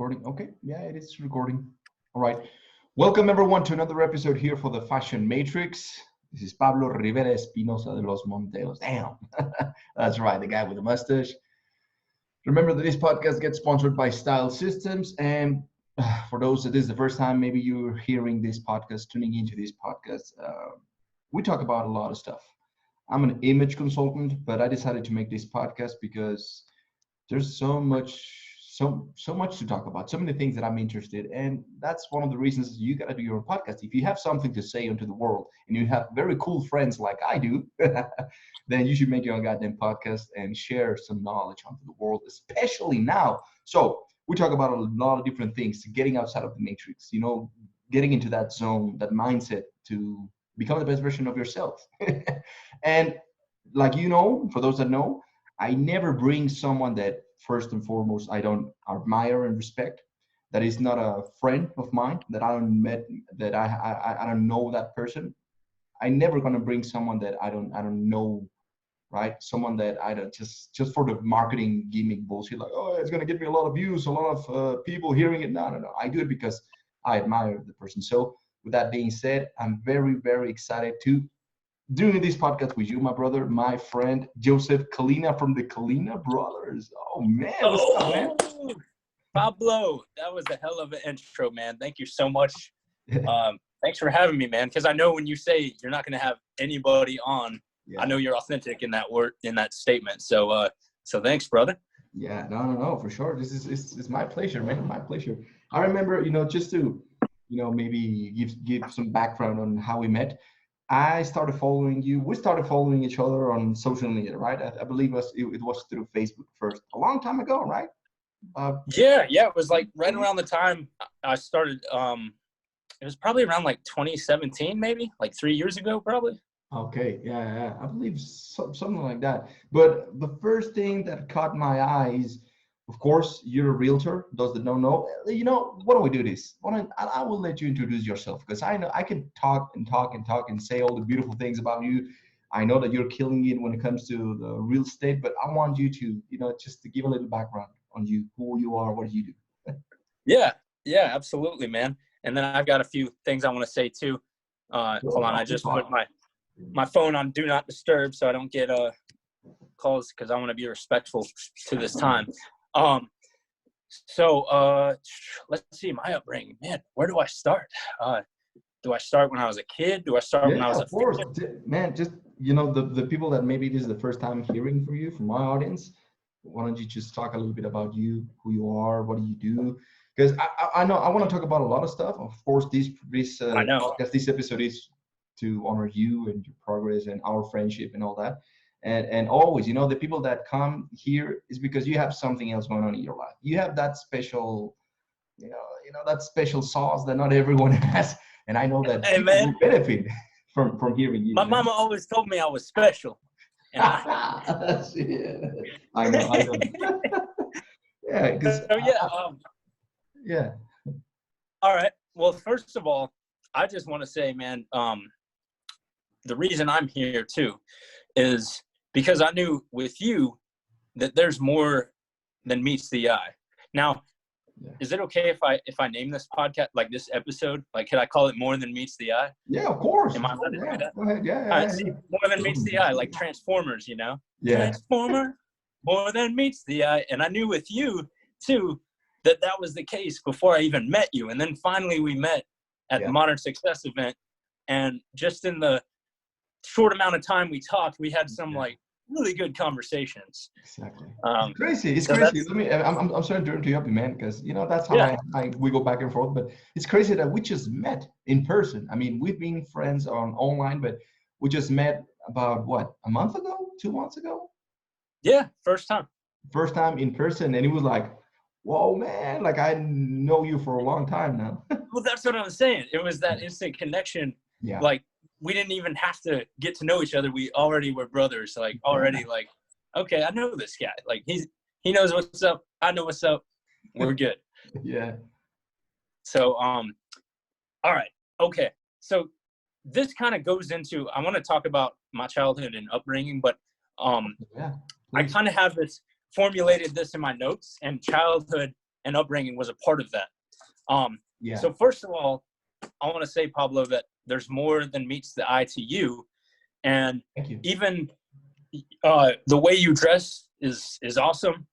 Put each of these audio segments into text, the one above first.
recording? Okay, yeah, it is recording. All right. Welcome everyone to another episode here for the Fashion Matrix. This is Pablo Rivera Espinosa de los Monteros. Damn, that's right, the guy with the mustache. Remember that this podcast gets sponsored by Style Systems, and for those that this is the first time, maybe you're hearing this podcast, tuning into this podcast. We talk about a lot of stuff. I'm an image consultant, but I decided to make this podcast because there's so much to talk about, so many things that I'm interested, and that's one of the reasons you got to do your own podcast. If you have something to say onto the world and you have very cool friends like I do, then you should make your own goddamn podcast and share some knowledge onto the world, especially now. So we talk about a lot of different things, getting outside of the matrix, getting into that zone, that mindset to become the best version of yourself. And like, for those that know, I never bring someone that first and foremost I don't admire and respect, that is not a friend of mine, that I don't met, that I don't know that person. I never gonna bring someone that I don't know, right? Someone that I don't, just for the marketing gimmick bullshit, like, oh, it's gonna get me a lot of views, a lot of people hearing it. No. I do it because I admire the person. So with that being said, I'm very, very excited to doing this podcast with you, my brother, my friend, Joseph Kalina from the Kalina Brothers. Oh, man. What's up, man? Pablo, that was a hell of an intro, man. Thank you so much. Thanks for having me, man, because I know when you say you're not going to have anybody on, I know you're authentic in that word, in that statement. So thanks, brother. Yeah, no, for sure. This is it's my pleasure, man. My pleasure. I remember, just to, maybe give some background on how we met. I started following you. We started following each other on social media, right? I believe it was through Facebook first, a long time ago, right? Yeah. It was like right around the time I started. It was probably around like 2017, maybe like 3 years ago, probably. Okay, yeah. I believe something like that. But the first thing that caught my eyes, of course, you're a realtor. Those that don't know, why don't we do this? I will let you introduce yourself, because I know I can talk and say all the beautiful things about you. I know that you're killing it when it comes to the real estate, but I want you to, just to give a little background on you, who you are, what do you do? Yeah, absolutely, man. And then I've got a few things I want to say too. Hold on, I just put my phone on Do Not Disturb so I don't get calls, because I want to be respectful to this time. So let's see, my upbringing, man, where do I start? Do I start when I was a kid? Do I start when I was a course, man, just, the people that maybe this is the first time hearing from you, from my audience, why don't you just talk a little bit about you, who you are, what do you do? Because I know I want to talk about a lot of stuff. Of course, this podcast, this episode is to honor you and your progress and our friendship and all that. And always, the people that come here is because you have something else going on in your life. You have that special, that special sauce that not everyone has. And I know that people benefit from hearing you. My mama always told me I was special. And I know. Yeah. Yeah. All right. Well, first of all, I just want to say, man, the reason I'm here too is because I knew with you that there's more than meets the eye. Now, is it okay if I name this podcast, like this episode, like, could I call it More Than Meets the Eye? Yeah, of course. Am I allowed to do that? Go ahead. Yeah. See, More Than Meets the Eye, like Transformers, Yeah. Transformer, more than meets the eye. And I knew with you too that was the case before I even met you. And then finally we met at the Modern Success event, and just in the short amount of time we talked, we had some like really good conversations. Exactly. It's crazy. I'm sorry to interrupt you, man, because that's how we go back and forth. But it's crazy that we just met in person. I mean, we've been friends online, but we just met about a month ago, 2 months ago. Yeah, first time in person, and it was like, whoa, man! Like, I know you for a long time now. Well, that's what I was saying. It was that instant connection. Yeah. Like, we didn't even have to get to know each other. We already were brothers. Like, already, like, okay, I know this guy. Like, he knows what's up. I know what's up. We're good. Yeah. So, all right. Okay. So this kind of goes into, I want to talk about my childhood and upbringing, but I kind of have formulated this in my notes, and childhood and upbringing was a part of that. Yeah. So first of all, I want to say, Pablo, that there's more than meets the eye to you. And Thank you. even the way you dress is awesome.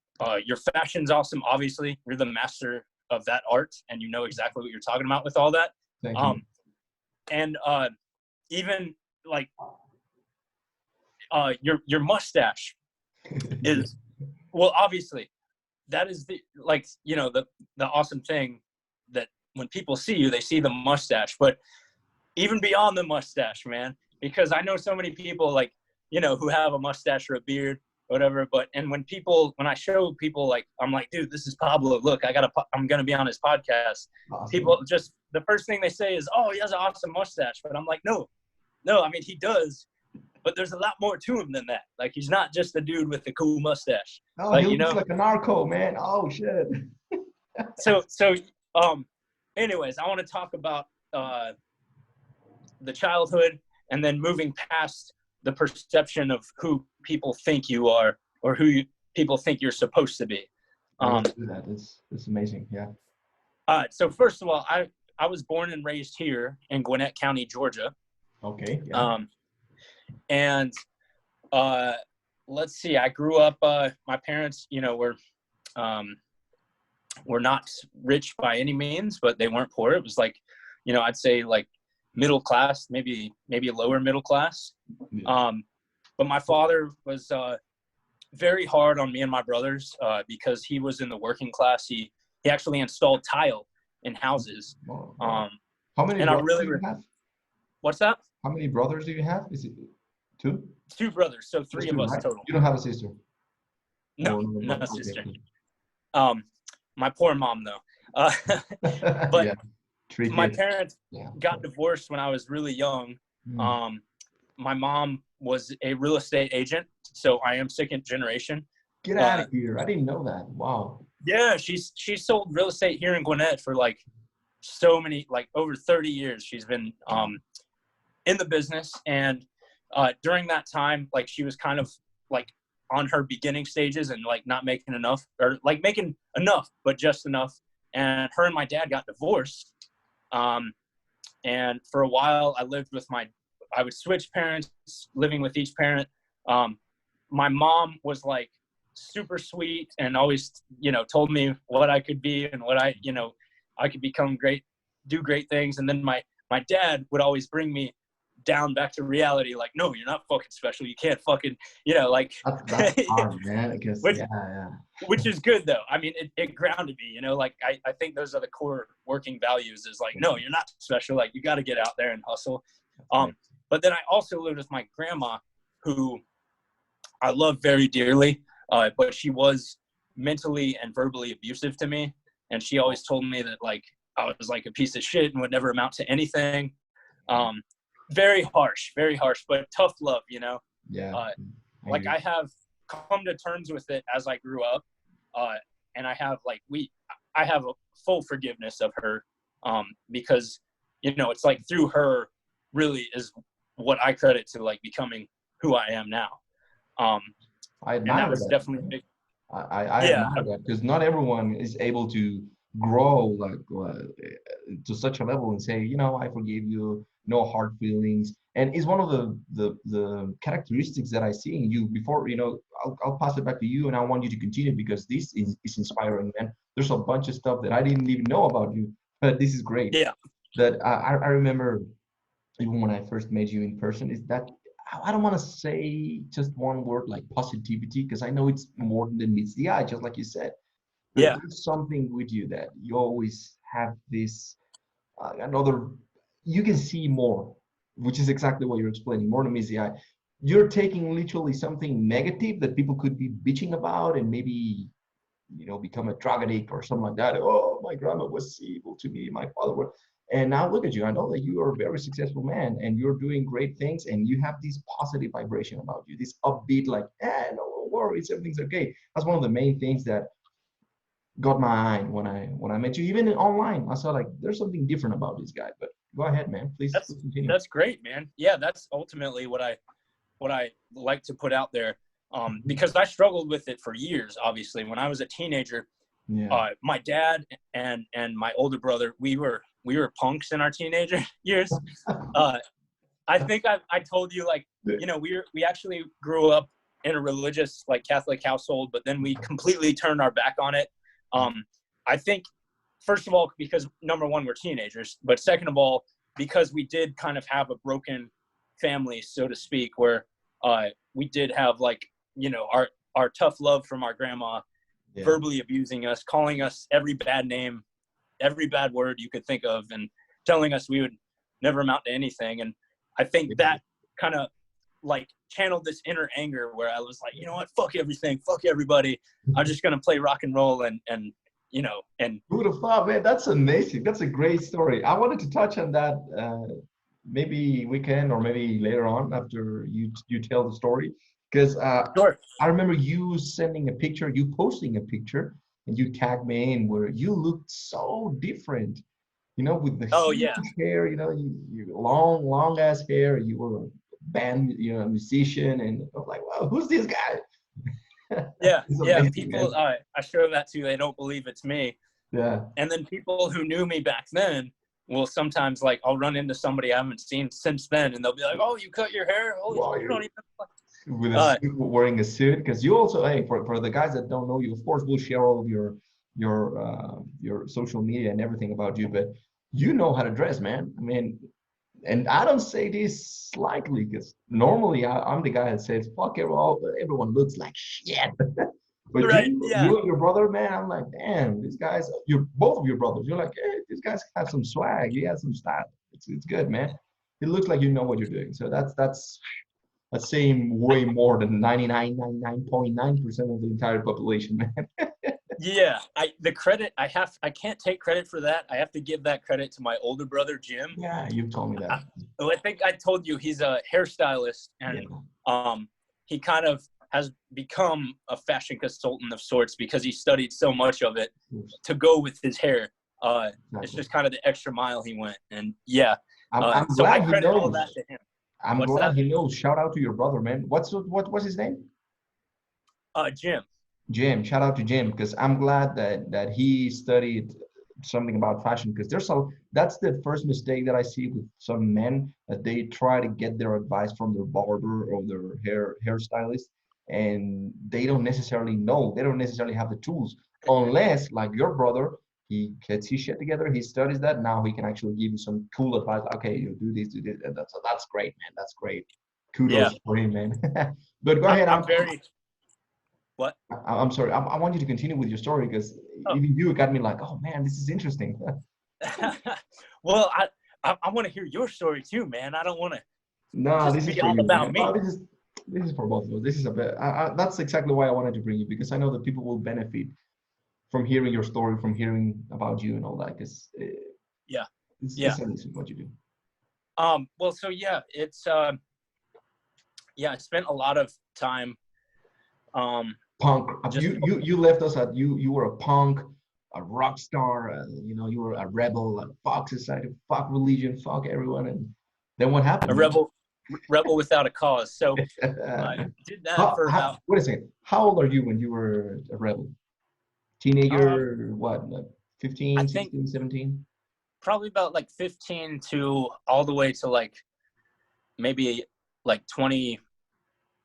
Your fashion's awesome. Obviously, you're the master of that art, and you know exactly what you're talking about with all that. Thank you. And even like your mustache is, well, obviously, that is the, like, you know, the awesome thing, that when people see you, they see the mustache. But even beyond the mustache, man, because I know so many people, like, you know, who have a mustache or a beard, whatever. But, and when I show people, like, I'm like, dude, this is Pablo. Look, I'm going to be on his podcast. Awesome. People just, the first thing they say is, oh, he has an awesome mustache. But I'm like, no, I mean, he does. But there's a lot more to him than that. Like, he's not just a dude with a cool mustache. Oh, like, he you looks know, like a narco, man. Oh, shit. so anyways, I want to talk about the childhood, and then moving past the perception of who people think you are, or who people think you're supposed to be. It's amazing. Yeah. So first of all, I was born and raised here in Gwinnett County, Georgia. Okay. Yeah. And let's see, I grew up, my parents, you know, were not rich by any means, but they weren't poor. It was like, you know, I'd say like middle class, maybe lower middle class. Yeah. But my father was very hard on me and my brothers because he was in the working class. He actually installed tile in houses. Wow. How many and I brothers really do you have? What's that? How many brothers do you have? Is it 2? 2 brothers, so 3 Just of 2, us right? total. You don't have a sister? No, Or no okay, sister. cool. My poor mom, though. But Yeah. 3 my kids. parents Yeah. got divorced when I was really young. Mm. My mom was a real estate agent, so I am second generation. Get out of here. I didn't know that. Wow. Yeah, she sold real estate here in Gwinnett for like so many, like over 30 years. She's been in the business, and during that time, like, she was kind of like on her beginning stages and like not making enough, or like making enough but just enough. And her and my dad got divorced. And for a while I would switch parents, living with each parent. My mom was like super sweet and always, you know, told me what I could be and what I could become great, do great things. And then my dad would always bring me down back to reality. Like, no, you're not fucking special. You can't fucking, you know, like, That's hard, man. I guess. Yeah. which is good though. I mean, it grounded me, you know, like I think those are the core working values, is like, no, you're not special. Like, you got to get out there and hustle. But then I also lived with my grandma, who I love very dearly, but she was mentally and verbally abusive to me. And she always told me that, like, I was like a piece of shit and would never amount to anything. Very harsh, but tough love, you know? Yeah. Like, I have come to terms with it as I grew up. And I have I have a full forgiveness of her, because, you know, it's like through her really is what I credit to, like, becoming who I am now. I admire and that was that. definitely big. I admire that, because not everyone is able to grow like to such a level and say, you know, I forgive you, no hard feelings. And it's one of the characteristics that I see in you. Before, you know, I'll pass it back to you, and I want you to continue, because this is inspiring, man. There's a bunch of stuff that I didn't even know about you, but this is great. Yeah. That I remember, even when I first met you in person, is that I don't want to say just one word like positivity, because I know it's more than meets the eye, just like you said. But Yeah. there's something with you that you always have this you can see more, which is exactly what you're explaining, more than meets the eye. You're taking literally something negative that people could be bitching about and maybe, you know, become a drug addict or something like that. Oh, my grandma was evil to me, my father was. And now look at you. I know that you are a very successful man and you're doing great things, and you have this positive vibration about you, this upbeat, like, no worries, everything's okay. That's one of the main things that got my eye when I met you. Even online, I saw like there's something different about this guy. But go ahead, man. Please continue. That's great, man. Yeah, that's ultimately what I like to put out there. Because I struggled with it for years. Obviously, when I was a teenager, Yeah. My dad and my older brother, we were punks in our teenager years. I think I told you, like, you know, we actually grew up in a religious, like, Catholic household, but then we completely turned our back on it. I think, first of all, because number one, we're teenagers, but second of all, because we did kind of have a broken family, so to speak, where we did have, like, you know, our tough love from our grandma, verbally abusing us, calling us every bad name, every bad word you could think of, and telling us we would never amount to anything. And I think that kind of, like, channeled this inner anger where I was like, you know what, fuck everything, fuck everybody. I'm just going to play rock and roll and, you know, and who would have thought, man? That's amazing. That's a great story. I wanted to touch on that maybe weekend or maybe later on after you tell the story, because sure. I remember you sending a picture, you posting a picture, and you tagged me in where you looked so different. You know, with the Oh huge yeah. hair, you know, you long ass hair. You were a band, you know, a musician, and I was like, wow, who's this guy? Yeah. It's Yeah. amazing, People, man. I show that to, they don't believe it's me. Yeah. And then people who knew me back then will sometimes, like, I'll run into somebody I haven't seen since then, and they'll be like, oh, you cut your hair? Oh, Wow, you don't you're even. with a suit, wearing a suit, because you also, hey, for the guys that don't know you, of course, we'll share all of your social media and everything about you, but you know how to dress, man. I mean, and I don't say this slightly, because normally I'm the guy that says, fuck everyone looks like shit. But Right. you, Yeah. you and your brother, man, I'm like, damn, these guys, you're both of your brothers. You're like, hey, these guys have some swag. He has some style. It's good, man. It looks like you know what you're doing. So that's saying way more than 99.9% of the entire population, man. Yeah. The credit I can't take credit for that. I have to give that credit to my older brother, Jim. Yeah, you've told me that. I think I told you he's a hairstylist, and he kind of has become a fashion consultant of sorts because he studied so much of it to go with his hair. It's just kind of the extra mile he went, and I'm so I glad he credit all knows. that to him. I'm What's glad that? he knows. Shout out to your brother, man. What was his name? Jim. Jim. Shout out to Jim, because I'm glad that he studied something about fashion, because that's the first mistake that I see with some men, that they try to get their advice from their barber or their hairstylist, and they don't necessarily know, they don't necessarily have the tools, unless, like your brother, he gets his shit together, he studies that, now he can actually give you some cool advice. Okay, you do this, do this. And that's great, man. That's great. Yeah. Kudos for him, man. But go I'm, ahead. I'm very what? I'm sorry. I want you to continue with your story, because Oh. even you got me like, oh man, this is interesting. Well, I want to hear your story too, man. I don't want to No, just this is be for all you, about man. No, me. this is for both of us. This is a bit. That's exactly why I wanted to bring you, because I know that people will benefit from hearing your story, from hearing about you and all that. Because Yeah. it's amazing what you do. Well, so it's I spent a lot of time Punk. just You left us at you were a punk, a rock star. You know, you were a rebel, a fuck society, fuck religion, fuck everyone. And then what a happened, man? rebel without a cause. So I did that for about Wait a second. How old are you when you were a rebel? um Teenager, what, like I 15, think 16, 17? probably about like 15 to all the way to like maybe like 24,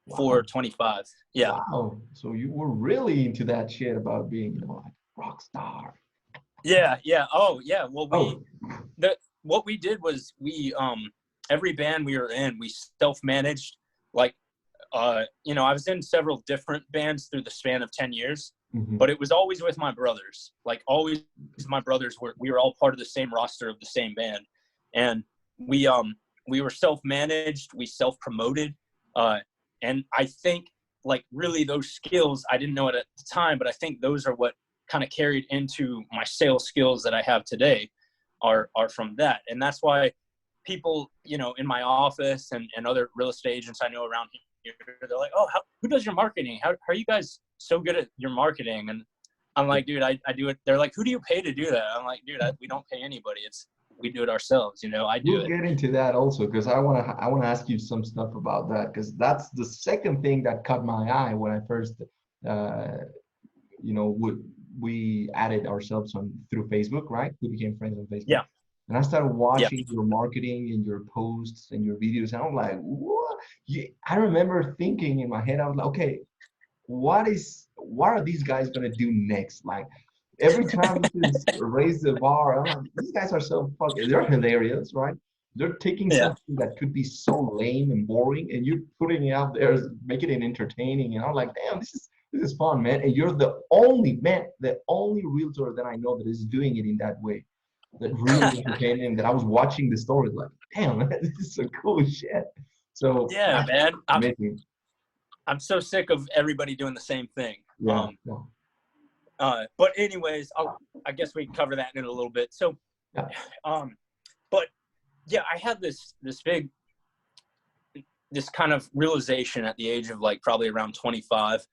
Wow. 25. Yeah. Wow. So you were really into that shit about being, you know, like rock star. Yeah. Yeah. Oh, yeah. Well, Oh, what we did was every band we were in, we self-managed. Like, I was in several different bands through the span of 10 years, mhm. but it was always with my brothers. Like, always my brothers we were all part of the same roster of the same band. And we were self-managed, we self-promoted. And I think, like, really those skills, I didn't know it at the time, but I think those are what kind of carried into my sales skills that I have today are from that. And that's why people, in my office and other real estate agents I know around here, they're like, oh, who does your marketing? How are you guys so good at your marketing? And I'm like, dude, I do it. They're like, who do you pay to do that? I'm like, dude, we don't pay anybody. We do it ourselves. I do We'll it. get into that also, because I wanna ask you some stuff about that, because that's the second thing that caught my eye when I first uh, would we added ourselves on through Facebook, right? We became friends on Facebook. Yeah. And I started Yeah. watching your marketing and your posts and your videos. And I'm like, what? I remember thinking in my head, I was like, okay, what are these guys gonna do next? Like every time we just raise the bar, I'm like, these guys are so fucking, they're hilarious, right? They're taking Yeah. something that could be so lame and boring, and you're putting it out there, making it entertaining. And I'm like, damn, this is fun, man. And you're the only man, the only realtor that I know that is doing it in that way. That really entertaining. That I was watching the story, like, damn, man, this is so cool shit. So Yeah, man. amazing. I'm so sick of everybody doing the same thing. Yeah. But anyways, I guess we can cover that in a little bit. So, Yeah. But yeah, I had this kind of realization at the age of like probably around 25,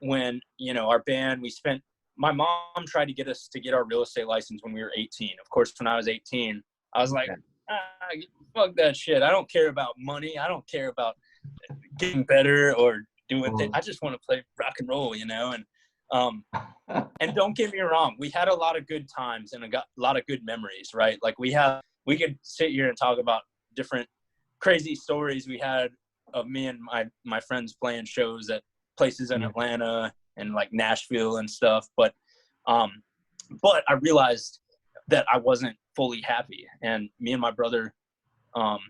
when, you know, our band, my mom tried to get us to get our real estate license when we were 18. Of course, when I was 18, I was like, fuck that shit. I don't care about money. I don't care about getting better or doing things. I just want to play rock and roll, you know? And don't get me wrong, we had a lot of good times and a lot of good memories, right? Like we could sit here and talk about different crazy stories we had of me and my friends playing shows at places in Atlanta and like Nashville and stuff. But I realized that I wasn't fully happy, and me and my brother, both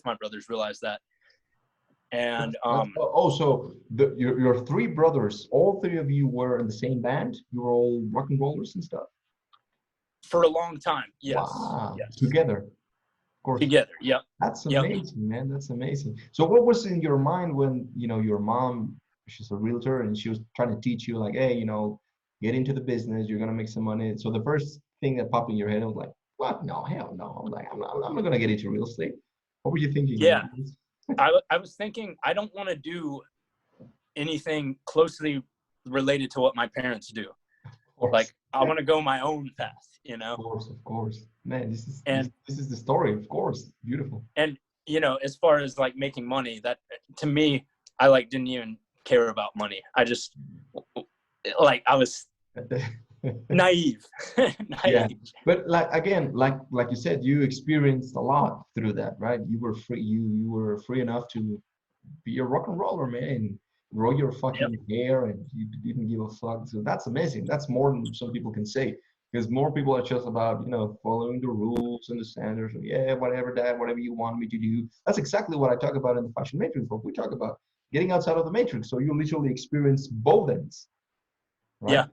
my brothers realized that. And so your three brothers, all three of you were in the same band. You were all rock and rollers and stuff. For a long time, yes. Wow. Yes. Together, of course. Together, yep. That's amazing, man. That's amazing. So, what was in your mind when your mom? She's a realtor, and she was trying to teach you, like, hey, get into the business. You're gonna make some money. So the first thing that popped in your head was like, what? No, hell no. I'm like, I'm not gonna get into real estate. What were you thinking? Yeah. I was thinking, I don't want to do anything closely related to what my parents do. Like, I want to go my own path, you know? Of course. Man, this is the story, of course. Beautiful. And, as far as like making money, that to me, I like didn't even care about money. I just, like, I was naive. Yeah, but like you said, you experienced a lot through that, right? You were free. You were free enough to be a rock and roller, man, and grow your fucking hair, and you didn't give a fuck. So that's amazing. That's more than some people can say, because more people are just about following the rules and the standards. Yeah, whatever you want me to do. That's exactly what I talk about in the Fashion Matrix book. We talk about getting outside of the matrix, so you literally experience both ends, right?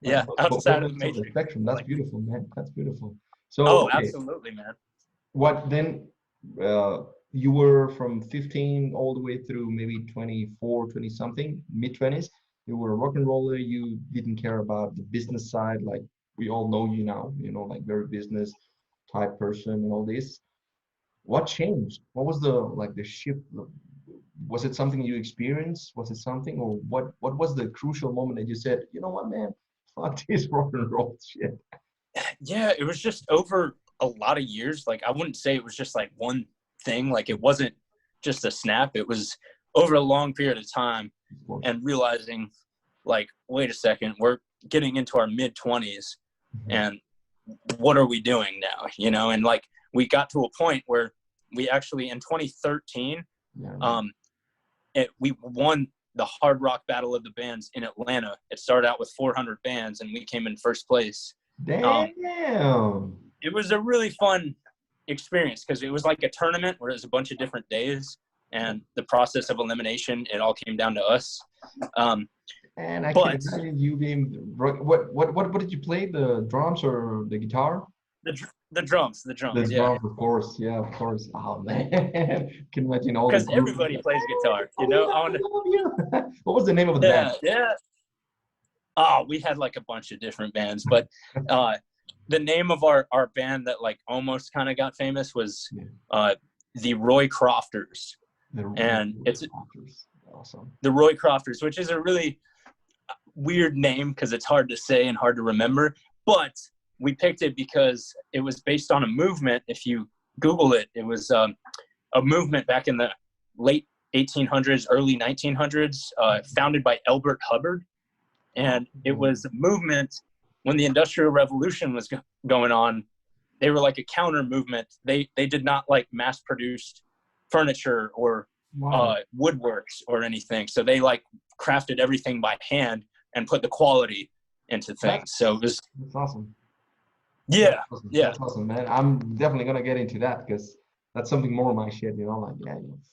Yeah, outside of the matrix. Spectrum. That's beautiful, man. That's beautiful. So, okay. Absolutely, man. What then? You were from 15 all the way through maybe 24, 20 something, mid 20s. You were a rock and roller. You didn't care about the business side, like we all know you now. Like very business type person and all this. What changed? What was the shift? Was it something you experienced? Was it something, or what was the crucial moment that you said, you know what, man, fuck this rock and roll shit? Yeah, it was just over a lot of years. Like, I wouldn't say it was just like one thing. Like, it wasn't just a snap. It was over a long period of time, and realizing, like, wait a second, we're getting into our mid 20s, and what are we doing now? And like, we got to a point where we actually, in 2013, we won the Hard Rock Battle of the Bands in Atlanta. It started out with 400 bands, and we came in first place. Damn. It was a really fun experience, because it was like a tournament where it was a bunch of different days, and the process of elimination, it all came down to us. And I can imagine you being what did you play? The drums or the guitar? The drums. The drums, of course. Yeah, of course. Oh man, can imagine all. Because everybody plays guitar, What was the name of the band? Yeah. Oh, we had like a bunch of different bands, but the name of our band that like almost kind of got famous was the Roy Crofters. It's awesome. The Roy Crofters, which is a really weird name because it's hard to say and hard to remember, but we picked it because it was based on a movement. If you Google it, it was a movement back in the late 1800s, early 1900s, founded by Elbert Hubbard. And it was a movement when the Industrial Revolution was going on. They were like a counter movement. They did not like mass produced furniture or woodworks or anything. So they like crafted everything by hand and put the quality into things. So it was that's awesome. Yeah, that's awesome. yeah. That's awesome, man. I'm definitely gonna get into that because that's something more of my shit. Like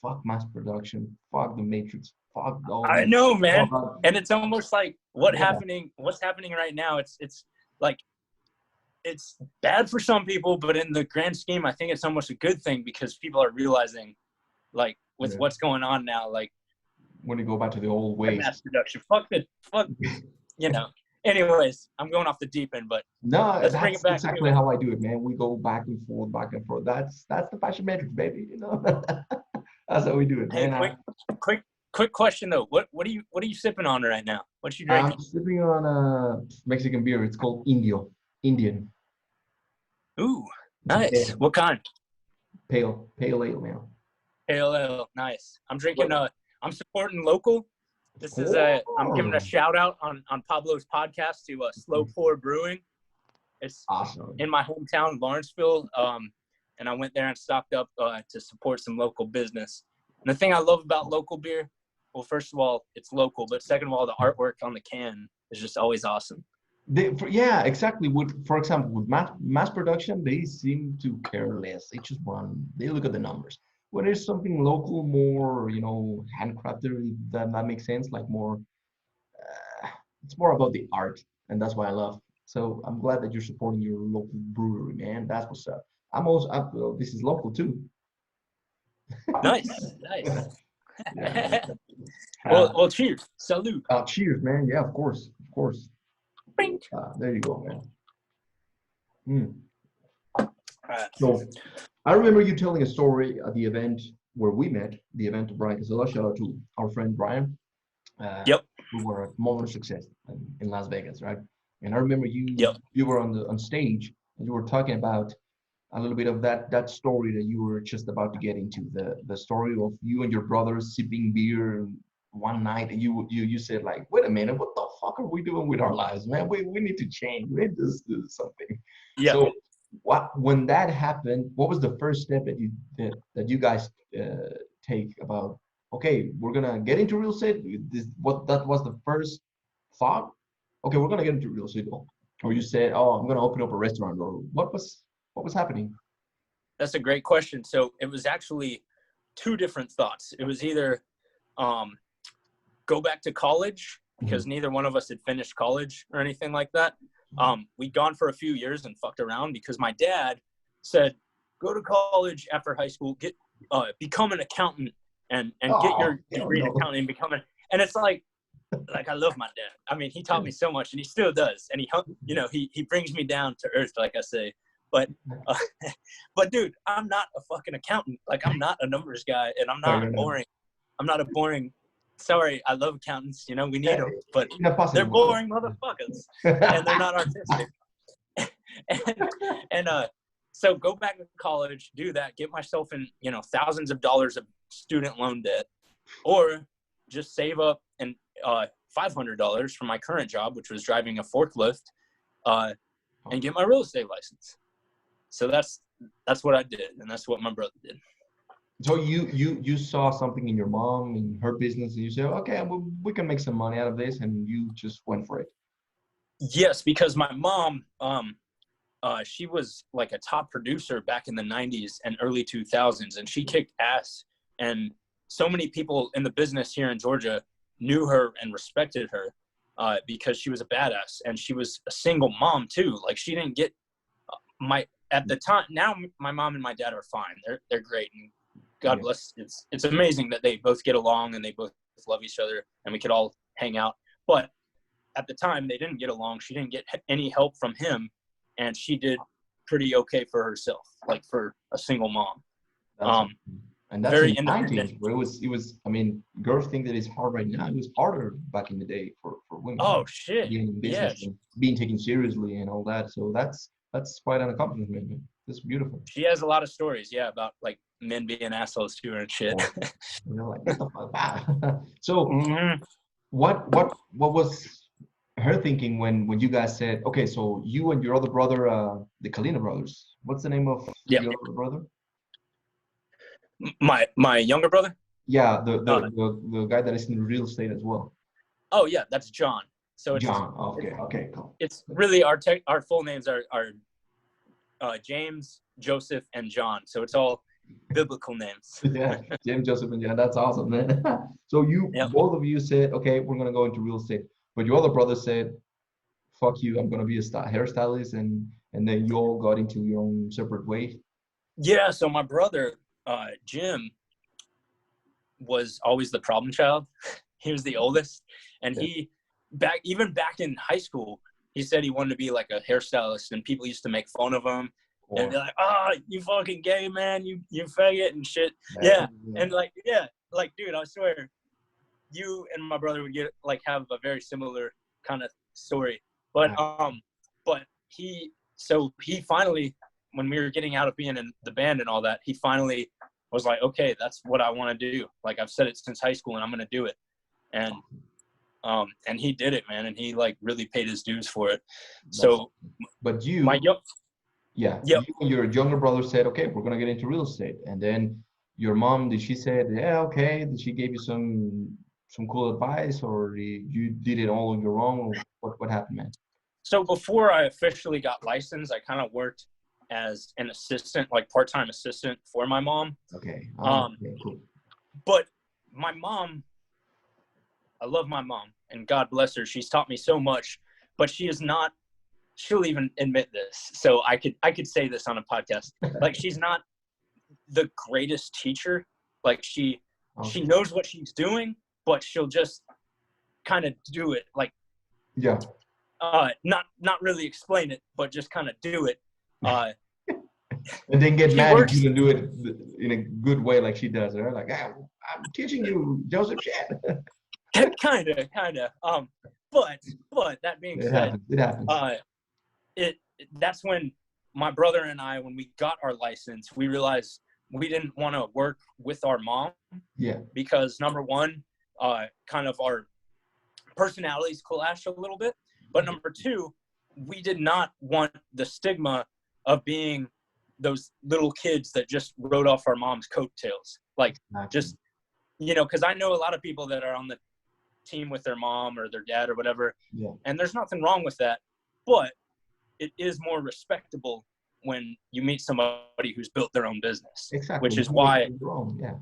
fuck mass production, fuck the Matrix, fuck all. I know, man. All and it's almost like what's happening right now. It's like it's bad for some people, but in the grand scheme, I think it's almost a good thing because people are realizing, like, with what's going on now, like when you go back to the old ways, mass production. Fuck. Anyways, I'm going off the deep end, but no, let's bring it back. That's exactly how I do it, man. We go back and forth. That's the fashion metrics, baby. That's how we do it, man. Hey, quick question though. What are you sipping on right now? What you drinking? I'm sipping on a Mexican beer. It's called Indian. Ooh, nice. What kind? Pale ale, man. Pale ale, nice. I'm drinking I'm supporting local. This is I'm giving a shout out on Pablo's podcast to Slow Pour Brewing. It's awesome. In my hometown, Lawrenceville. And I went there and stocked up to support some local business. And the thing I love about local beer, well, first of all, it's local, but second of all, the artwork on the can is just always awesome. Exactly. For example, with mass production, they seem to care less. They look at the numbers. When there's something local, more, handcrafted, that makes sense. Like more, it's more about the art, and that's what I love. So I'm glad that you're supporting your local brewery, man. That's what's up. This is local too. Nice. Well, cheers. Salute. Cheers, man. Yeah, of course. There you go, man. So I remember you telling a story at the event where we met, the event of Brian Casella. Shout out to our friend Brian. Yep. Who were at Modern Success in Las Vegas, right? And I remember you were on stage and you were talking about a little bit of that story that you were just about to get into, the story of you and your brothers sipping beer one night, and you said, like, wait a minute, what the fuck are we doing with our lives, man? We need to change. We need to do something. Yeah. So when that happened, what was the first step that you guys take about, okay, we're gonna get into real estate? That was the first thought? Okay, we're gonna get into real estate. Or you said, oh, I'm gonna open up a restaurant, or what was happening? That's a great question. So it was actually two different thoughts. It was either go back to college, because neither one of us had finished college or anything like that. We'd gone for a few years and fucked around because my dad said, go to college after high school, become an accountant and get your degree in accounting and and it's like I love my dad. I mean, he taught me so much and he still does. And he brings me down to earth, like I say. But dude, I'm not a fucking accountant. Like, I'm not a numbers guy, and I'm not boring. I'm not a boring. Sorry, I love accountants. We need them, but they're boring motherfuckers, and they're not artistic. So go back to college, do that, get myself in, thousands of dollars of student loan debt, or just save up and $500 from my current job, which was driving a forklift, and get my real estate license. So that's what I did, and that's what my brother did. So you saw something in your mom and her business, and you said, okay, we can make some money out of this, and you just went for it. Yes, because my mom, she was like a top producer back in the 90s and early 2000s, and she kicked ass. And so many people in the business here in Georgia knew her and respected her because she was a badass, and she was a single mom too. Like, she didn't get at the time. Now my mom and my dad are fine. They're great, and God bless. It's amazing that they both get along and they both love each other, and we could all hang out. But at the time, they didn't get along. She didn't get any help from him, and she did pretty okay for herself, like for a single mom. And that's very independent. Where it was. I mean, girls think that it's hard right now. It was harder back in the day for women. Oh shit! Being in business and being taken seriously and all that. So that's quite an accomplishment, man. That's beautiful. She has a lot of stories, about like men being assholes to her and shit. Like, what the fuck? So what was her thinking when you guys said, okay, so you and your other brother, the Kalina brothers. What's the name of Yeah. your other brother? My younger brother. Yeah, the guy that is in real estate as well. Oh yeah, that's John. So it's John. Okay, cool. It's really our full names are James, Joseph, and John. So it's all biblical names. Yeah, James, Joseph, and John. That's awesome, man. So Yep. both of you said, okay, we're gonna go into real estate, but your other brother said, fuck you, I'm gonna be a hairstylist, and then you all got into your own separate way. Yeah. So my brother, Jim, was always the problem child. He was the oldest, and he even back in high school, he said he wanted to be like a hairstylist, and people used to make fun of him and be like, "Oh, you fucking gay, man, you faggot and shit." Yeah. And like, dude, I swear, you and my brother would have a very similar kind of story. But he finally, when we were getting out of being in the band and all that, he finally was like, okay, that's what I want to do. Like, I've said it since high school, and I'm gonna do it. And he did it, man, and he like really paid his dues for it. So, but you and your younger brother said, okay, we're gonna get into real estate, and then your mom, did she say, yeah, okay? Did she give you some cool advice, or you did it all on your own? What happened, man? So before I officially got licensed, I kind of worked as an assistant, like part-time assistant for my mom. Okay. Cool. But my mom, I love my mom, and God bless her. She's taught me so much, but she is not. She'll even admit this, so I could say this on a podcast. Like, she's not the greatest teacher. Like, she knows what she's doing, but she'll just kind of do it. Like, not really explain it, but just kind of do it. And then get mad if you don't do it in a good way like she does. Right? Like, I'm teaching you, Joseph, shit. kind of. But that being said, it happens. That's when my brother and I, when we got our license, we realized we didn't want to work with our mom. Yeah. Because number one, kind of our personalities clashed a little bit. But number two, we did not want the stigma of being those little kids that just rode off our mom's coattails. Like, just, because I know a lot of people that are on the team with their mom or their dad or whatever. Yeah. And there's nothing wrong with that. But it is more respectable when you meet somebody who's built their own business. Exactly. Which is why. Yeah.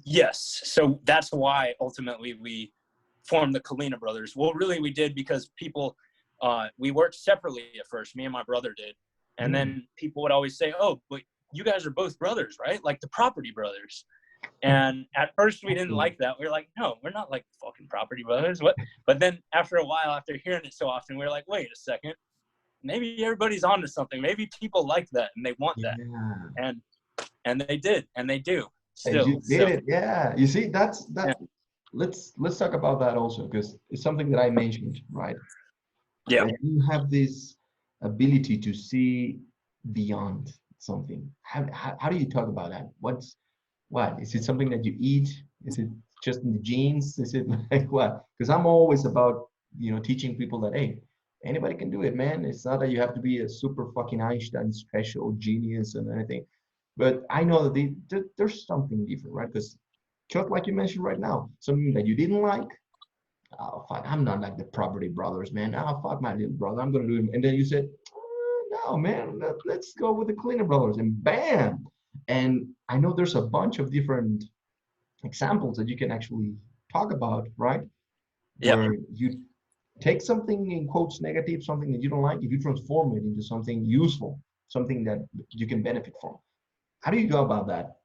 Yes. So that's why ultimately we formed the Kalina Brothers. Well, really we did because people, we worked separately at first. Me and my brother did. And then people would always say, oh, but you guys are both brothers, right? Like the Property Brothers. And at first we didn't like that. We were like, no, we're not like fucking Property Brothers. What? But then after a while, after hearing it so often, we were like, wait a second. Maybe everybody's onto something. Maybe people like that and they want that. And they did, and they do still. And you did it. Yeah. You see, that's that. Yeah. Let's talk about that also, because it's something that I mentioned, right? Yeah. That you have this ability to see beyond something. How do you talk about that? What is it? Something that you eat? Is it just in the genes? Is it like what? Because I'm always about teaching people that, hey, anybody can do it, man. It's not that you have to be a super fucking Einstein special genius and anything, but I know that there's something different, right? Because just like you mentioned right now, something that you didn't like. Oh fuck, I'm not like the Property Brothers, man. Oh fuck my little brother, I'm gonna do it. And then you said, no, man, let's go with the Kalina Brothers, and bam. And I know there's a bunch of different examples that you can actually talk about, right? Yeah. Where you take something in quotes negative, something that you don't like, if you transform it into something useful, something that you can benefit from. How do you go about that?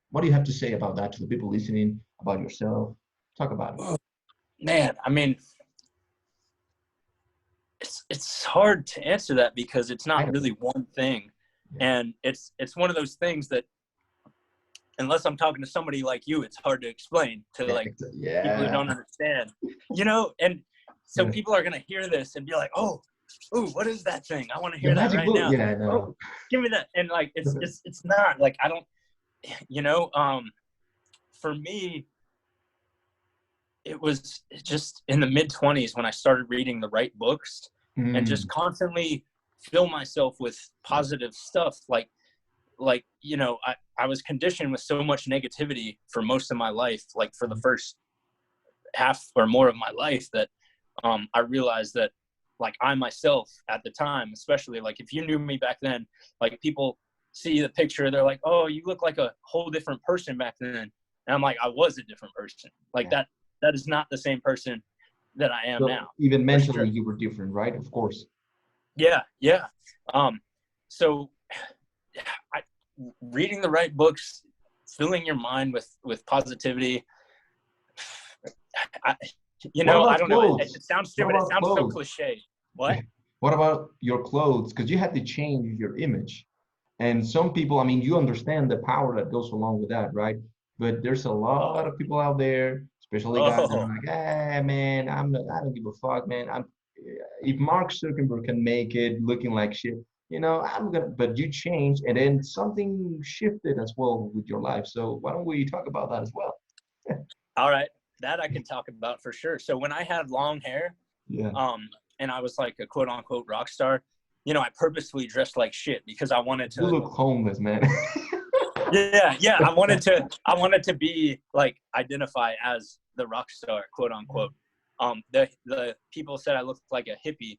What do you have to say about that to the people listening, about yourself? Talk about it. Man, I mean, it's hard to answer that because it's not really one thing. Yeah. And it's one of those things that, unless I'm talking to somebody like you, it's hard to explain to people who don't understand, and so people are going to hear this and be like, oh, what is that thing? I want to hear that right now. Yeah, I know. Oh, give me that. And like, it's not like, I don't, for me, it was just in the mid-20s when I started reading the right books and just constantly fill myself with positive stuff. Like, you know, I was conditioned with so much negativity for most of my life, like for the first half or more of my life, that I realized that, like, I myself at the time, especially, like, if you knew me back then, like, people see the picture, they're like, oh, you look like a whole different person back then. And I'm like, I was a different person. Like, that is not the same person that I am So now. even mentally, sure. you were different, right? Of course. Yeah. So reading the right books, filling your mind with positivity. I don't know. It sounds stupid. It sounds so cliche. What? What about your clothes? Because you had to change your image. And some people, I mean, you understand the power that goes along with that, right? But there's a lot of people out there, especially guys that are like, hey, man, I don't give a fuck, man. If Mark Zuckerberg can make it looking like shit, you know, but you changed, and then something shifted as well with your life. So why don't we talk about that as well? All right. That I can talk about for sure. So when I had long hair, Yeah. And I was like a quote unquote rock star, you know, I purposefully dressed like shit because I wanted to. You look homeless, man. Yeah. I wanted to be like, identify as the rock star, quote unquote. The people said I looked like a hippie,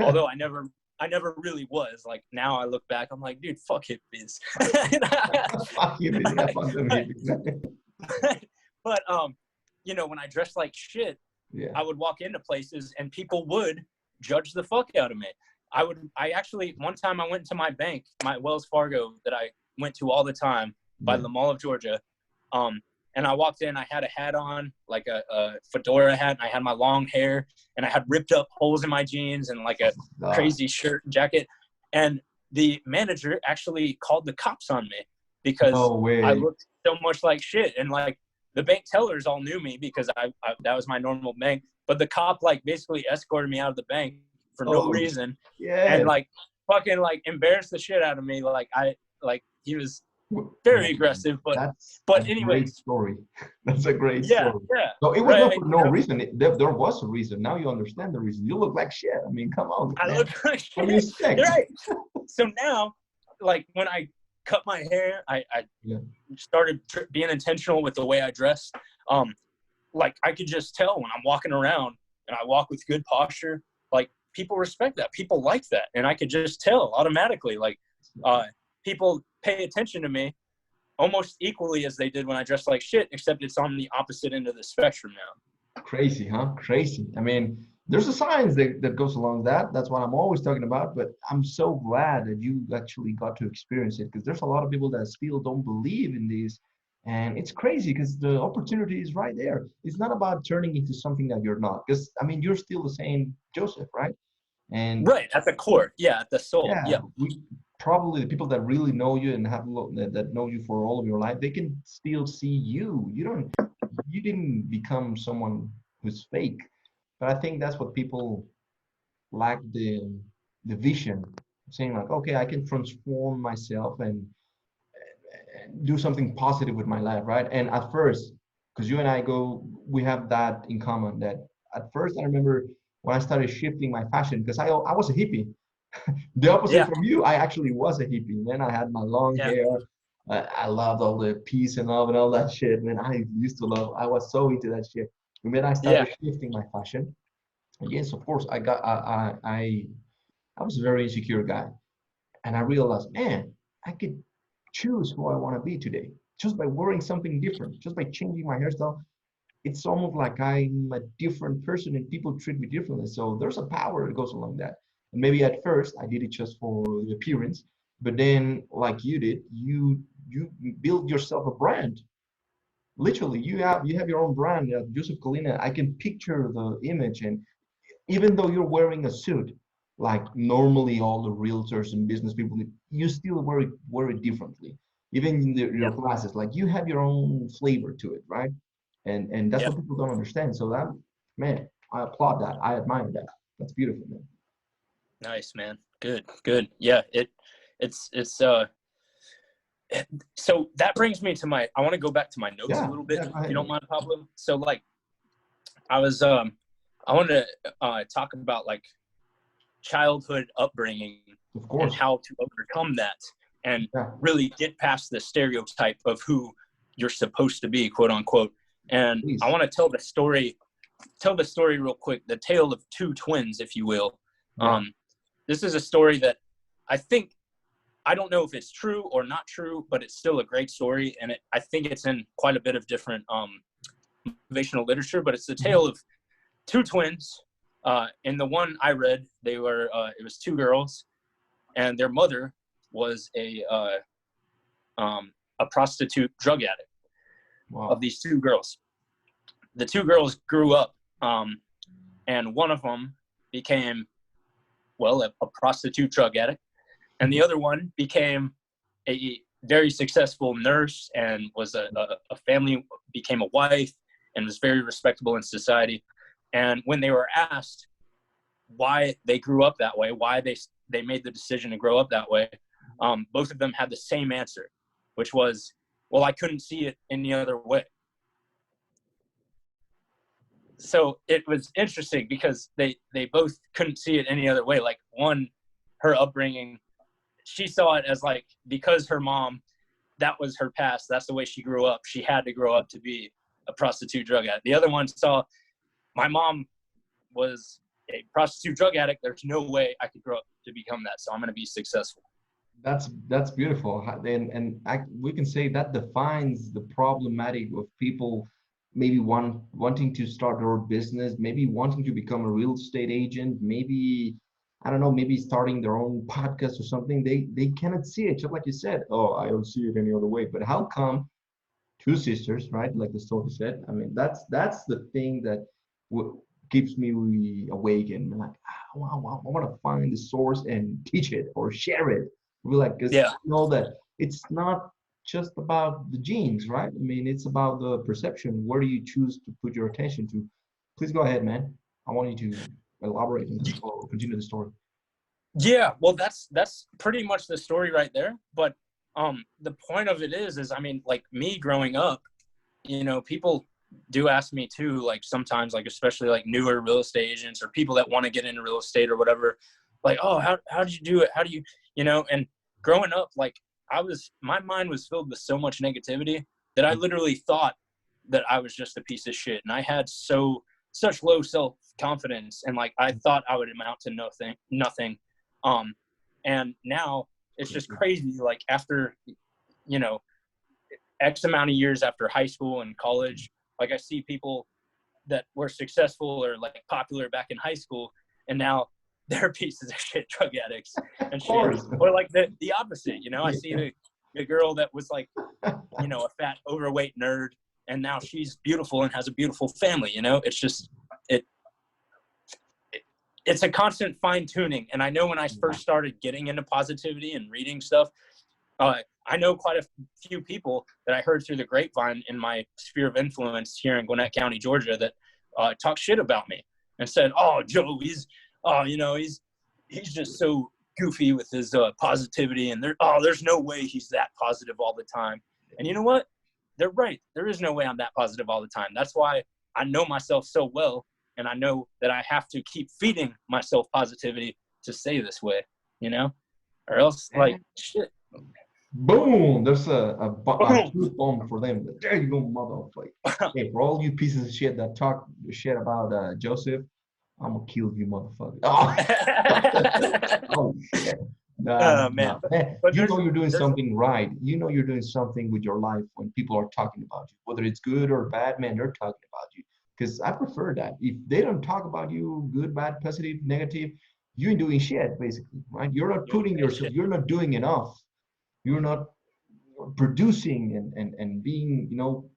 although I never really was. Like, now I look back, I'm like, dude, fuck hippies. Fuck hippies. Yeah, fuck them hippies. But you know, when I dressed like shit, I would walk into places and people would judge the fuck out of me. I actually, one time I went to my bank, my Wells Fargo that I went to all the time by the Mall of Georgia. And I walked in, I had a hat on, like a fedora hat, and I had my long hair, and I had ripped up holes in my jeans and like a crazy shirt and jacket. And the manager actually called the cops on me because I looked so much like shit. And like, the bank tellers all knew me because I that was my normal bank. But the cop, like, basically escorted me out of the bank for no reason. And like, fucking like embarrassed the shit out of me. He was very aggressive, but anyway. Great story. That's a great story. Yeah. So it was not for no reason. There was a reason. Now you understand the reason. You look like shit. I mean, come on. I look like shit. Right. So now, like, when I cut my hair, I started being intentional with the way I dress. Like, I could just tell when I'm walking around and I walk with good posture, like, people respect that. People like that. And I could just tell automatically, like, people pay attention to me almost equally as they did when I dressed like shit, except it's on the opposite end of the spectrum now. Crazy, huh? Crazy. I mean, there's a science that goes along that. That's what I'm always talking about. But I'm so glad that you actually got to experience it, because there's a lot of people that still don't believe in this. And it's crazy because the opportunity is right there. It's not about turning into something that you're not. Because, I mean, you're still the same Joseph, right? And right, at the core. Yeah, at the soul. Yeah. Probably the people that really know you and that know you for all of your life, they can still see you. You didn't become someone who's fake. But I think that's what people lack, the vision, saying like, okay, I can transform myself and do something positive with my life, right? And at first, because you and we have that in common, that at first I remember when I started shifting my fashion, because I was a hippie. The opposite from you, I actually was a hippie. And then I had my long hair. I loved all the peace and love and all that shit. Man, I was so into that shit. And then I started shifting my fashion. And yes, of course, I was a very insecure guy. And I realized, man, I could choose who I want to be today just by wearing something different, just by changing my hairstyle. It's almost like I'm a different person and people treat me differently. So there's a power that goes along that. And maybe at first I did it just for the appearance, but then like you did, you build yourself a brand. Literally, you have your own brand, Joseph Kalina. I can picture the image, and even though you're wearing a suit, like normally all the realtors and business people, you still wear it differently. Even in your classes, like you have your own flavor to it, right? And that's what people don't understand. So that, man, I applaud that. I admire that. That's beautiful, man. Nice, man. Good. Yeah, it's so that brings me to I want to go back to my notes a little bit, if you don't mind, Pablo. So, like, I wanted to talk about like childhood upbringing Of and course. how to overcome that and Yeah. really get past the stereotype of who you're supposed to be, quote unquote. And Please. I want to tell the story real quick, the tale of two twins, if you will. Yeah. This is a story that I don't know if it's true or not true, but it's still a great story. And I think it's in quite a bit of different motivational literature, but it's the tale of two twins. In the one I read, it was two girls, and their mother was a prostitute drug addict. Wow. Of these two girls. The two girls grew up, and one of them became, well, a prostitute drug addict, and the other one became a very successful nurse and was a family, became a wife, and was very respectable in society. And when they were asked why they grew up that way, why they made the decision to grow up that way, both of them had the same answer, which was, well, I couldn't see it any other way. So it was interesting because they both couldn't see it any other way. Like one, her upbringing, she saw it as like, because her mom, that was her past, that's the way she grew up, she had to grow up to be a prostitute drug addict. The other one saw, my mom was a prostitute drug addict, there's no way I could grow up to become that, so I'm going to be successful. That's beautiful, and we can say that defines the problematic of people maybe wanting to start their own business, maybe wanting to become a real estate agent, maybe I don't know, maybe starting their own podcast or something. They cannot see it, just like you said. Oh, I don't see it any other way. But how come two sisters, right? Like the story said. I mean, that's the thing that keeps me awake and like, I want to find the source and teach it or share it. We're like, because Yeah. I know that it's not just about the genes, right? I mean, it's about the perception. Where do you choose to put your attention to? Please go ahead, man. I want you to elaborate on this or continue the story. Yeah, well, that's pretty much the story right there. But the point of it is I mean, like me growing up, you know, people do ask me too, like sometimes, like especially like newer real estate agents or people that want to get into real estate or whatever, like, oh, how did you do it? How do you, you know? And growing up, like my mind was filled with so much negativity that I literally thought that I was just a piece of shit, and I had such low self-confidence, and like I thought I would amount to nothing. And now it's just crazy. Like after, you know, X amount of years after high school and college, like I see people that were successful or like popular back in high school, and now they're pieces of shit drug addicts and shit. Or like the opposite, you know, I see the girl that was like, you know, a fat, overweight nerd, and now she's beautiful and has a beautiful family, you know. It's just, it's a constant fine tuning. And I know when I first started getting into positivity and reading stuff, I know quite a few people that I heard through the grapevine in my sphere of influence here in Gwinnett County, Georgia, that talk shit about me and said, "Oh, Joe, you know, he's just so goofy with his positivity, and there's no way he's that positive all the time." And you know what? They're right. There is no way I'm that positive all the time. That's why I know myself so well, and I know that I have to keep feeding myself positivity to stay this way, you know, or else like shit. Boom! There's a truth bomb for them. There you go, motherfucker. Hey, for all you pieces of shit that talk shit about Joseph, I'm gonna kill you, motherfucker. Oh, shit. Man. But you know you're doing something right. You know you're doing something with your life when people are talking about you, whether it's good or bad. Man, they're talking about you. Because I prefer that. If they don't talk about you, good, bad, positive, negative, you ain't doing shit, basically, right? You're not putting yourself. You're not doing enough. You're not producing and being, you know,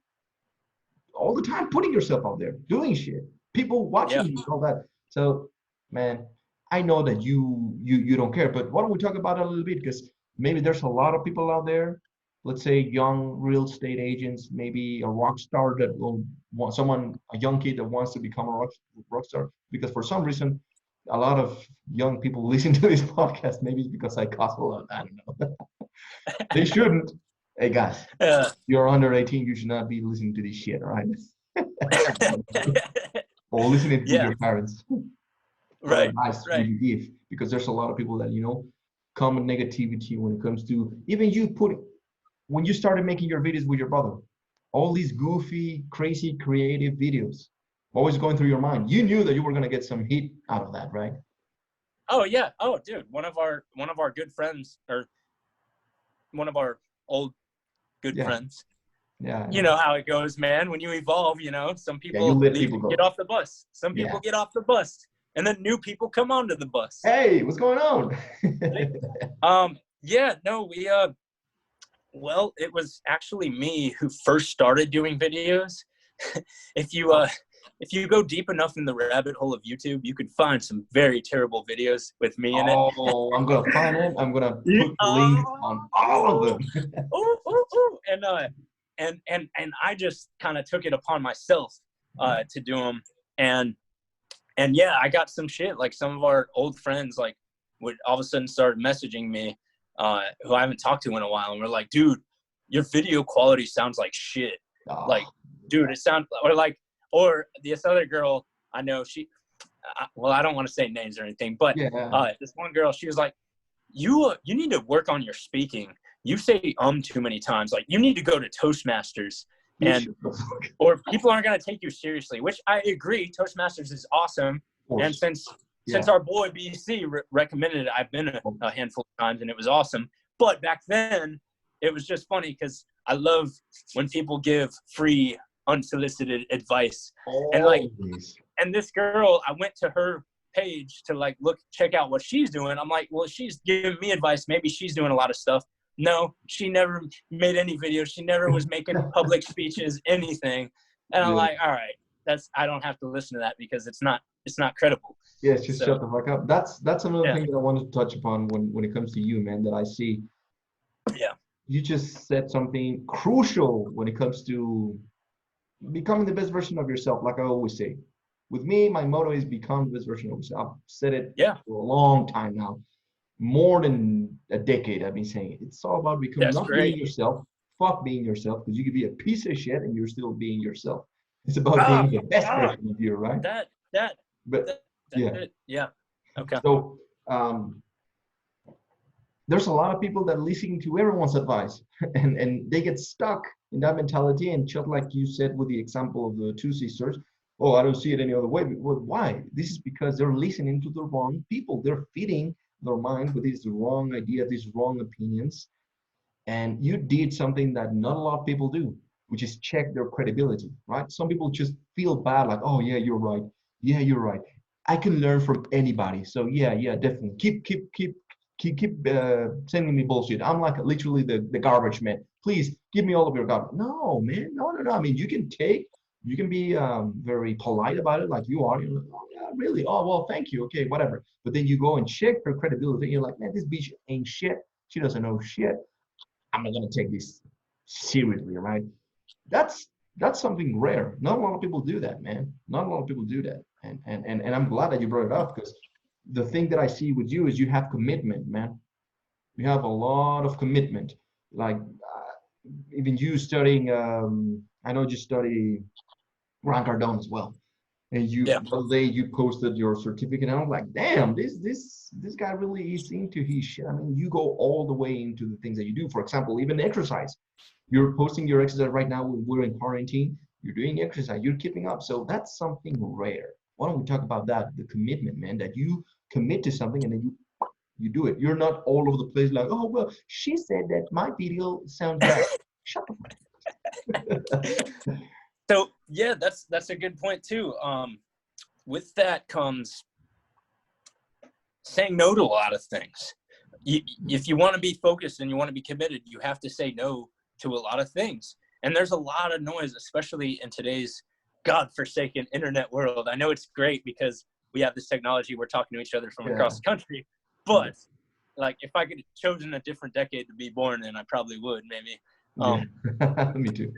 all the time putting yourself out there, doing shit, people watching you, all that. So, man, I know that you don't care, but why don't we talk about it a little bit? Because maybe there's a lot of people out there, let's say young real estate agents, maybe a rock star that will want someone, a young kid that wants to become a rock star. Because for some reason, a lot of young people listen to this podcast. Maybe it's because I cost a lot. I don't know. They shouldn't. Hey guys, you're under 18. You should not be listening to this shit, all right? or listening with Yeah. your parents. What Right. advice would Right. you give? Because there's a lot of people that, common negativity when it comes to, even you put, when you started making your videos with your brother, all these goofy, crazy, creative videos, always going through your mind. You knew that you were going to get some heat out of that, right? Oh yeah. Oh dude, one of our good friends, or one of our old good Yeah, friends. yeah, You yeah. know how it goes, man. When you evolve, some Yeah, you people let leave people and get go. off the bus. Some Yeah. people get off the bus, and then new people come onto the bus. Hey, what's going on? Yeah, no, well, it was actually me who first started doing videos. if you uh, if you go deep enough in the rabbit hole of YouTube, you can find some very terrible videos with me in it. Oh, I'm gonna find it. I'm gonna Yeah. put links on all of them. And I just kind of took it upon myself to do them, and yeah, I got some shit. Like, some of our old friends like would all of a sudden start messaging me, who I haven't talked to in a while, and we're like, dude, your video quality sounds like shit. Like, Oh, dude, it sounds, or this other girl I know, well, I don't want to say names or anything, but yeah. this one girl, she was like, you need to work on your speaking. You say too many times. Like, you need to go to Toastmasters, and or people aren't going to take you seriously, which I agree. Toastmasters is awesome. And since our boy BC recommended it, I've been a handful of times, and it was awesome. But back then, it was just funny because I love when people give free, unsolicited advice. And this girl, I went to her page to check out what she's doing. I'm like, well, she's giving me advice. Maybe she's doing a lot of stuff. No, she never made any videos. She never was making public speeches, anything. And I'm like, all right, I don't have to listen to that because it's not credible. Yeah, just shut the fuck up. That's another thing that I wanted to touch upon when it comes to you, man, that I see. Yeah. You just said something crucial when it comes to becoming the best version of yourself, like I always say. With me, my motto is become the best version of yourself. I've said it for a long time now. More than a decade, I've been saying it. It's all about becoming, not being yourself. Fuck being yourself, because you could be a piece of shit and you're still being yourself. It's about being the best version of you, right? Yeah. Okay. So there's a lot of people that listen to everyone's advice and they get stuck in that mentality, and just like you said with the example of the two sisters, oh, I don't see it any other way. Well, why? This is because they're listening to the wrong people. They're feeding their mind with these wrong ideas, these wrong opinions. And you did something that not a lot of people do, which is check their credibility, right? Some people just feel bad, like, oh yeah, you're right. Yeah, you're right. I can learn from anybody. So yeah, definitely. Keep sending me bullshit. I'm like literally the garbage man. Please give me all of your garbage. No, man, no. I mean, you can be very polite about it, like you are. You're like, oh yeah, really? Oh well, thank you. Okay, whatever. But then you go and check her credibility. And you're like, man, this bitch ain't shit. She doesn't know shit. I'm not gonna take this seriously, right? That's something rare. Not a lot of people do that, man. Not a lot of people do that, and I'm glad that you brought it up, because the thing that I see with you is you have commitment, man. You have a lot of commitment. Like even you studying, I know you study Grant Cardone as well. And the other day you posted your certificate, and I was like, damn, this guy really is into his shit. I mean, you go all the way into the things that you do. For example, even exercise. You're posting your exercise right now. We're in quarantine. You're doing exercise. You're keeping up. So that's something rare. Why don't we talk about that? The commitment, man. That you commit to something and then you do it. You're not all over the place like, oh well, she said that my video sounds bad. Shut the fuck. So yeah, that's a good point too. With that comes saying no to a lot of things. If you want to be focused and you want to be committed, you have to say no to a lot of things. And there's a lot of noise, especially in today's godforsaken internet world. I know it's great because we have this technology. We're talking to each other from across the country. But like, if I could have chosen a different decade to be born in, I probably would, maybe. Me too.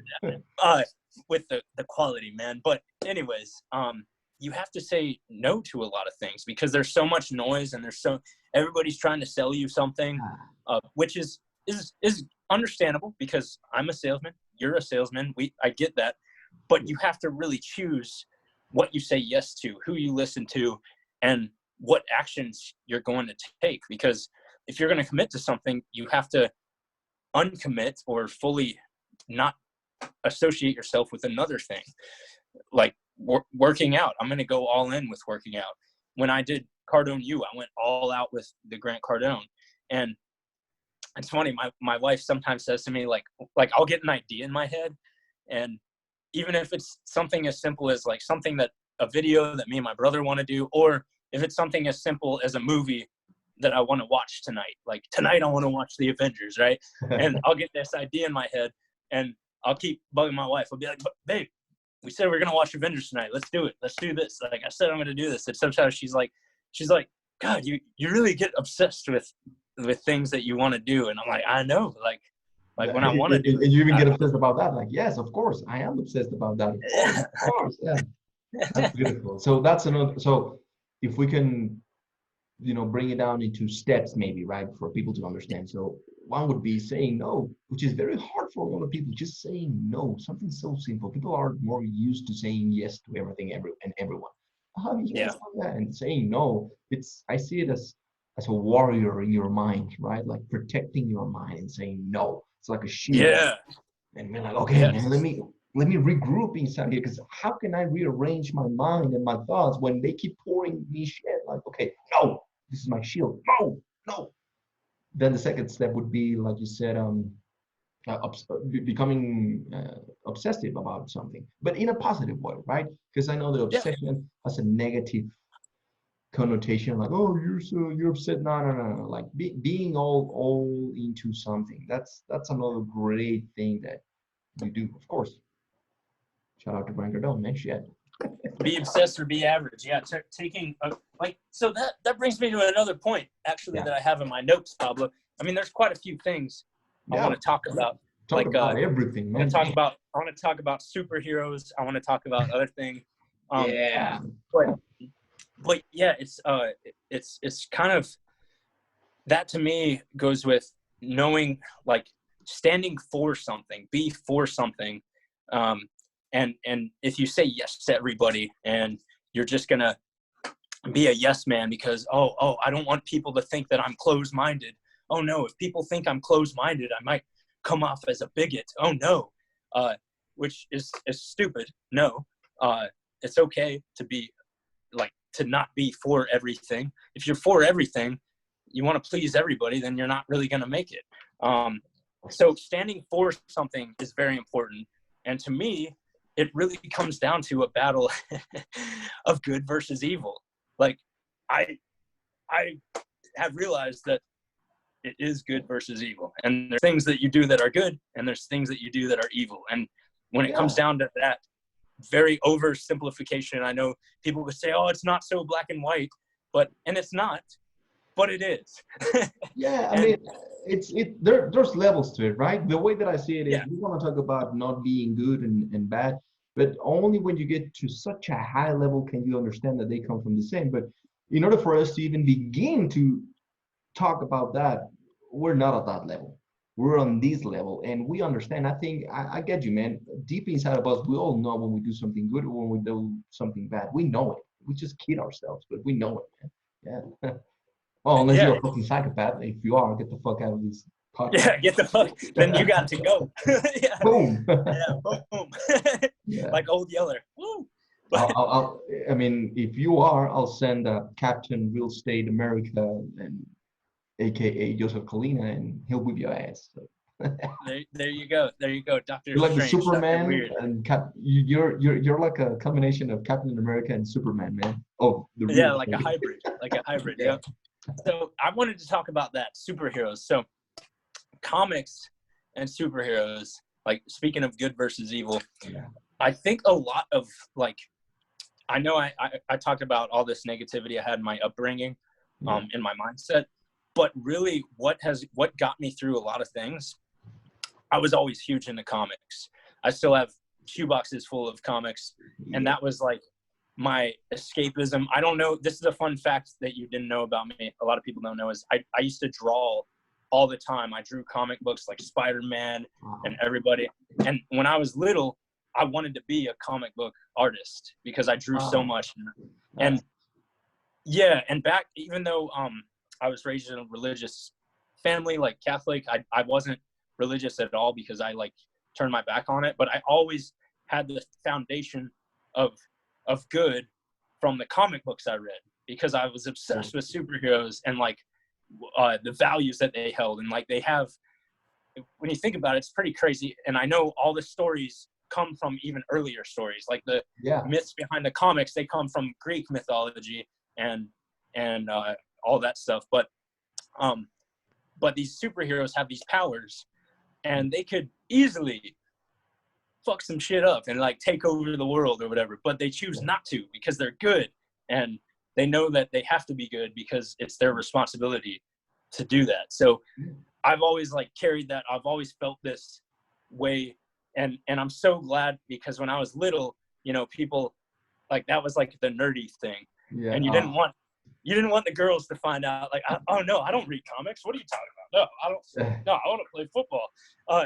With the quality, man. But anyways, you have to say no to a lot of things because there's so much noise and everybody's trying to sell you something, which is understandable because I'm a salesman. You're a salesman. I get that, but you have to really choose what you say yes to, who you listen to, and what actions you're going to take. Because if you're going to commit to something, you have to uncommit or fully not associate yourself with another thing. Like working out, I'm going to go all in with working out. When I did Cardone U, I went all out with the Grant Cardone. And it's funny, my wife sometimes says to me, like I'll get an idea in my head, and even if it's something as simple as like something that a video that me and my brother want to do, or if it's something as simple as a movie that I want to watch tonight, like tonight I want to watch the Avengers, right? And I'll get this idea in my head, and I'll keep bugging my wife. I'll be like, babe, we said we're going to watch Avengers tonight. Let's do it. Let's do this. Like I said, I'm going to do this. And sometimes she's like, God, you really get obsessed with things that you want to do. And I'm like, I know, like when I want to do it. You even get obsessed about that. Like, yes, of course, I am obsessed about that. Of course, yeah. That's beautiful. So that's another, so if we can, bring it down into steps maybe, right, for people to understand. So one would be saying no, which is very hard for a lot of people, just saying no, something so simple. People are more used to saying yes to everything, everyone. Yes, yeah. And saying no, I see it as a warrior in your mind, right? Like protecting your mind and saying no. It's like a shield. Yeah. And we're like, okay, man, let me regroup inside here, because how can I rearrange my mind and my thoughts when they keep pouring me shit? Like, okay, no, this is my shield. No. Then the second step would be, like you said, becoming obsessive about something, but in a positive way, right? Because I know that obsession has a negative connotation, like, oh, you're upset. No. Like being all into something. That's another great thing that you do, of course. Shout out to Grant Cardone, man. Shit. Be obsessed or be average. Yeah, taking so that brings me to another point actually that I have in my notes, Pablo. I mean, there's quite a few things I want to talk about. Talk about everything, man. I want to talk about superheroes. I want to talk about other things. But yeah, it's kind of, that to me goes with knowing, like, standing for something, be for something. And if you say yes to everybody and you're just gonna be a yes man because I don't want people to think that I'm closed-minded. Oh no, if people think I'm closed-minded, I might come off as a bigot. Oh no, which is stupid. No, it's okay to be to not be for everything. If you're for everything, you want to please everybody, then you're not really going to make it. So standing for something is very important. And to me, it really comes down to a battle of good versus evil. Like I have realized that it is good versus evil. And there's things that you do that are good, and there's things that you do that are evil. And when it comes down to that very oversimplification, I know people would say, oh, it's not so black and white, and it's not, but it is. I mean, there's levels to it, right? The way that I see it is, we want to talk about not being good and bad, but only when you get to such a high level can you understand that they come from the same. But in order for us to even begin to talk about that, we're not at that level. We're on this level, and we understand. I think I get you, man. Deep inside of us, we all know when we do something good or when we do something bad. We know it. We just kid ourselves, but we know it, man. Yeah. Well, unless you're a fucking psychopath. If you are, get the fuck out of this podcast. Yeah, get the fuck. Then you got to go. Yeah. Boom. Boom. Like Old Yeller. Woo. I mean, if you are, I'll send Captain Real Estate America, and AKA Joseph Kalina, and he'll whip your ass. So. there you go, Doctor. You're like Strange, the Superman, and you're like a combination of Captain America and Superman, man. Oh, like a hybrid, yeah. So I wanted to talk about that, superheroes. So comics and superheroes, like, speaking of good versus evil, I think a lot of, like, I know I talked about all this negativity I had in my upbringing, in my mindset, but really what got me through a lot of things, I was always huge into comics. I still have shoeboxes full of comics, and that was like my escapism. I don't know, this is a fun fact that you didn't know about me, a lot of people don't know, is I used to draw all the time. I drew comic books like Spider-Man and everybody. And when I was little, I wanted to be a comic book artist because I drew so much. And yeah, and back, even though I was raised in a religious family, like Catholic, I wasn't religious at all because I like turned my back on it, but I always had the foundation of good from the comic books I read, because I was obsessed with superheroes and like the values that they held. And like they have, when you think about it, it's pretty crazy. And I know all the stories come from even earlier stories, like the myths behind the comics, they come from Greek mythology and all that stuff. But these superheroes have these powers, and they could easily fuck some shit up and like take over the world or whatever, but they choose not to because they're good, and they know that they have to be good because it's their responsibility to do that. So I've always like carried that. I've always felt this way, and I'm so glad, because when I was little, you know, people like, that was like the nerdy thing, and you didn't want the girls to find out, like, oh no, I don't read comics. What are you talking about? No, I don't. No, I want to play football.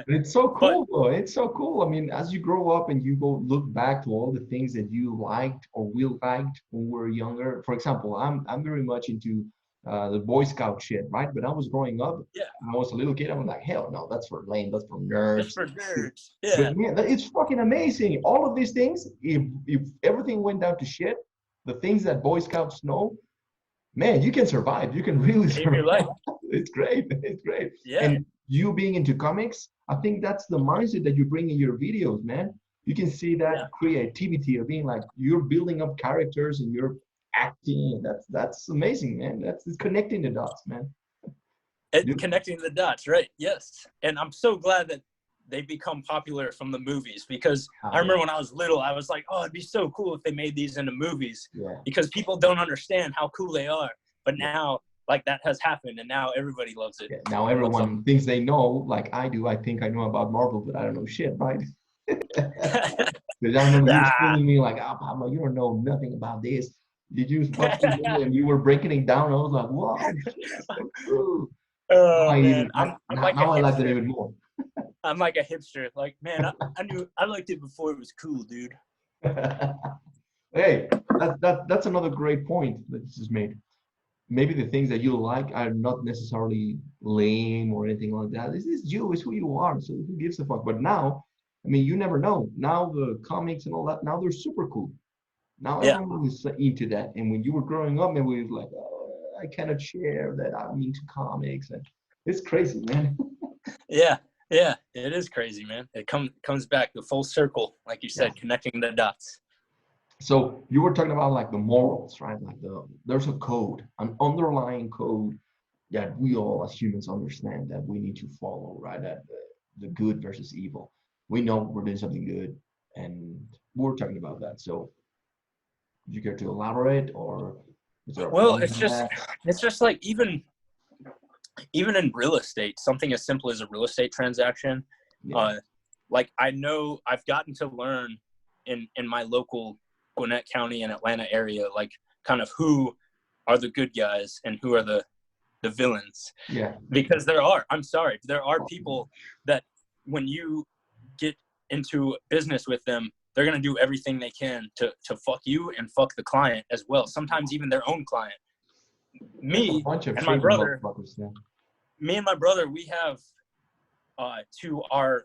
It's so cool, though. It's so cool. I mean, as you grow up and you go look back to all the things that you liked or will liked when we were younger. For example, I'm very much into the Boy Scout shit, right? But I was growing up, when I was a little kid, I was like, hell no, that's for lame, that's for nerds. It's for nerds. Yeah. But man, it's fucking amazing. All of these things, if everything went down to shit, the things that Boy Scouts know, man, you can survive. You can really survive. It's great. It's great. Yeah. And you being into comics, I think that's the mindset that you bring in your videos, man. You can see that creativity of being like, you're building up characters and you're acting. That's amazing, man. It's connecting the dots, man. Connecting the dots, right? Yes. And I'm so glad that they become popular from the movies, because I remember when I was little, I was like, oh, it'd be so cool if they made these into movies, because people don't understand how cool they are. But now, like, that has happened, and now everybody loves it. Now everyone thinks they know, like I do. I think I know about Marvel, but I don't know shit, right? Because I remember you telling me like, oh, Pablo, you don't know nothing about this. Did you watch this movie and you were breaking it down? I was like, wow, shit, so true. Oh, man. I'm like now I like it even more. I'm like a hipster. Like, man, I liked it before it was cool, dude. Hey, that's another great point that you just made. Maybe the things that you like are not necessarily lame or anything like that. This is you, it's who you are. So who gives a fuck? But now, I mean, you never know. Now the comics and all that, now they're super cool. Now everyone is into that. And when you were growing up, maybe we were like, oh, I cannot share that I'm into comics. And it's crazy, man. Yeah, it is crazy, man. It comes back the full circle, like you said, connecting the dots. So you were talking about like the morals, right? Like there's a code, an underlying code that we all as humans understand that we need to follow, right? That the good versus evil. We know we're doing something good, and we're talking about that. So, do you care to elaborate, or is there a point it's just like even in real estate, something as simple as a real estate transaction. Like I know I've gotten to learn in my local Gwinnett County and Atlanta area, like kind of who are the good guys and who are the villains. Yeah. Because there are people that when you get into business with them, they're going to do everything they can to fuck you and fuck the client as well. Sometimes even their own client. Me and my brother, we have to our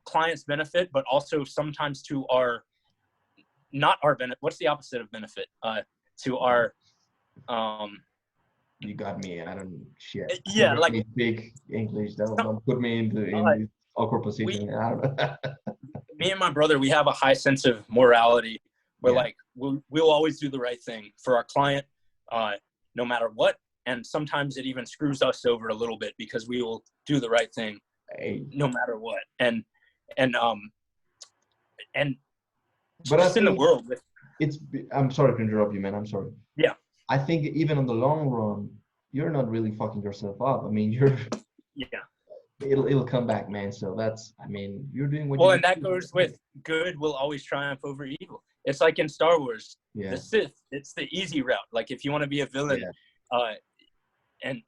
client's benefit, but also sometimes to our not our benefit. What's the opposite of benefit? To our you got me. I don't shit. Yeah, like speak English. Don't put me in this awkward position. Me and my brother, we have a high sense of morality. We're like we'll always do the right thing for our client, no matter what. And sometimes it even screws us over a little bit because we will do the right thing no matter what. And but just in the world. I'm sorry to interrupt you, man. I'm sorry. Yeah. I think even in the long run, you're not really fucking yourself up. I mean, it'll come back, man. So you're doing what and that goes with good will always triumph over evil. It's like in Star Wars, the Sith, it's the easy route. Like if you want to be a villain, and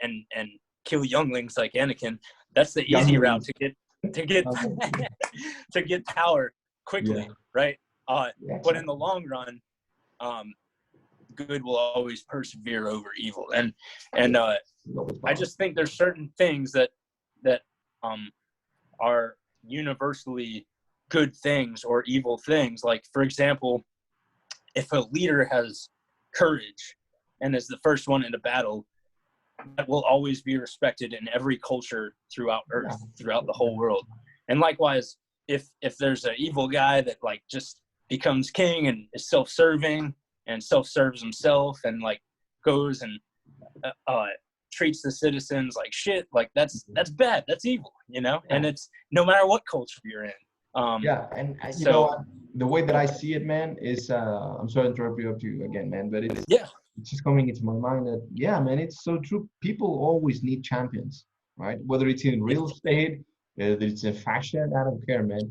kill younglings like Anakin, that's the easy route to get to get power quickly, right? Yeah, But in the long run, good will always persevere over evil. And I just think there's certain things that are universally good things or evil things. Like, for example, if a leader has courage and is the first one into battle, that will always be respected in every culture throughout Earth, throughout the whole world. And likewise, if there's an evil guy that like just becomes king and is self-serving and self-serves himself and like goes and treats the citizens like shit, like that's bad, that's evil, you know. And it's no matter what culture you're in. And you know what? The way that I see it, man, is I'm sorry to interrupt you again, man, but it's just coming into my mind that man, it's so true. People always need champions, right? Whether it's in real estate, whether it's in fashion, I don't care, man.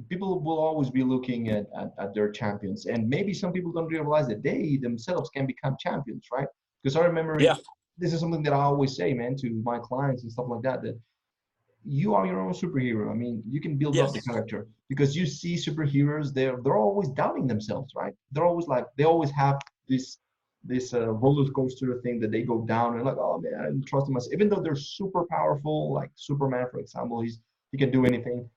People will always be looking at their champions, and maybe some people don't realize that they themselves can become champions, right? Because I remember this is something that I always say, man, to my clients and stuff like that, that you are your own superhero. I mean, you can build up the character because you see superheroes, they're always doubting themselves, right? They're always like, they always have this roller coaster thing that they go down and like, oh man, I don't trust myself. Even though they're super powerful, like Superman, for example, he can do anything.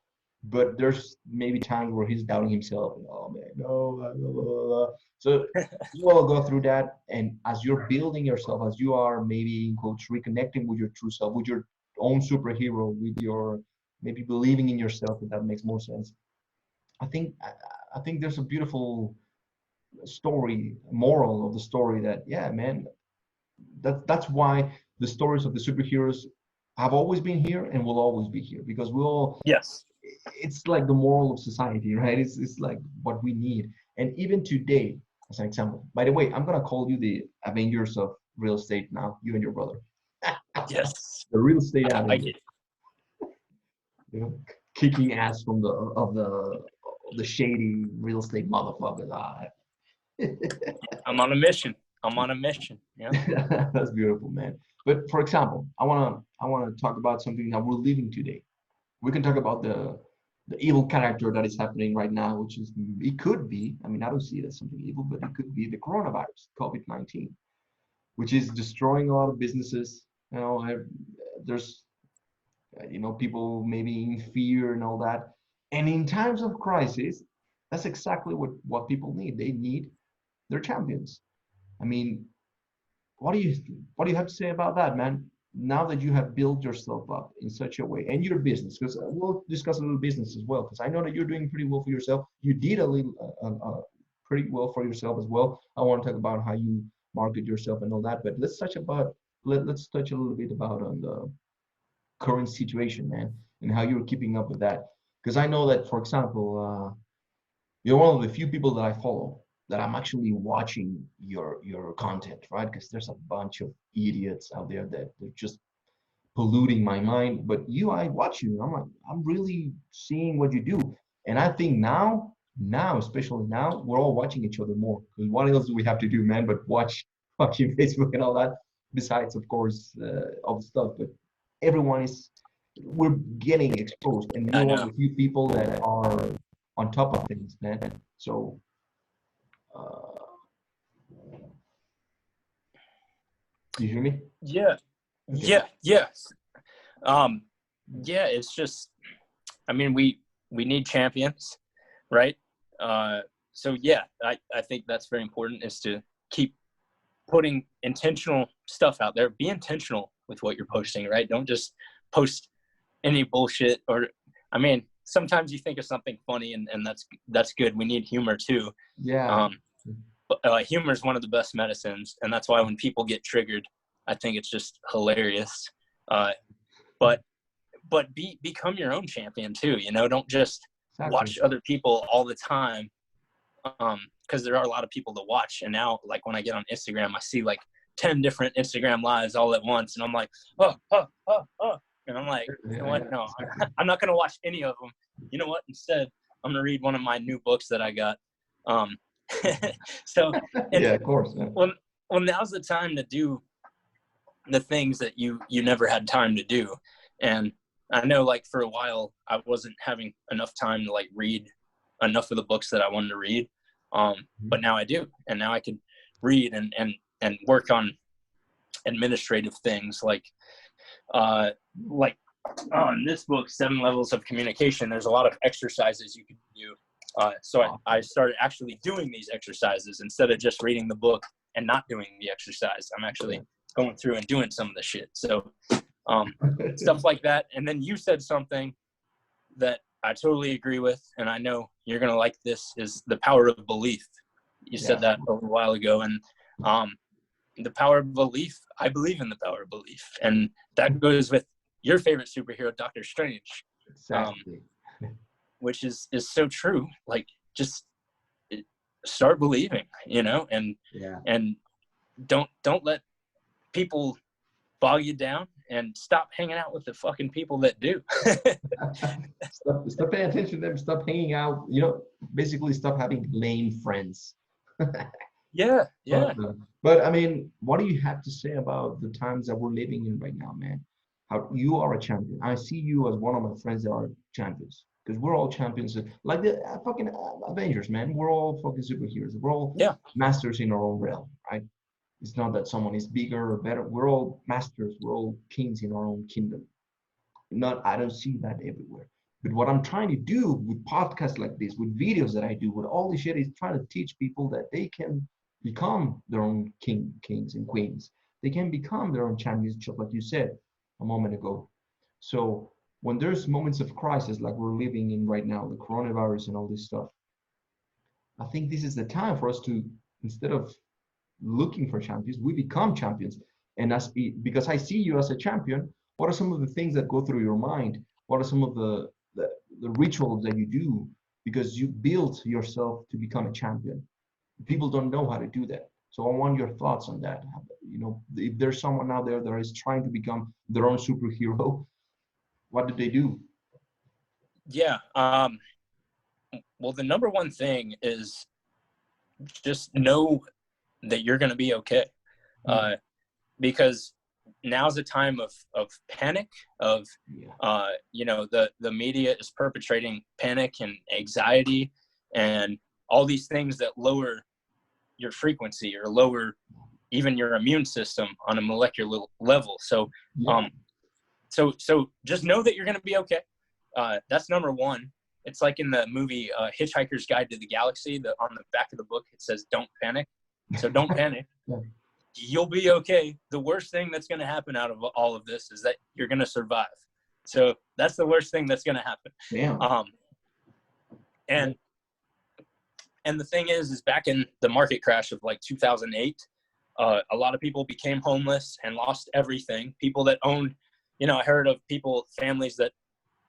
But there's maybe times where he's doubting himself. And, oh man, no, blah, blah, blah, blah. So you all go through that, and as you're building yourself, as you are maybe in quotes reconnecting with your true self, with your own superhero, with your maybe believing in yourself, if that makes more sense. I think there's a beautiful story, moral of the story that man, that's why the stories of the superheroes have always been here and will always be here because we all it's like the moral of society, right? It's like what we need. And even today, as an example, by the way, I'm gonna call you the Avengers of real estate now, you and your brother. The real estate Avengers. You know, kicking ass from the shady real estate motherfuckers. I'm on a mission. Yeah. That's beautiful, man. But for example, I wanna talk about something that we're living today. We can talk about the evil character that is happening right now, which is it could be. I mean, I don't see it as something evil, but it could be the coronavirus, COVID-19, which is destroying a lot of businesses. You know, there's people maybe in fear and all that. And in times of crisis, that's exactly what people need. They need their champions. I mean, what do you have to say about that, man? Now that you have built yourself up in such a way and your business, because we'll discuss a little business as well, because I know that you're doing pretty well for yourself. You did a little pretty well for yourself as well. I want to talk about how you market yourself and all that, but let's touch a little bit about on the current situation, man, and how you're keeping up with that. Because I know that, for example, you're one of the few people that I follow that I'm actually watching your content, right? Because there's a bunch of idiots out there that they're just polluting my mind. But I watch you, and I'm like, I'm really seeing what you do. And I think now, especially now, we're all watching each other more. Because what else do we have to do, man, but watching Facebook and all that, besides, of course, all the stuff. But we're getting exposed, and you're one of the few people that are on top of things, man. So you hear me? Yeah. Okay. Yeah. It's just, I mean, we need champions, right? So yeah, I think that's very important, is to keep putting intentional stuff out there. Be intentional with what you're posting, right? Don't just post any bullshit. Or, I mean, sometimes you think of something funny, and that's good. We need humor too. Yeah. But humor is one of the best medicines, and that's why when people get triggered, I think it's just hilarious. But become your own champion too. You know, don't just watch other people all the time. Because there are a lot of people to watch, and now, like, when I get on Instagram, I see like 10 different Instagram lives all at once, and I'm like, oh, and I'm like, you know what? No, I'm not gonna watch any of them. You know what? Instead, I'm gonna read one of my new books that I got. So yeah, of course. Yeah. Well, now's the time to do the things that you never had time to do. And I know, like, for a while I wasn't having enough time to like read enough of the books that I wanted to read. But now I do, and now I can read and work on administrative things like in this book, 7 Levels of Communication. There's a lot of exercises you can do. So I started actually doing these exercises instead of just reading the book and not doing the exercise. I'm actually going through and doing some of the shit. So stuff like that. And then you said something that I totally agree with, and I know you're going to like this, is the power of belief. You said that a little while ago. And the power of belief, I believe in the power of belief. And that goes with your favorite superhero, Doctor Strange. Exactly. Which is so true. Like, just start believing, and don't let people bog you down, and stop hanging out with the fucking people that do. Stop paying attention to them. Stop hanging out. Basically stop having lame friends. Yeah. But I mean, what do you have to say about the times that we're living in right now, man? How you are a champion. I see you as one of my friends that are champions, because we're all champions. Like the fucking Avengers, man. We're all fucking superheroes. We're all masters in our own realm, right? It's not that someone is bigger or better. We're all masters. We're all kings in our own kingdom. I don't see that everywhere. But what I'm trying to do with podcasts like this, with videos that I do, with all this shit, is trying to teach people that they can become their own kings and queens. They can become their own champions, just like you said a moment ago. So when there's moments of crisis like we're living in right now, the coronavirus and all this stuff, I think this is the time for us to, instead of looking for champions, we become champions. And because I see you as a champion, what are some of the things that go through your mind? What are some of the rituals that you do? Because you built yourself to become a champion. People don't know how to do that. So I want your thoughts on that. If there's someone out there that is trying to become their own superhero, what do they do? Yeah. Well, the number one thing is just know that you're going to be okay. Because now's a time of panic, the media is perpetrating panic and anxiety and all these things that lower your frequency or lower even your immune system on a molecular level. So just know that you're going to be okay. That's number one. It's like in the movie Hitchhiker's Guide to the Galaxy, on the back of the book, it says, don't panic. So don't panic. You'll be okay. The worst thing that's going to happen out of all of this is that you're going to survive. So that's the worst thing that's going to happen. And the thing is back in the market crash of like 2008, a lot of people became homeless and lost everything. People that owned, I heard of families that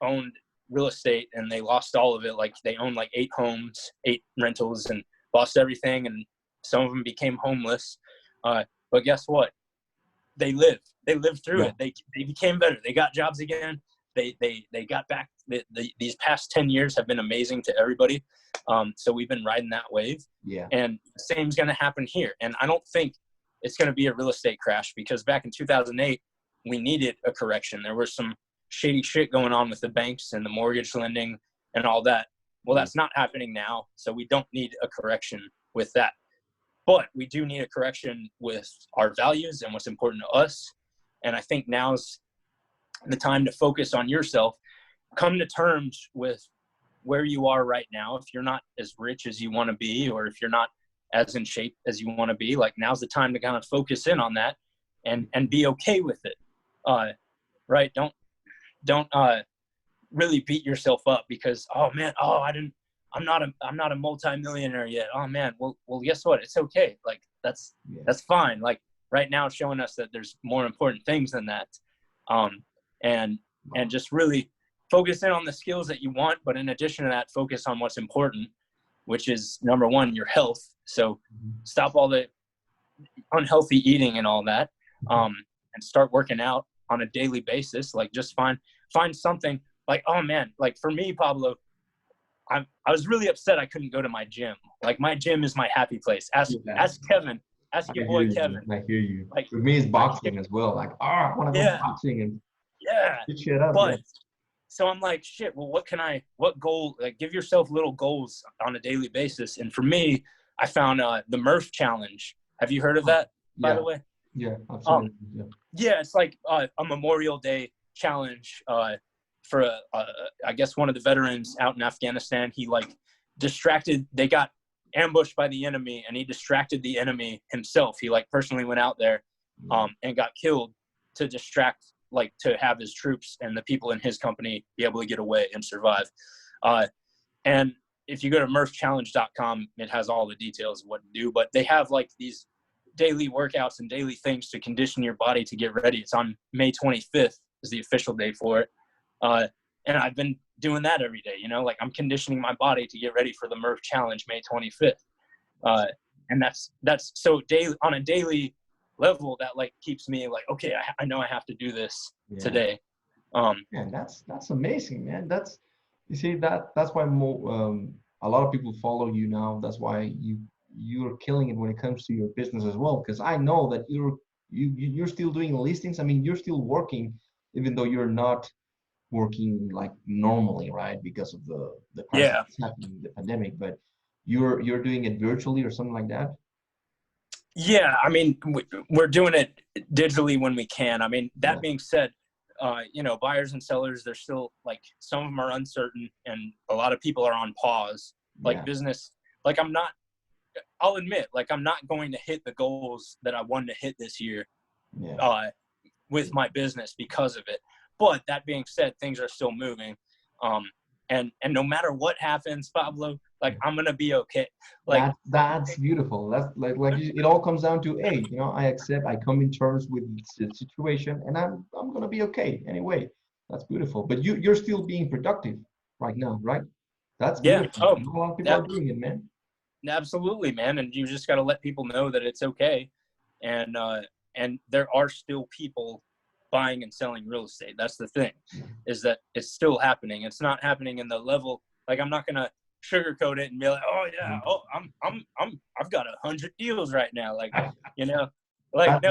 owned real estate and they lost all of it. Like they owned like 8 homes, 8 rentals, and lost everything. And some of them became homeless. But guess what? They lived through it. They became better. They got jobs again. They got back. These past 10 years have been amazing to everybody. So we've been riding that wave. And the same's going to happen here. And I don't think it's going to be a real estate crash, because back in 2008, we needed a correction. There was some shady shit going on with the banks and the mortgage lending and all that. Well, that's not happening now. So we don't need a correction with that. But we do need a correction with our values and what's important to us. And I think now's the time to focus on yourself. Come to terms with where you are right now. If you're not as rich as you want to be, or if you're not as in shape as you want to be, like now's the time to kind of focus in on that and be okay with it. Right? Don't really beat yourself up because, I'm not a multimillionaire yet. Oh man. Well, guess what? It's okay. Like that's fine. Like right now it's showing us that there's more important things than that. And just really focus in on the skills that you want. But in addition to that, focus on what's important, which is number one, your health. So stop all the unhealthy eating and all that. And start working out on a daily basis. Like just find something like, oh man, like for me, Pablo, I was really upset I couldn't go to my gym. Like my gym is my happy place. Ask Kevin. Ask your boy Kevin. I hear you. Like for me, it's boxing as well. Like, I want to go boxing and get shit up. But so I'm like, shit, well, what goal, like give yourself little goals on a daily basis. And for me, I found the Murph challenge. Have you heard of that, by the way? Yeah, absolutely. Yeah, it's like a Memorial Day challenge for I guess one of the veterans out in Afghanistan. He like they got ambushed by the enemy, and he distracted the enemy himself. He like personally went out there and got killed to distract, like to have his troops and the people in his company be able to get away and survive. And if you go to murphchallenge.com, it has all the details of what to do, but they have like these daily workouts and daily things to condition your body to get ready. It's on May 25th is the official day for it. And I've been doing that every day, you know, like I'm conditioning my body to get ready for the Murph challenge, May 25th. And that's so daily, on a daily level, that like keeps me like, okay, I know I have to do this today. Man, that's amazing, man. You see, that's why a lot of people follow you now. That's why you're killing it when it comes to your business as well. Because I know that you're still doing listings. I mean, you're still working, even though you're not working like normally, right? Because of the crisis that's happening, the pandemic. But you're doing it virtually or something like that. Yeah, I mean, we're doing it digitally when we can. I mean, that being said, you know, buyers and sellers, they're still like, some of them are uncertain, and a lot of people are on pause. Like business, like I'll admit, like I'm not going to hit the goals that I wanted to hit this year with my business because of it. But that being said, things are still moving. And no matter what happens, Pablo, like I'm gonna be okay. Like that's beautiful. That's like it all comes down to, hey, you know, I come in terms with the situation, and I'm gonna be okay anyway. That's beautiful. But you're still being productive right now, right? That's beautiful. Oh, a lot of people are doing it, man. Absolutely, man. And you just got to let people know that it's okay. And there are still people buying and selling real estate. That's the thing, is that it's still happening. It's not happening in the level, like I'm not gonna sugarcoat it and be like, oh yeah, I've got 100 deals right now, like, you know, like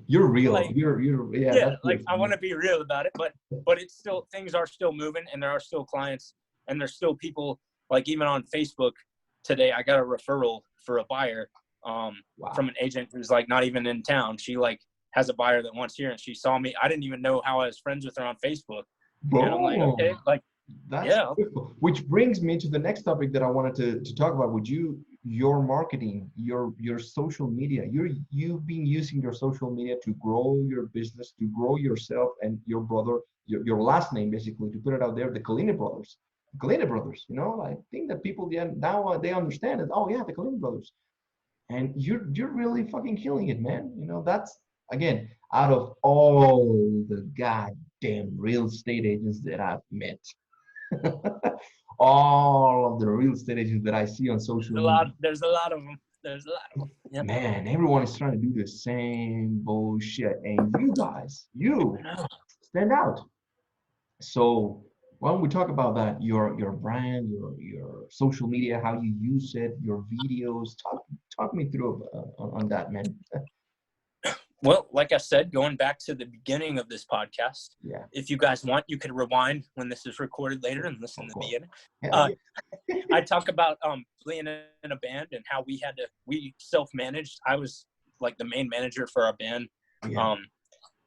you're real. Like, that's like I want to be real about it, but it's still, things are still moving, and there are still clients, and there's still people, like even on Facebook today, I got a referral for a buyer from an agent who's like not even in town. She like has a buyer that wants here, and she saw me. I didn't even know how I was friends with her on Facebook. Boom. And I'm like, okay, like, that's beautiful. Which brings me to the next topic that I wanted to talk about with you: your marketing, your social media. You've been using your social media to grow your business, to grow yourself and your brother, your last name, basically, to put it out there, the Kalina Brothers. Kalina Brothers, you know, I think that people now they understand it. Oh yeah, the Kalina Brothers, and you're really fucking killing it, man. You know, that's, again, out of all the goddamn real estate agents that I've met, all of the real estate agents that I see on social media, there's a lot of them. There's a lot of them. Yep. Man, everyone is trying to do the same bullshit, and you guys, you stand out. So why don't we talk about that? Your brand, your social media, how you use it, your videos. Talk me through on that, man. Well, like I said, going back to the beginning of this podcast, Yeah. if you guys want, you could rewind when this is recorded later and listen to the beginning. I talk about playing in a band and how we self-managed. I was like the main manager for our band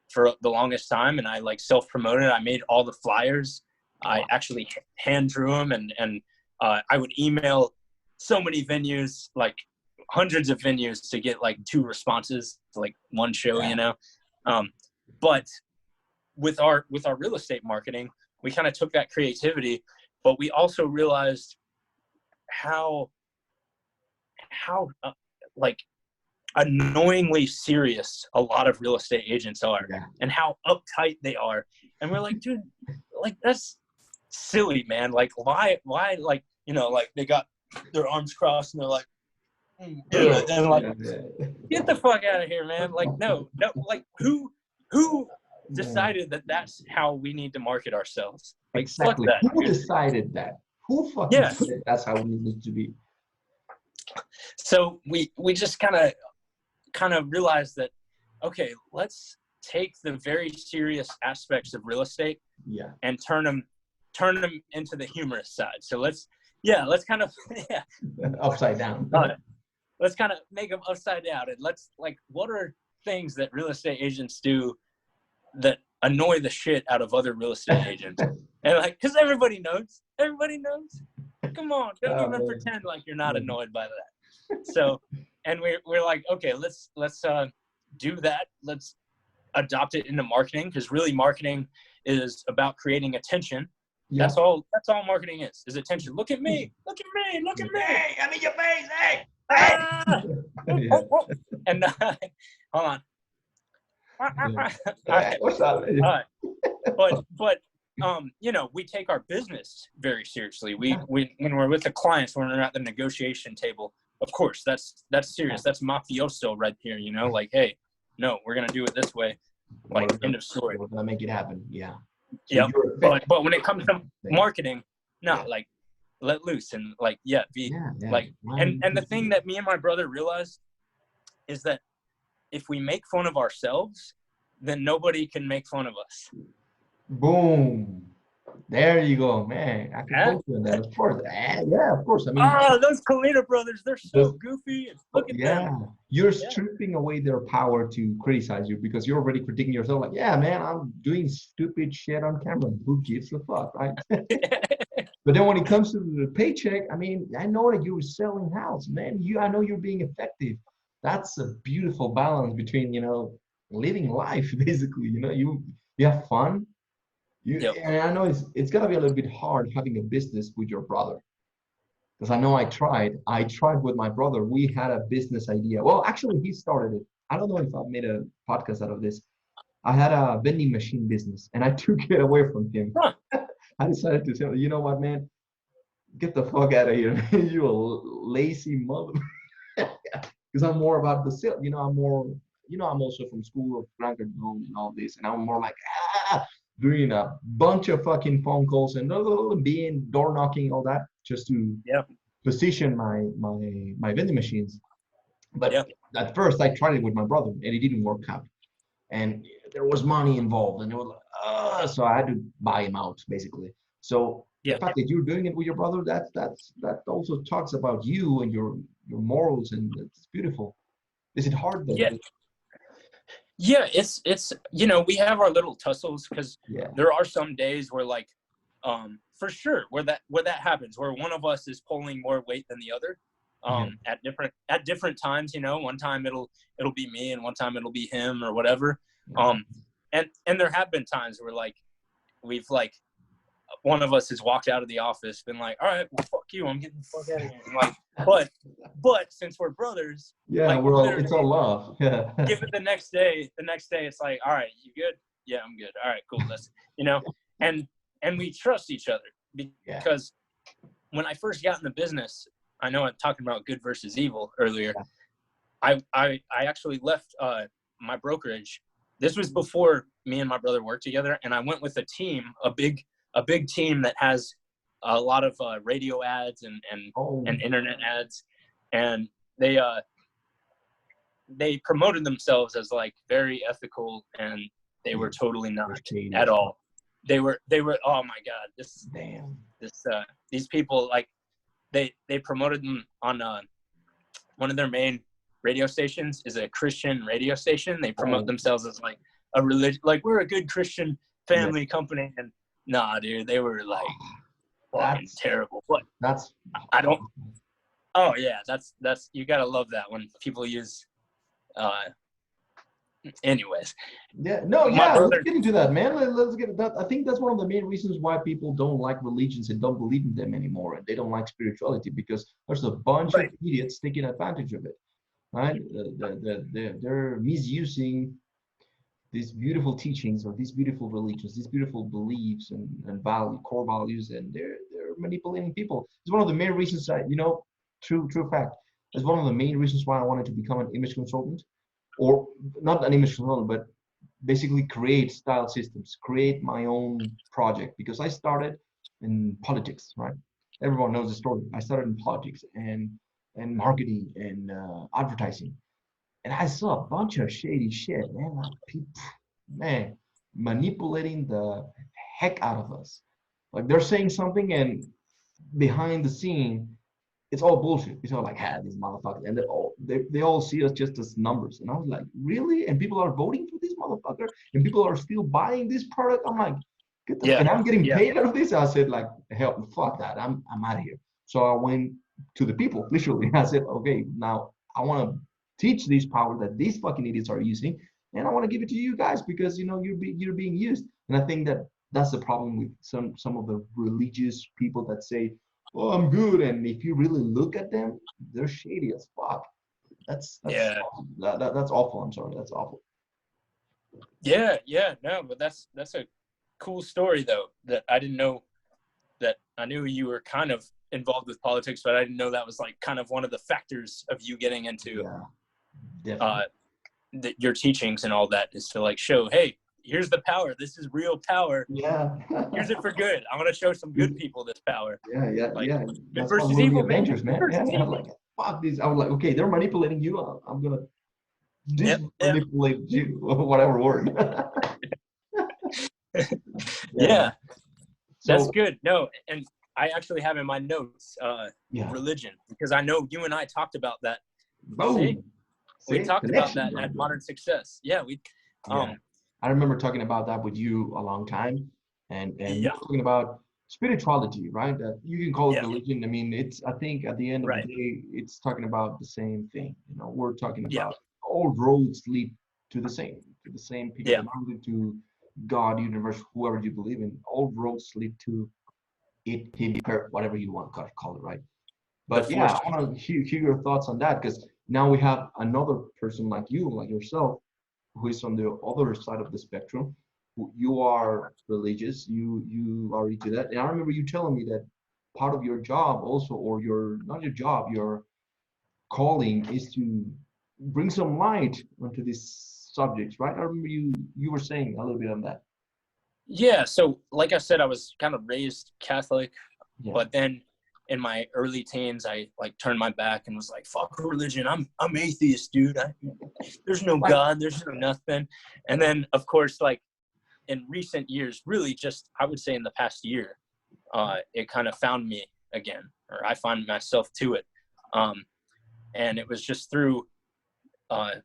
for the longest time, and I like self-promoted. I made all the flyers. I actually hand drew them, and I would email so many venues, like hundreds of venues, to get like 2 responses to like one show, you know. But with our real estate marketing, we kind of took that creativity, but we also realized how like annoyingly serious a lot of real estate agents are, and how uptight they are. And we're like, dude, like that's silly, man. Like why, like, you know, like they got their arms crossed and they're like, and like, get the fuck out of here, man. Like, no, like who decided that that's how we need to market ourselves? Like, exactly. Fuck that, Who decided that? Who fucking said that's how we need to be? So we just kind of realized that, okay, let's take the very serious aspects of real estate and turn them turn them into the humorous side. So let's kind of Upside down. Let's kind of make them upside down, and let's like, what are things that real estate agents do that annoy the shit out of other real estate agents? And like, because everybody knows. Come on, don't even pretend like you're not annoyed by that. So, and we're like, okay, let's do that. Let's adopt it into marketing, because really marketing is about creating attention. Yeah. That's all marketing is attention. Look at me. Hey, I'm in your face. Hey. Ah! And hold on. What's up? But you know, we take our business very seriously. We when we're with the clients, when we're at the negotiation table, of course, that's serious. That's mafioso right here. You know, like, hey, no, we're gonna do it this way. Like, end of story. We're gonna make it happen. Yeah. So yep. But when it comes to marketing, like, let loose and like, like, and the thing that me and my brother realized is that if we make fun of ourselves, then nobody can make fun of us. Boom. There you go, man. I can coach you on that, of course. Yeah, of course. I mean, those Kalina brothers, they're so goofy. Look at them. You're stripping away their power to criticize you, because you're already critiquing yourself. Like, yeah, man, I'm doing stupid shit on camera. Who gives a fuck, right? But then when it comes to the paycheck, I mean, I know that you're selling house, man. I know you're being effective. That's a beautiful balance between, you know, living life, basically. You know, you have fun. And I know it's gotta be a little bit hard having a business with your brother, because I know I tried with my brother. We had a business idea. Well, actually, he started it. I don't know if I've made a podcast out of this. I had a vending machine business, and I took it away from him. I decided to say, you know what, man, get the fuck out of here. You a lazy mother. Because I'm more about the sale. You know, I'm also from school of Frankfurt and all this, and I'm more like doing a bunch of fucking phone calls and being door knocking, all that, just to position my vending machines. But at first, I tried it with my brother, and it didn't work out. And there was money involved, and it was like, so I had to buy him out, basically. So the fact that you're doing it with your brother, that also talks about you and your morals, and it's beautiful. Is it hard though? Yeah, it's you know, we have our little tussles, because there are some days where, like, for sure, where that happens, where one of us is pulling more weight than the other, at different times. You know, one time it'll be me, and one time it'll be him, or whatever. And there have been times where, like, we've, like, one of us has walked out of the office, been like, all right, well, fuck you, I'm getting the fuck out of here. And like, but since we're brothers, like, it's all love. Yeah. Give it the next day, it's like, all right, you good? Yeah, I'm good. All right, cool. Let's, you know, and we trust each other, because when I first got in the business, I know I'm talking about good versus evil earlier. I actually left my brokerage. This was before me and my brother worked together, and I went with a team, a big team that has a lot of radio ads and internet ads, and they promoted themselves as, like, very ethical, and they were totally not at all. They were oh my god, these people, like, they promoted them on one of their main radio stations is a Christian radio station. They promote themselves as, like, a religion, like, we're a good Christian family company, and nah, dude, they were like fucking terrible. But I don't. Oh yeah, that's you gotta love that when people use. Anyways. Let's get into that, man. Let's get that. I think that's one of the main reasons why people don't like religions and don't believe in them anymore, and they don't like spirituality, because there's a bunch of idiots taking advantage of it, right? They're misusing these beautiful teachings, or these beautiful religions, these beautiful beliefs and core values, and they're manipulating people. It's one of the main reasons true fact. It's one of the main reasons why I wanted to become an image consultant, or not an image consultant, but basically create style systems, create my own project, because I started in politics, right? Everyone knows the story. I started in politics and marketing and advertising. And I saw a bunch of shady shit, man. Like, people, man, manipulating the heck out of us. Like they're saying something, and behind the scene, it's all bullshit. It's all like, these motherfuckers, and they all see us just as numbers. And I was like, really? And people are voting for this motherfucker, and people are still buying this product. I'm like, get the, Yeah. and I'm getting Yeah. paid out of this. I said, like, hell, fuck that. I'm out of here. So I went to the people, literally. I said, okay, now I want to teach this power that these fucking idiots are using, and I want to give it to you guys because you're being used. And I think that that's the problem with some of the religious people that say, oh, I'm good. And if you really look at them, they're shady as fuck. Yeah. That's awful. I'm sorry. That's awful. Yeah. Yeah. No, but that's a cool story though, that I didn't know. That I knew you were kind of involved with politics, but I didn't know that was like kind of one of the factors of you getting into your teachings and all that, is to like show, hey, here's the power. This is real power. Yeah. Use it for good. I want to show some good people this power. Yeah. Like, Yeah. good That's why versus we're the evil, man. Avengers, Good man. versus Yeah. I'm evil. like, fuck this. I was like, okay, they're manipulating you. I'm gonna manipulate you. Whatever word. Yeah. That's So good. No, and I actually have in my notes religion, because I know you and I talked about that. boom. We talked about Connection, that at Modern Success. Yeah, I remember talking about that with you a long time, and we yeah, were talking about spirituality, right? That you can call it yeah, religion. I mean, I think at the end of the right, day, it's talking about the same thing. We're talking yeah, about all roads lead to the same people, yeah, to God, universe, whoever you believe in. All roads lead to it, him, her, whatever you want to call it, right? the But yeah, force. I want to hear your thoughts on that, because now we have another person like you, like yourself, who is on the other side of the spectrum. You are religious, you are into that. And I remember you telling me that part of your job also, or your not your job, your calling is to bring some light onto these subjects, right? I remember you were saying a little bit on that. Yeah, so like I said, I was kind of raised Catholic, Yeah. but then in my early teens, I like turned my back and was like, "Fuck religion! I'm atheist, dude. There's no Like, God. There's no nothing." And then, of course, like in recent years, really just I would say in the past year, it kind of found me again, or I found myself to it, and it was just through,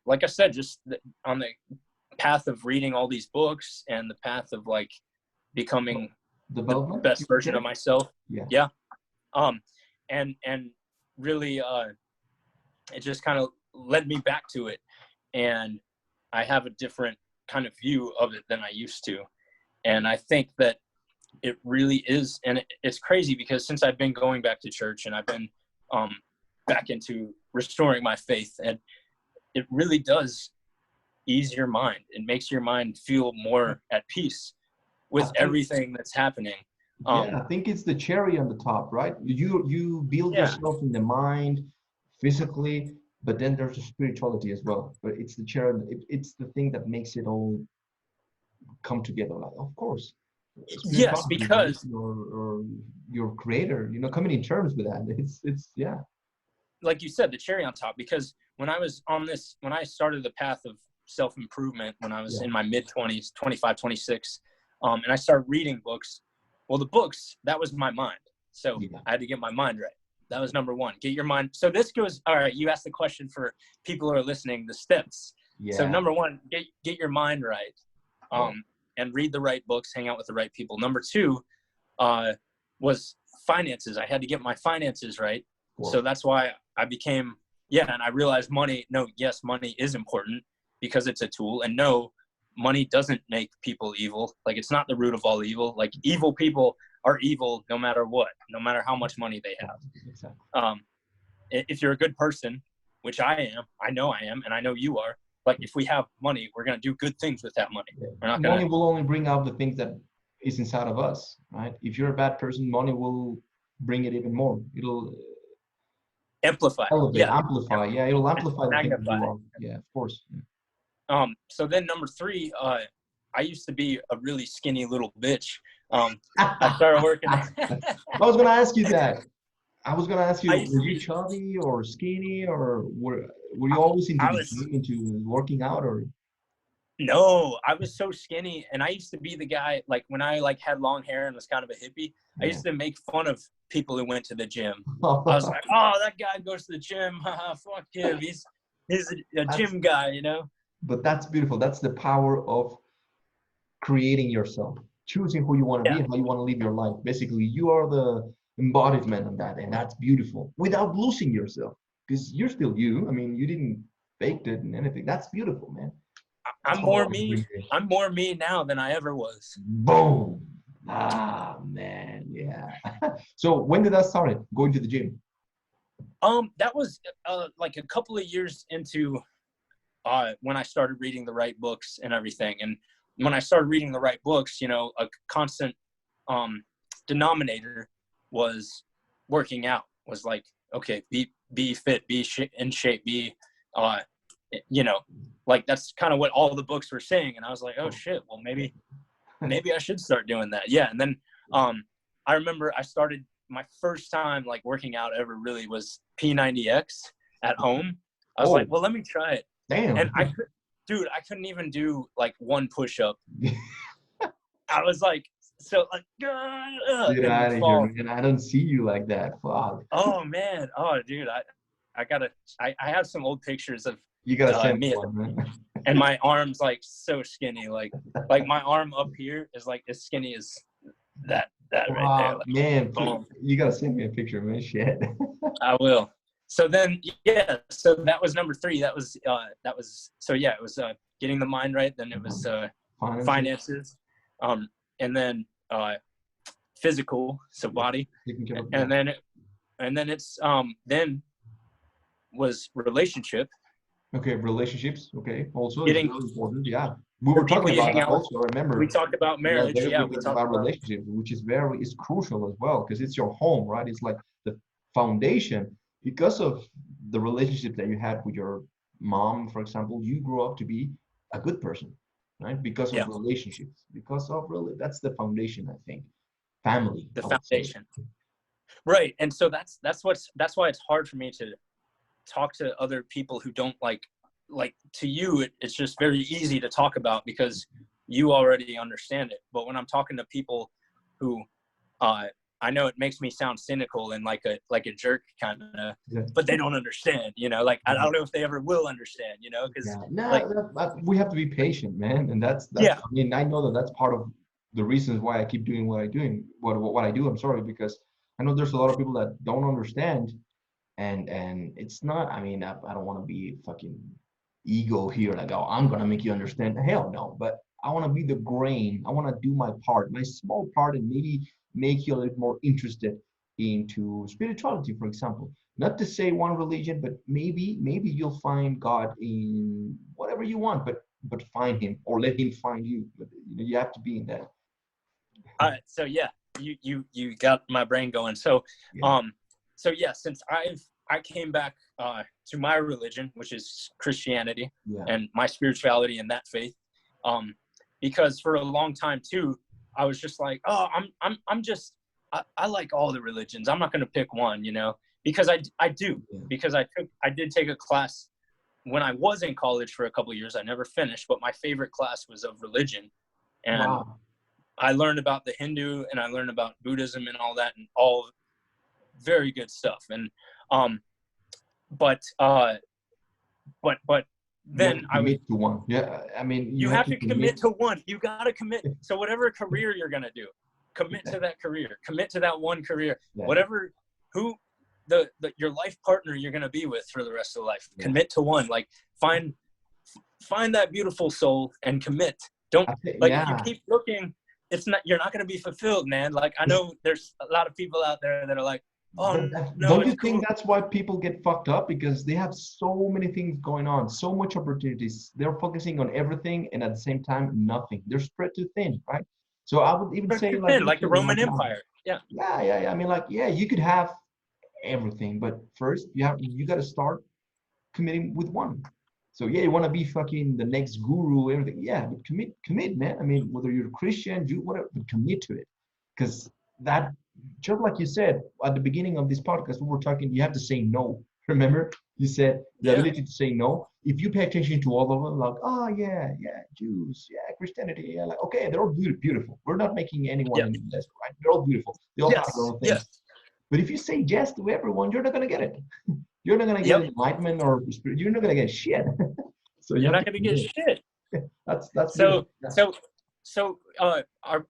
like I said, just on the path of reading all these books and the path of like becoming the development, best version of myself. yeah. Yeah. And really, it just kind of led me back to it. And I have a different kind of view of it than I used to. And I think that it really is, and it's crazy because since I've been going back to church and I've been back into restoring my faith, and it really does ease your mind. It makes your mind feel more at peace with everything that's happening. Yeah, I think it's the cherry on the top, right? You build yourself in the mind, physically, but then there's a spirituality as well. But it's the cherry, it's the thing that makes it all come together. Like, of course, Yes, spirituality, right? because Or your creator, coming in terms with that. It's yeah. Like you said, the cherry on top, because when I started the path of self-improvement, when I was in my mid-20s, 25, 26, and I started reading books, well, the books, that was my mind. So I had to get my mind right. That was number one. Get your mind. So this goes, all right, you asked the question for people who are listening, the steps. Yeah. So number one, get your mind right, and read the right books, hang out with the right people. Number two was finances. I had to get my finances right. So that's why I became, and I realized money is important because it's a tool. And no, money doesn't make people evil. Like, it's not the root of all evil. Like, evil people are evil no matter what, no matter how much money they have. Exactly. If you're a good person, which I am, I know I am, and I know you are, like, if we have money, we're going to do good things with that money. We're not money will only bring out the things that is inside of us, right? If you're a bad person, money will bring it even more. It'll amplify. Amplify. Yeah, it'll amplify the things that magnify. you are. Yeah, of course. Yeah. So then number three, I used to be a really skinny little bitch. I started working. I was gonna ask you that. Were you be, chubby or skinny, or were you always into I the was, gym, into working out, or? No, I was so skinny, and I used to be the guy, like, when I, like, had long hair and was kind of a hippie, I Yeah. used to make fun of people who went to the gym. I was like, "Oh, that guy goes to the gym. Haha, fuck him. He's a That's, gym guy, you know?" but that's beautiful. That's the power of creating yourself, choosing who you want to be Yeah. and how you want to live your life. Basically, you are the embodiment of that, and that's beautiful without losing yourself because you're still you. I mean, you didn't fake it and anything. That's beautiful, man. That's I'm what I more want to me. bring here. I'm more me now than I ever was. Boom. Ah, man, yeah. So when did that start? Going to the gym? That was like a couple of years into when I started reading the right books and everything. And when I started reading the right books, you know, a constant denominator was working out. Was like, okay, be fit, in shape, be uh, you know, like that's kind of what all the books were saying. And I was like, oh shit, well maybe I should start doing that. Yeah. And then I remember I started my first time like working out ever really was P90X at home. I was like, Oh, well, let me try it. And damn. I couldn't even do like one push up. I was like, so like, Get and would out of here, fall. man. I don't see you like that. Fuck. Oh man. Oh dude. I have some old pictures of You gotta send me me one, man. and my arms like so skinny. Like my arm up here is like as skinny as that right there. Wow, Like, man, please, boom. you gotta send me a picture, man. Shit. I will. So then, yeah. So that was number 3. That was. So yeah. It was getting the mind right. Then it was Finances, finances, and then physical, so yeah, body, taking care of, yeah. and then it's then was relationship. Okay, relationships. Okay, also is Getting very important. Yeah, we the were people talking you about hang that out with. also. I We remember talked about the last marriage. day Yeah, we we talked talked about about. relationships, which is crucial as well because it's your home, right? It's like the foundation because of the relationship that you had with your mom, for example. You grew up to be a good person, right? Because of Yeah, relationships, because of really that's the foundation, I think. Family, the I would say. foundation. Right, and so that's why it's hard for me to talk to other people who don't like to you it's just very easy to talk about because you already understand it. But when I'm talking to people who I know it makes me sound cynical and like a jerk kind of, Yeah. but they don't understand, you know, like I don't know if they ever will understand, you know, because Yeah, no, like we have to be patient, man, and that's. yeah, I mean, I know that that's part of the reasons why I keep doing what I do. I'm sorry because I know there's a lot of people that don't understand, and it's not. I mean, I don't want to be fucking ego here, like oh, I'm gonna make you understand. Hell no, but I want to be the grain. I want to do my part, my small part, and maybe make you a little more interested into spirituality, for example. Not to say one religion, but maybe you'll find God in whatever you want, but find Him or let Him find you. But you have to be in that. so yeah, you got my brain going. So Yeah, so yeah, since I came back to my religion, which is Christianity, yeah, and my spirituality and that faith, because for a long time too, I was just like, oh, I'm just I like all the religions. I'm not going to pick one, you know, because I do yeah. because I did take a class when I was in college for a couple of years. I never finished, but my favorite class was of religion, and Wow. I learned about the Hindu and I learned about Buddhism and all that, and all very good stuff. And um, but You have to then I was. commit to one. Yeah, I mean, you You have have to to commit. commit to one. You got to commit. So whatever career you're gonna do, commit to that career. Commit to that one career. Yeah, Whatever who your life partner you're gonna be with for the rest of life. yeah. Commit to one. Like find that beautiful soul and commit. Don't I think, like if you yeah. keep looking, you're not gonna be fulfilled, man. Like I know there's a lot of people out there that are like, oh But no, don't it's you cool. think that's why people get fucked up? Because they have so many things going on, so much opportunities. They're focusing on everything and at the same time, nothing. They're spread too thin, right? So I would even say, like Thin, you like the said, Roman Empire. Yeah. yeah. I mean, like, yeah, you could have everything, but first you got to start committing with one. So yeah, you want to be fucking the next guru, everything. Yeah, but commit, man. I mean, whether you're Christian, Jew, whatever, but commit to it, because that, just like you said at the beginning of this podcast, we were talking. You have to say no. Remember? You said the Yeah. ability to say no. If you pay attention to all of them, like, oh yeah, yeah, Jews, yeah, Christianity, yeah, like, okay, they're all beautiful. We're not making anyone Yeah. any less, right? They're all beautiful. They all have their Yes. own things. Yes. But if you say yes to everyone, you're not gonna get it. You're not gonna get Yep. enlightenment or spirit. You're not gonna get shit. So you You're have not to going to get commit. shit. That's beautiful. So, Yeah.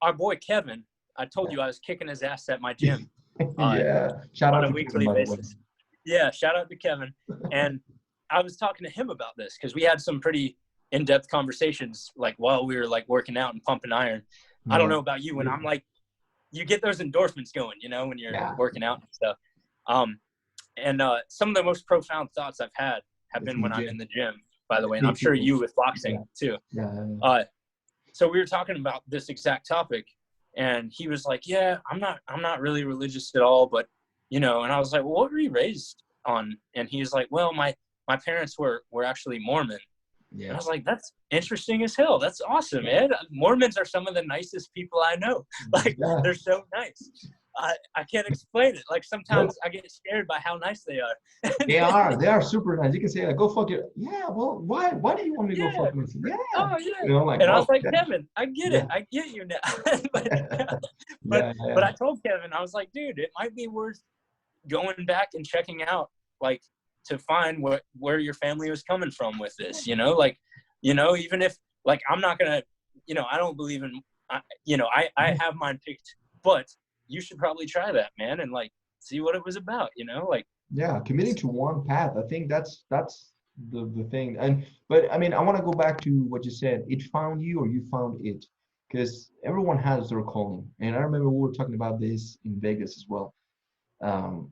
our boy Kevin, I told you I was kicking his ass at my gym Yeah. Shout on out a to Kevin, weekly by the way. basis. Yeah, shout out to Kevin. And I was talking to him about this because we had some pretty in-depth conversations, like while we were like working out and pumping iron. I don't Yeah. know about you, when I'm like, you get those endorphins going, you know, when you're Yeah. working out and stuff. And some of the most profound thoughts I've had have It's been in the when I'm gym. in the gym, by the way, and Me I'm sure too. you with boxing too. Yeah. So we were talking about this exact topic, and he was like, yeah, I'm not really religious at all, but you know. And I was like, well, what were you raised on? And he was like, well, my parents were actually Mormon. And I Yeah. was like, that's interesting as hell. That's awesome, man. Mormons are some of the nicest people I know. Like, Yeah. they're so nice. I can't explain it. Like, Nope. sometimes I get scared by how nice they are. They are super nice. You can say like, go fuck your, yeah, well, why do you want me to go Yeah. fuck myself? Yeah. Oh, yeah. You know, like, And I was well, like, yeah. Kevin, I get it. Yeah. I get you now. but, Yeah. but I told Kevin, I was like, dude, it might be worth going back and checking out, like, to find where your family was coming from with this, you know, like, you know, even if, like, I'm not gonna, you know, I don't believe in, you know, I have mine picked, but you should probably try that, man, and like see what it was about, you know, like. Yeah, committing to one path. I think that's the thing. And but I mean, I want to go back to what you said. It found you or you found it, because everyone has their calling. And I remember we were talking about this in Vegas as well. Um,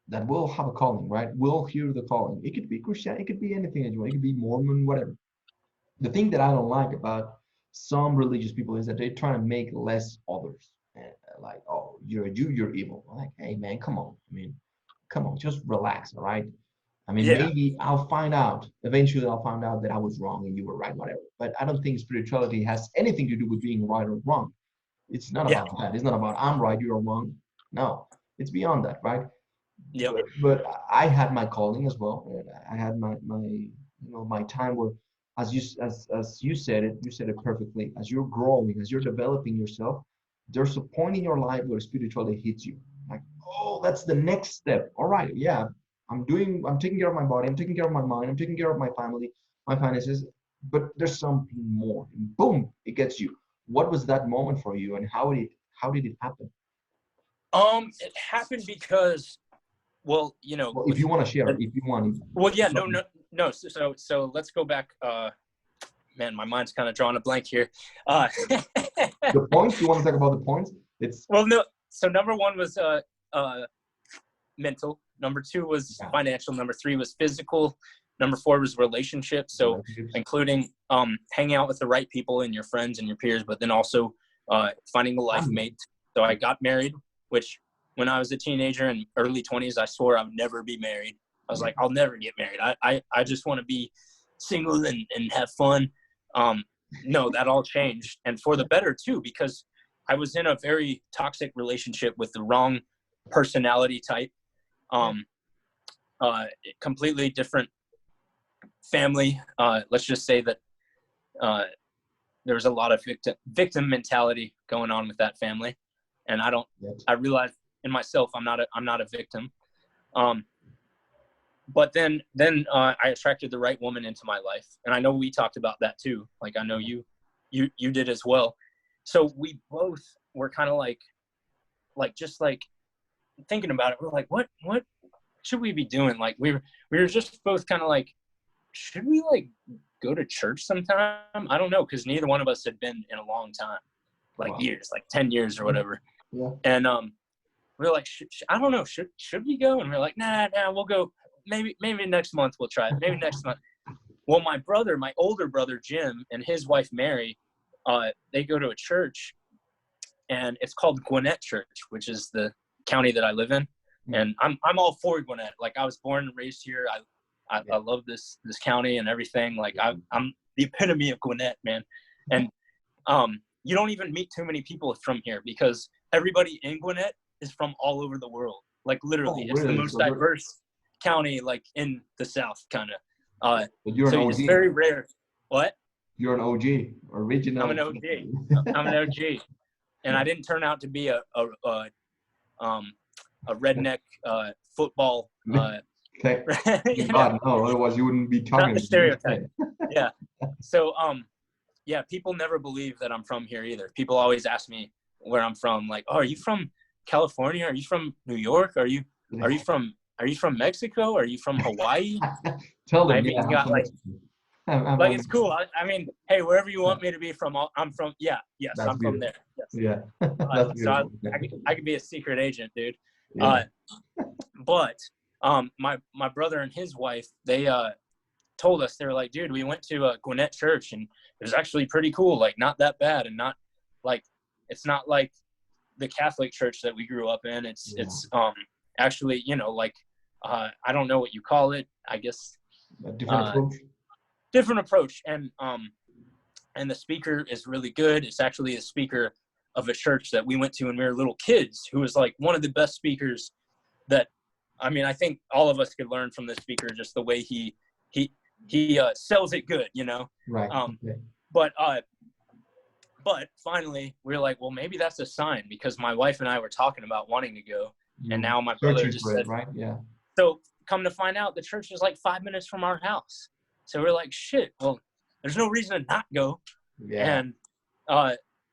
that we'll have a calling, right? We'll hear the calling. It could be Christian, it could be anything that you want. It could be Mormon, whatever. The thing that I don't like about some religious people is that they try to make less others. Like, oh, you're a Jew, you're evil. I'm like, hey man, come on. I mean, come on, just relax, all right? I mean, Yeah. maybe I'll find out. Eventually, I'll find out that I was wrong and you were right, whatever. But I don't think spirituality has anything to do with being right or wrong. It's not Yeah. about that. It's not about I'm right, you're wrong. No, it's beyond that, right? Yep. But I had my calling as well. I had my time where, as you said it, you said it perfectly. As you're growing, as you're developing yourself, there's a point in your life where spirituality hits you. Like, oh, that's the next step. All right, yeah, I'm taking care of my body, I'm taking care of my mind, I'm taking care of my family, my finances, but there's something more. And boom, it gets you. What was that moment for you, and how did it happen? It happened because, well, you know, Well, if with, you want to share, if you want. well, yeah, no. So let's go back. Man, my mind's kind of drawing a blank here. The points, you want to talk about the points? It's Well, no. So number one was mental. Number two was financial. Number three was physical. Number four was relationships. So including hanging out with the right people and your friends and your peers, but then also finding a life mate. So I got married, which when I was a teenager in early 20s, I swore I would never be married. I was like, I'll never get married. I just want to be single and have fun. No, that all changed. And for the better too, because I was in a very toxic relationship with the wrong personality type. Completely different family. Let's just say that there was a lot of victim mentality going on with that family. And I realized in myself, I'm not a victim. But then I attracted the right woman into my life. And I know we talked about that too. Like, I know you did as well. So we both were kind of like just like thinking about it. We're like, what should we be doing? Like, we were just both kind of like, should we like go to church sometime? I don't know. 'Cause neither one of us had been in a long time, like years, like 10 years or whatever. Yeah. And, we're like, I don't know. Should we go? And we're like, nah, we'll go. Maybe next month we'll try it. Maybe next month. Well, my older brother, Jim, and his wife, Mary, they go to a church, and it's called Gwinnett Church, which is the county that I live in. And I'm all for Gwinnett. Like, I was born and raised here. I love this county and everything. Like, I'm the epitome of Gwinnett, man. And you don't even meet too many people from here, because everybody in Gwinnett is from all over the world. Like, literally, it's the most diverse. county, like in the South, kind of. But you're an So OG. it's very rare. What? You're an OG, original. I'm an OG. I'm an OG, and I didn't turn out to be a redneck football. Okay. You know, God, no, otherwise you wouldn't be talking. not the stereotype. Yeah. So yeah, people never believe that I'm from here either. People always ask me where I'm from. Like, oh, are you from California? Are you from New York? Are you from Mexico? Are you from Hawaii? Tell them. I mean, Yeah, you got like I'm it's cool. I mean, hey, wherever you want me to be from, I'm from. Yeah, yes, That's I'm from beautiful. there. Yes. Yeah, that's So beautiful. I could be a secret agent, dude. Yeah. But my brother and his wife, they told us, they were like, dude, we went to Gwinnett Church and it was actually pretty cool. Like, not that bad, and not like it's not like the Catholic church that we grew up in. It's actually, you know, like I don't know what you call it. I guess A different approach. Different approach, and the speaker is really good. It's actually a speaker of a church that we went to when we were little kids, who was like one of the best speakers that, I mean, I think all of us could learn from this speaker, just the way he sells it good, you know? Right. Okay. But finally we were like, well, maybe that's a sign, because my wife and I were talking about wanting to go. And now my brother just said, right? Yeah. So come to find out, the church is like 5 minutes from our house. So we're like, shit, well, there's no reason to not go. Yeah. And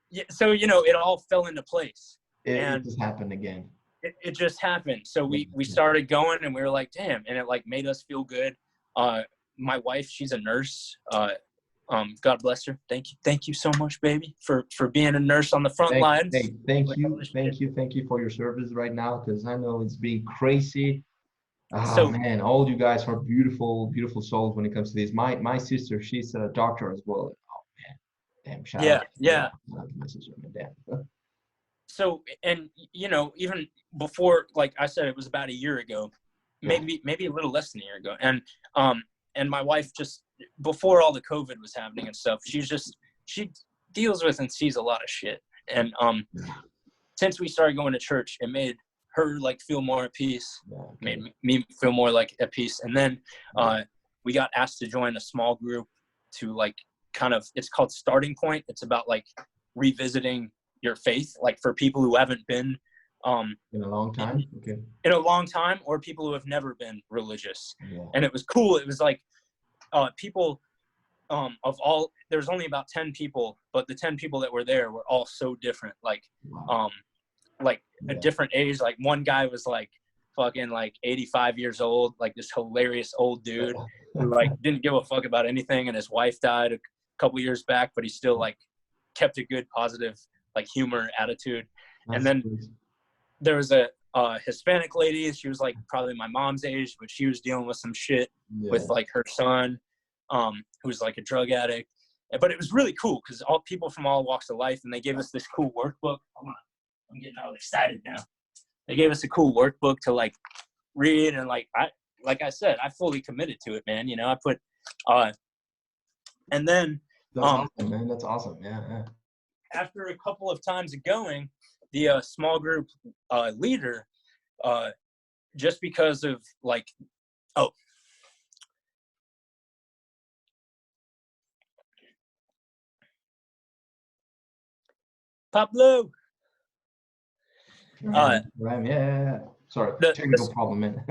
yeah, so, you know, it all fell into place. It just happened again. It just happened. So we started going, and we were like, damn. And it like made us feel good. My wife, she's a nurse. God bless her. Thank you so much, baby, for being a nurse on the front lines. Hey, thank you for your service right now, because I know it's been crazy. So, man, all you guys are beautiful, beautiful souls when it comes to this. My sister, she's a doctor as well. Oh man, damn, shout out. Yeah. Shout out to my sister, man, damn. So, and you know, even before, like I said, it was about a year ago, maybe a little less than a year ago, and my wife, just before all the COVID was happening and stuff, she deals with and sees a lot of shit, and since we started going to church, it made her like feel more at peace, made me feel more like at peace. And then we got asked to join a small group to like kind of, it's called Starting Point. It's about like revisiting your faith, like for people who haven't been in a long time. In a long time, or people who have never been religious. And it was cool. It was like people of all, there's only about 10 people, but the 10 people that were there were all so different. Like a different age. Like one guy was like fucking like 85 years old, like this hilarious old dude who like didn't give a fuck about anything, and his wife died a couple years back, but he still like kept a good positive like humor attitude. And then there was a Hispanic lady. She was like probably my mom's age, but she was dealing with some shit with like her son, who's like a drug addict. But it was really cool because all people from all walks of life, and they gave us this cool workbook. I'm getting all excited now. They gave us a cool workbook to like read, and like I said, I fully committed to it, man. You know, I put and then that's awesome, man. That's awesome. Yeah. After a couple of times of going, the small group leader, just because of like, Pablo. Right. Yeah. Sorry, technical problem, man.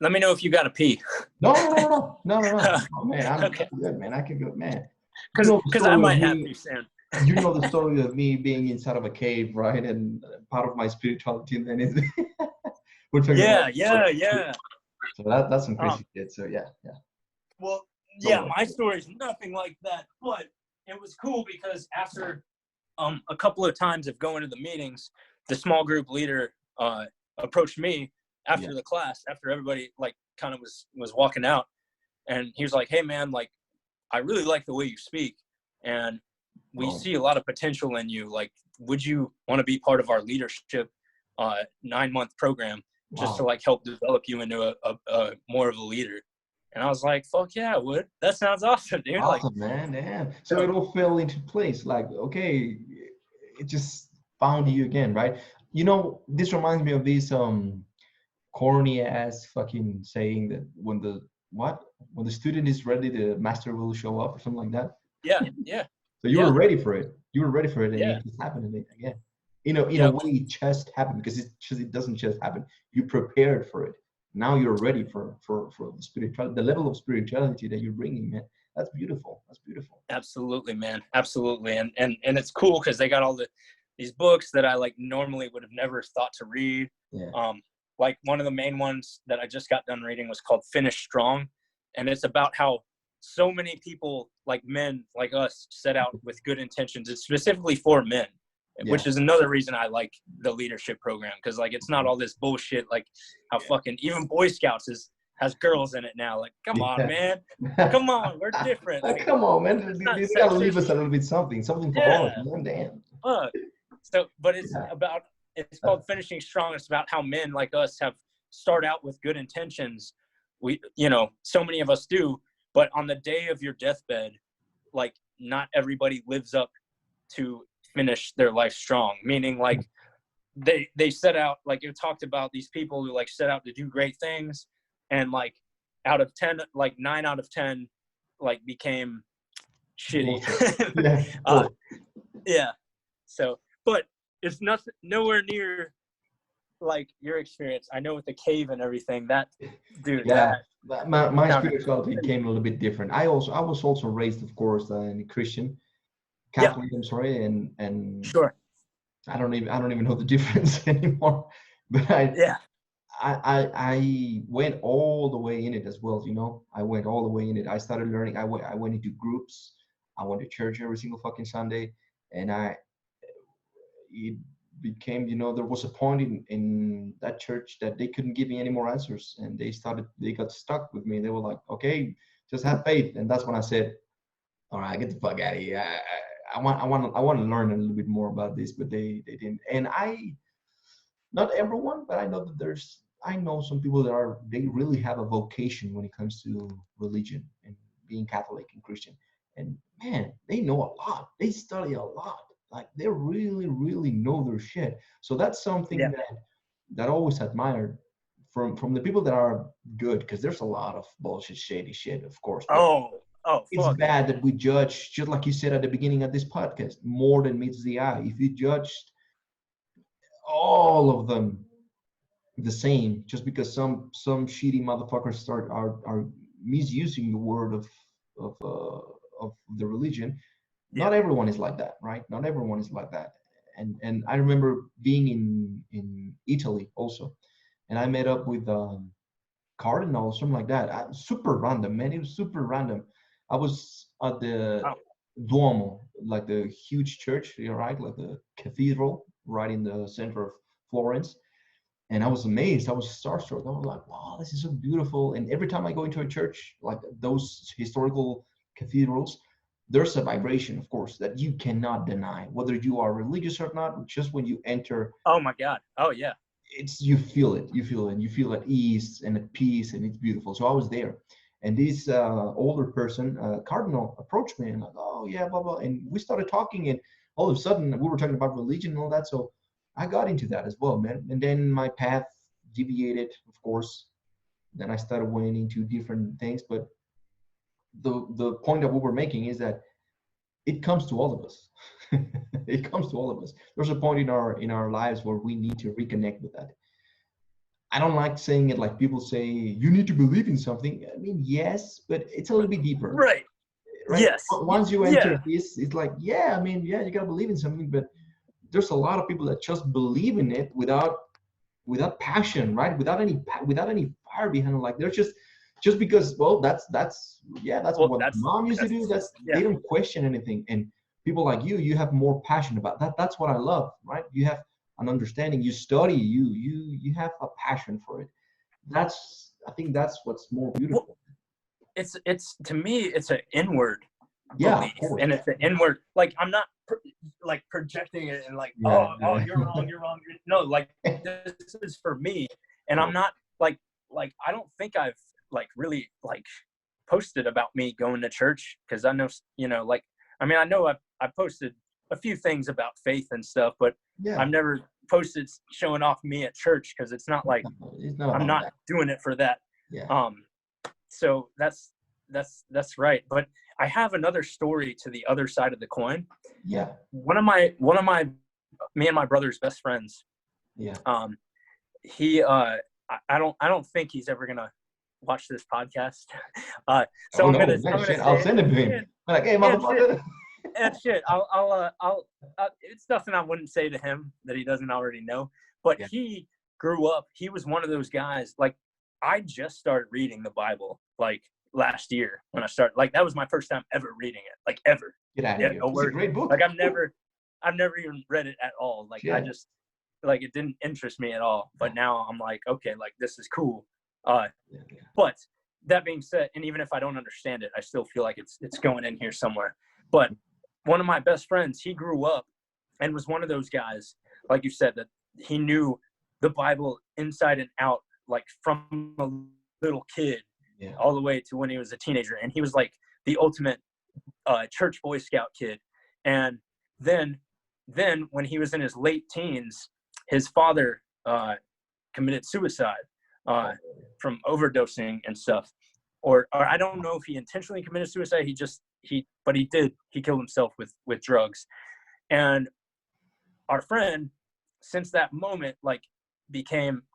Let me know if you got to pee. No. Oh, man, I'm good, man. I can go, man. Because I might have to soon. You know the story of me being inside of a cave, right? And part of my spirituality, and then is we're talking about. Yeah. So that's some crazy shit. So yeah. Well, yeah, my story is nothing like that, but it was cool because after a couple of times of going to the meetings, the small group leader approached me after the class, after everybody like kind of was walking out, and he was like, "Hey man, like I really like the way you speak, and we see a lot of potential in you. Like, would you want to be part of our leadership 9-month program just to like help develop you into a more of a leader?" And I was like, "Fuck yeah, I would. That sounds awesome, dude." Awesome, man. Damn. So it all fell into place. Like, okay, it just found you again, right? You know, this reminds me of this corny ass fucking saying that when the student is ready, the master will show up or something like that. Yeah. Yeah. So you Yeah. were ready for it. You were ready for it, and Yeah. it just happened again. In a Yep. way, it just happened because it doesn't just happen. You prepared for it. Now you're ready for the spirituality, the level of spirituality that you're bringing, man. That's beautiful. That's beautiful. Absolutely, man. Absolutely. And it's cool because they got all these books that I like normally would have never thought to read. Yeah. Like one of the main ones that I just got done reading was called Finish Strong. And it's about how so many people, like men like us, set out with good intentions. It's specifically for men, which is another reason I like the leadership program. Cause like, it's not all this bullshit. Like how fucking even Boy Scouts has girls in it now. Like, come on, man. Come on. We're different. Like, come on, man. You gotta leave us a little bit something for all of them, man. Damn. So, but it's called Finishing Strong. It's about how men like us have start out with good intentions. We, so many of us do, but on the day of your deathbed, like not everybody lives up to finish their life strong. Meaning like they set out, like it talked about these people who like set out to do great things, and like out of 10, like 9 out of 10, like became shitty. Yeah. So, but it's nowhere near like your experience. I know with the cave and everything that, dude. Yeah. My spirituality came a little bit different. I was also raised, of course, in Christian, Catholic. I'm sorry, and sure. I don't even know the difference anymore. But I went all the way in it as well. I went all the way in it. I started learning. I went into groups. I went to church every single fucking Sunday, and it became, there was a point in that church that they couldn't give me any more answers, and they got stuck with me. They were like, okay, just have faith. And that's when I said, all right, get the fuck out of here. I want to learn a little bit more about this, but they didn't. And not everyone, but I know that I know some people they really have a vocation when it comes to religion and being Catholic and Christian. And man, they know a lot. They study a lot. Like they really, really know their shit. So that's something that I always admired from the people that are good, because there's a lot of bullshit, shady shit, of course. It's bad that we judge, just like you said at the beginning of this podcast, more than meets the eye. If you judged all of them the same, just because some shitty motherfuckers are misusing the word of the religion. Not everyone is like that, right? Not everyone is like that. And I remember being in Italy also, and I met up with Cardinal or something like that. Super random, man. It was super random. I was at the Duomo, like the huge church, right? Like the cathedral right in the center of Florence. And I was amazed. I was starstruck. I was like, wow, this is so beautiful. And every time I go into a church, like those historical cathedrals, there's a vibration, of course, that you cannot deny, whether you are religious or not. Just when you enter, oh my God, oh yeah, you feel it, you feel at ease and at peace, and it's beautiful. So I was there, and this older person, Cardinal, approached me and like, oh yeah, blah blah, and we started talking, and all of a sudden we were talking about religion and all that. So I got into that as well, man. And then my path deviated, of course. Then I started going into different things, but the point that we were making is that it comes to all of us. It comes to all of us. There's a point in our lives where we need to reconnect with that. I don't like saying it like people say, you need to believe in something. I mean, yes, but it's a little bit deeper. Right. Yes. Once you enter this, it's like, I mean, you gotta believe in something, but there's a lot of people that just believe in it without passion, right? Without any fire behind it. Like they're just because, well, that's what mom used to do. They don't question anything. And people like you have more passion about that. That's what I love, right? You have an understanding. You study. You have a passion for it. I think that's what's more beautiful. It's to me, it's an inward belief, and it's an inward. Like I'm not like projecting it and like oh you're wrong. No, like this is for me, and I'm not like I don't think I've like really like posted about me going to church, because I know like I mean I know I posted a few things about faith and stuff, but I've never posted showing off me at church, because it's not like It's not I'm about not that. doing it for that. Yeah. So that's right. But I have another story to the other side of the coin. Yeah. One of my me and my brother's best friends. Yeah. He I don't think he's ever gonna watch this podcast. So Oh I'm no, gonna man, shit! say I'll it. send it to him. I'm like, hey, And shit, motherfucker. and shit. I'll it's nothing I wouldn't say to him that he doesn't already know. But Yeah. he grew up. He was one of those guys. Like, I just started reading the Bible like last year when I started. Like, that was my first time ever reading it. Like, ever. Get out of Yeah, here. a It's a word. great book. Like, I've never even read it at all. Like, Yeah. I just, like, it didn't interest me at all. But now I'm like, okay, like, this is cool. But that being said, and even if I don't understand it, I still feel like it's going in here somewhere. But one of my best friends, he grew up and was one of those guys, like you said, that he knew the Bible inside and out, like from a little kid all the way to when he was a teenager. And he was like the ultimate church Boy Scout kid. And then when he was in his late teens, his father committed suicide from overdosing and stuff. Or I don't know if he intentionally committed suicide. But he did. He killed himself with drugs. And our friend, since that moment, like,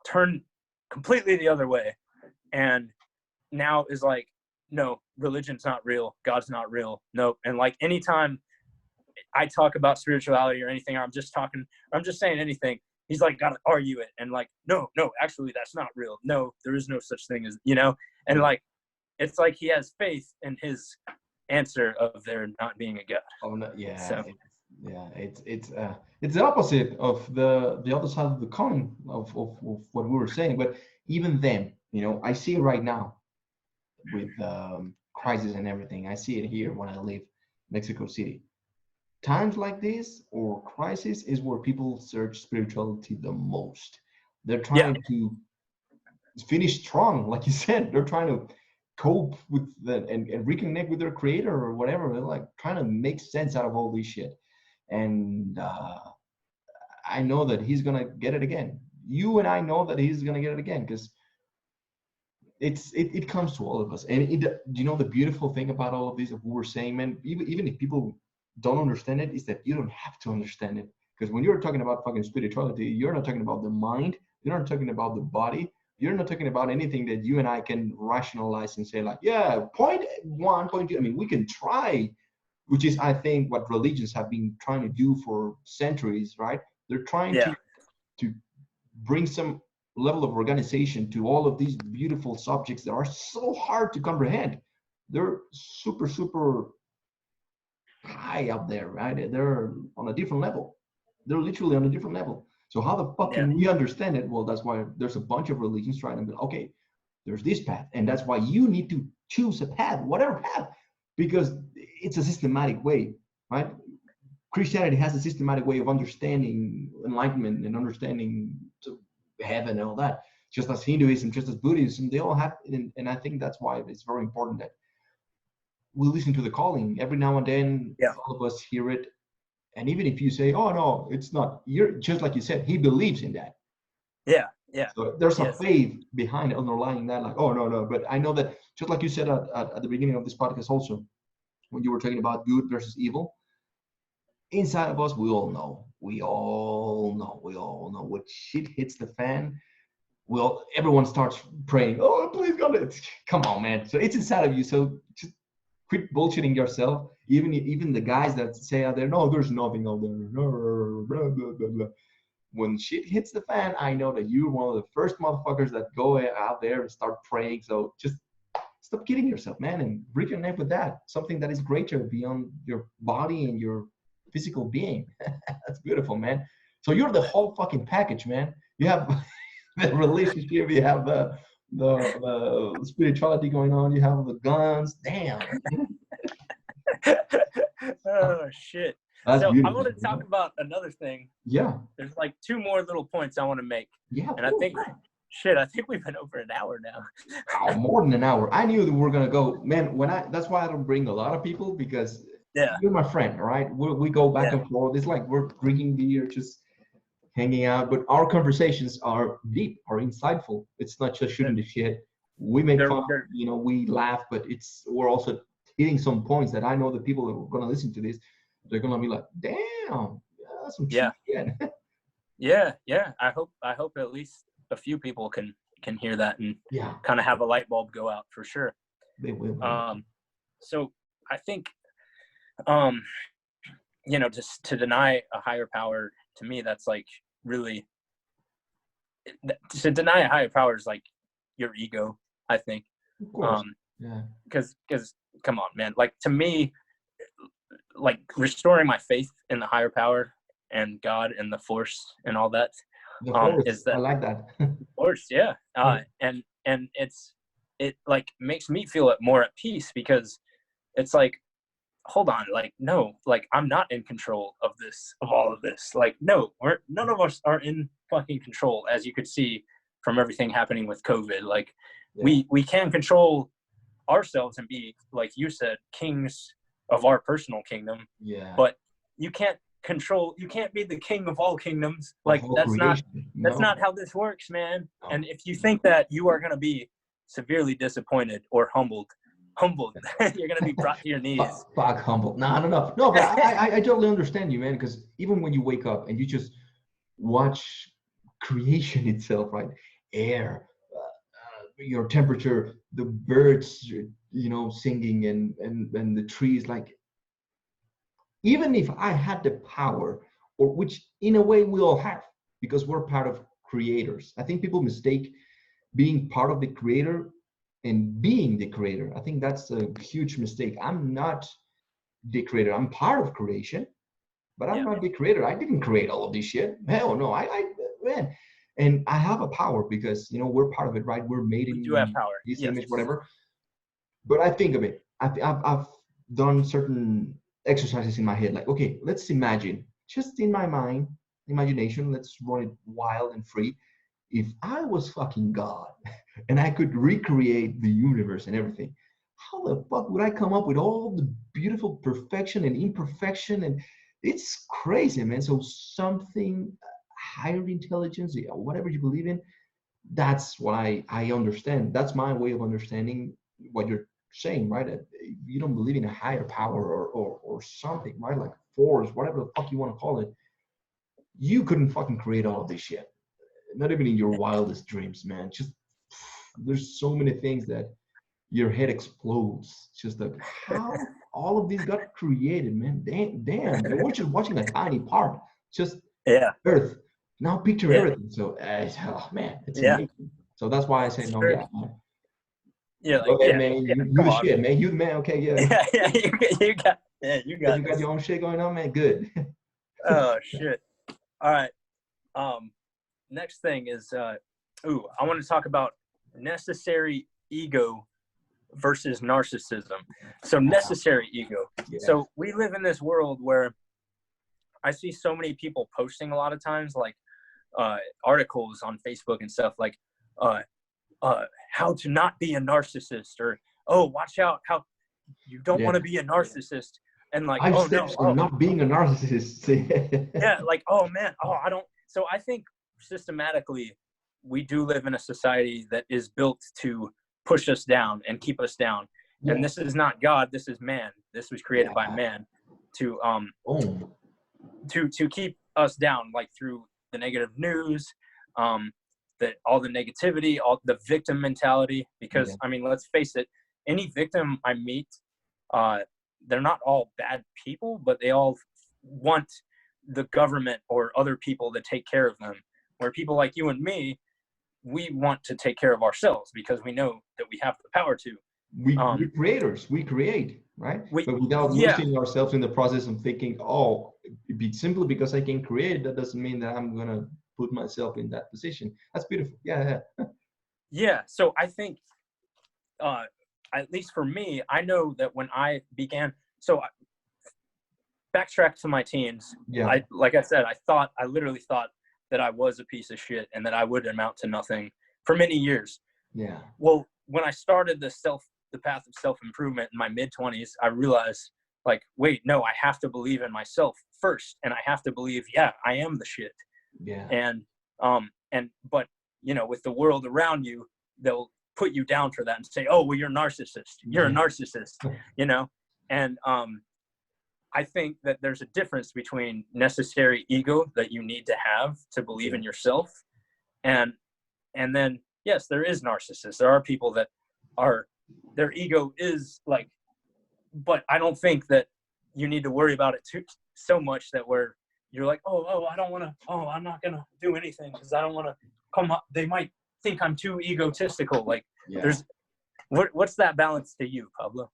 turned completely the other way, and now is like, no, religion's not real, God's not real, nope. And like, anytime I talk about spirituality or anything, or I'm just saying anything, he's like, gotta argue it, and like, no, actually, that's not real. No, there is no such thing as, and like, it's like he has faith in his answer of there not being a God. Oh no, yeah. So. It's the opposite of the other side of the coin of what we were saying. But even then, I see it right now with crisis and everything. I see it here when I live Mexico City. Times like this or crisis is where people search spirituality the most. They're trying to finish strong, like you said. They're trying to cope with that and reconnect with their creator or whatever. They're like trying to make sense out of all this shit. And I know that he's gonna get it again. You and I know that he's gonna get it again, because it comes to all of us. And the beautiful thing about all of this that we were saying, man, even if people don't understand it, is that you don't have to understand it. Because when you're talking about fucking spirituality, you're not talking about the mind, you're not talking about the body, you're not talking about anything that you and I can rationalize and say like, yeah, point one, point two. I mean, we can try, which is, I think, what religions have been trying to do for centuries, right? They're trying to bring some level of organization to all of these beautiful subjects that are so hard to comprehend. They're super, super high up there, right? They're on a different level. They're literally on a different level. So how the fuck can we understand it? Well, that's why there's a bunch of religions trying to be, okay, there's this path, and that's why you need to choose a path, whatever path, because it's a systematic way, right? Christianity has a systematic way of understanding enlightenment and understanding heaven and all that, just as Hinduism, just as Buddhism, they all have, and I think that's why it's very important that we listen to the calling every now and then. All of us hear it, and even if you say, oh no, it's not, you're just like you said, he believes in that. So there's a faith behind underlying that, like, oh no. But I know that, just like you said at the beginning of this podcast also, when you were talking about good versus evil, inside of us, we all know when shit hits the fan, well, everyone starts praying, oh please God, come on, man. So it's inside of you. So just quit bullshitting yourself. Even the guys that say out there, no, there's nothing out there, blah, blah, blah, blah. When shit hits the fan, I know that you're one of the first motherfuckers that go out there and start praying. So just stop kidding yourself, man, and reconnect with that, something that is greater beyond your body and your physical being. That's beautiful, man. So you're the whole fucking package, man. You have the relationship, you have the spirituality going on, you have the guns. Damn. Oh shit. That's so beautiful. I want to talk about another thing. There's like two more little points I want to make. And I think we've been over an hour now. Oh, more than an hour. I knew that we were gonna go, man. That's why I don't bring a lot of people, because you're my friend, all right? We go back and forth. It's like we're drinking beer, just hanging out, but our conversations are deep, are insightful. It's not just shooting the shit. We make fun, we laugh, but we're also hitting some points that I know the people that are going to listen to this, they're going to be like, damn, that's some shit. Yeah. I hope at least a few people can hear that and kind of have a light bulb go out for sure. They will. So I think, just to deny a higher power, to me, that's like really, to deny a higher power is like your ego, I think. Of course. Because come on, man, like to me, like restoring my faith in the higher power and God and the force and all that, is that I like that. force, yeah. And it like makes me feel more at peace, because it's like, hold on, like, no, like I'm not in control of all of this. Like, no, none of us are in fucking control, as you could see from everything happening with COVID. Like, we can control ourselves and be, like you said, kings of our personal kingdom. Yeah. But you can't be the king of all kingdoms. Like, that's not how this works, man. No. And if you think that you are going to be severely disappointed or humbled, you're going to be brought to your knees. Fuck humbled. No, I don't know. No, but I totally understand you, man, because even when you wake up and you just watch creation itself, right? Air, your temperature, the birds, singing, and the trees, like, even if I had the power, or which in a way we all have, because we're part of creators. I think people mistake being part of the creator and being the creator. I think that's a huge mistake. I'm not the creator. I'm part of creation, but I'm not the creator. I didn't create all of this shit. Hell no. Man. And I have a power because, we're part of it, right? We're made in this image, whatever. But I think of it. I've done certain exercises in my head. Like, okay, let's imagine, just in my imagination, let's run it wild and free. If I was fucking God and I could recreate the universe and everything, how the fuck would I come up with all the beautiful perfection and imperfection? And it's crazy, man. So something higher intelligence, or whatever you believe in, that's what I understand. That's my way of understanding what you're saying, right? If you don't believe in a higher power or something, right? Like force, whatever the fuck you want to call it, you couldn't fucking create all of this shit. Not even in your wildest dreams, man. Just there's so many things that your head explodes. Just like how all of these got created, man. Damn. And we're just watching a tiny part. Just Earth. Now picture everything. So oh man, it's amazing. So that's why I say no. Man. Yeah, like, okay, man. You the shit, man. You the man. Okay, you got you got your own shit going on, man. Good. Oh shit. All right. Next thing is, I want to talk about necessary ego versus narcissism. So necessary ego. Yeah. So we live in this world where I see so many people posting a lot of times, like articles on Facebook and stuff, like how to not be a narcissist, or watch out how you don't want to be a narcissist, and like not being a narcissist. Yeah, like I don't. So I think systematically we do live in a society that is built to push us down and keep us down. And this is not God, this is man. This was created by man to keep us down, like through the negative news, that all the negativity, all the victim mentality, because I mean, let's face it, any victim I meet, they're not all bad people, but they all want the government or other people to take care of them. Where people like you and me, we want to take care of ourselves because we know that we have the power to. We're creators. We create, right? But without losing ourselves in the process of thinking, simply because I can create, that doesn't mean that I'm going to put myself in that position. That's beautiful. Yeah. So I think, at least for me, I know that when I began, backtrack to my teens. Like I said, I literally thought that I was a piece of shit and that I would amount to nothing for many years. Yeah. Well, when I started the path of self-improvement in my mid-20s, I realized, like, wait, no, I have to believe in myself first. And I have to believe, I am the shit. Yeah. But with the world around you, they'll put you down for that and say, oh, well, you're a narcissist. You're a narcissist, and I think that there's a difference between necessary ego that you need to have to believe in yourself, and then, yes, there is narcissists. There are people that their ego is like, but I don't think that you need to worry about it so much that where you're like, I don't want to, I'm not going to do anything because I don't want to come up. They might think I'm too egotistical. Like what's that balance to you, Pablo?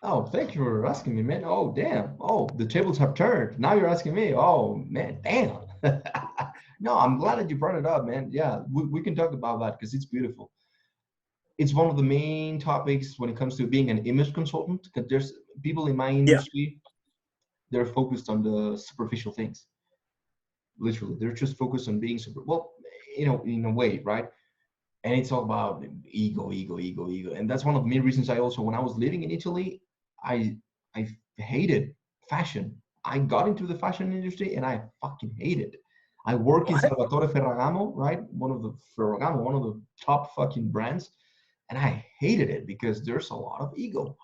Oh, thank you for asking me, man. Oh, damn. Oh, the tables have turned. Now you're asking me. Oh, man, damn. No, I'm glad that you brought it up, man. Yeah, we can talk about that because it's beautiful. It's one of the main topics when it comes to being an image consultant, because there's people in my industry, they're focused on the superficial things. Literally, they're just focused on being in a way, right? And it's all about ego, ego, ego, ego. And that's one of the main reasons I also, when I was living in Italy, I hated fashion. I got into the fashion industry and I fucking hated it. I work in Salvatore Ferragamo, right? One of the top fucking brands. And I hated it because there's a lot of ego.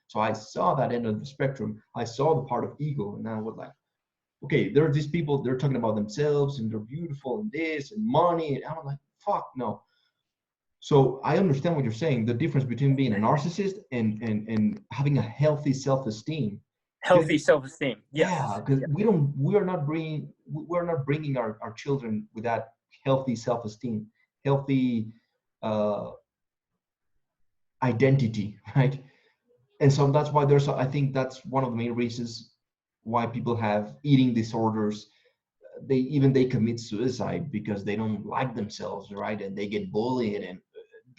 So I saw that end of the spectrum. I saw the part of ego, and I was like, okay, there are these people, they're talking about themselves and they're beautiful and this and money. And I'm like, fuck no. So I understand what you're saying, the difference between being a narcissist and having a healthy self-esteem. Healthy self-esteem. Yes. Yeah, because we're not bringing our children with that healthy self-esteem, healthy identity, right? And so that's why I think that's one of the main reasons why people have eating disorders. They commit suicide because they don't like themselves, right? And they get bullied, and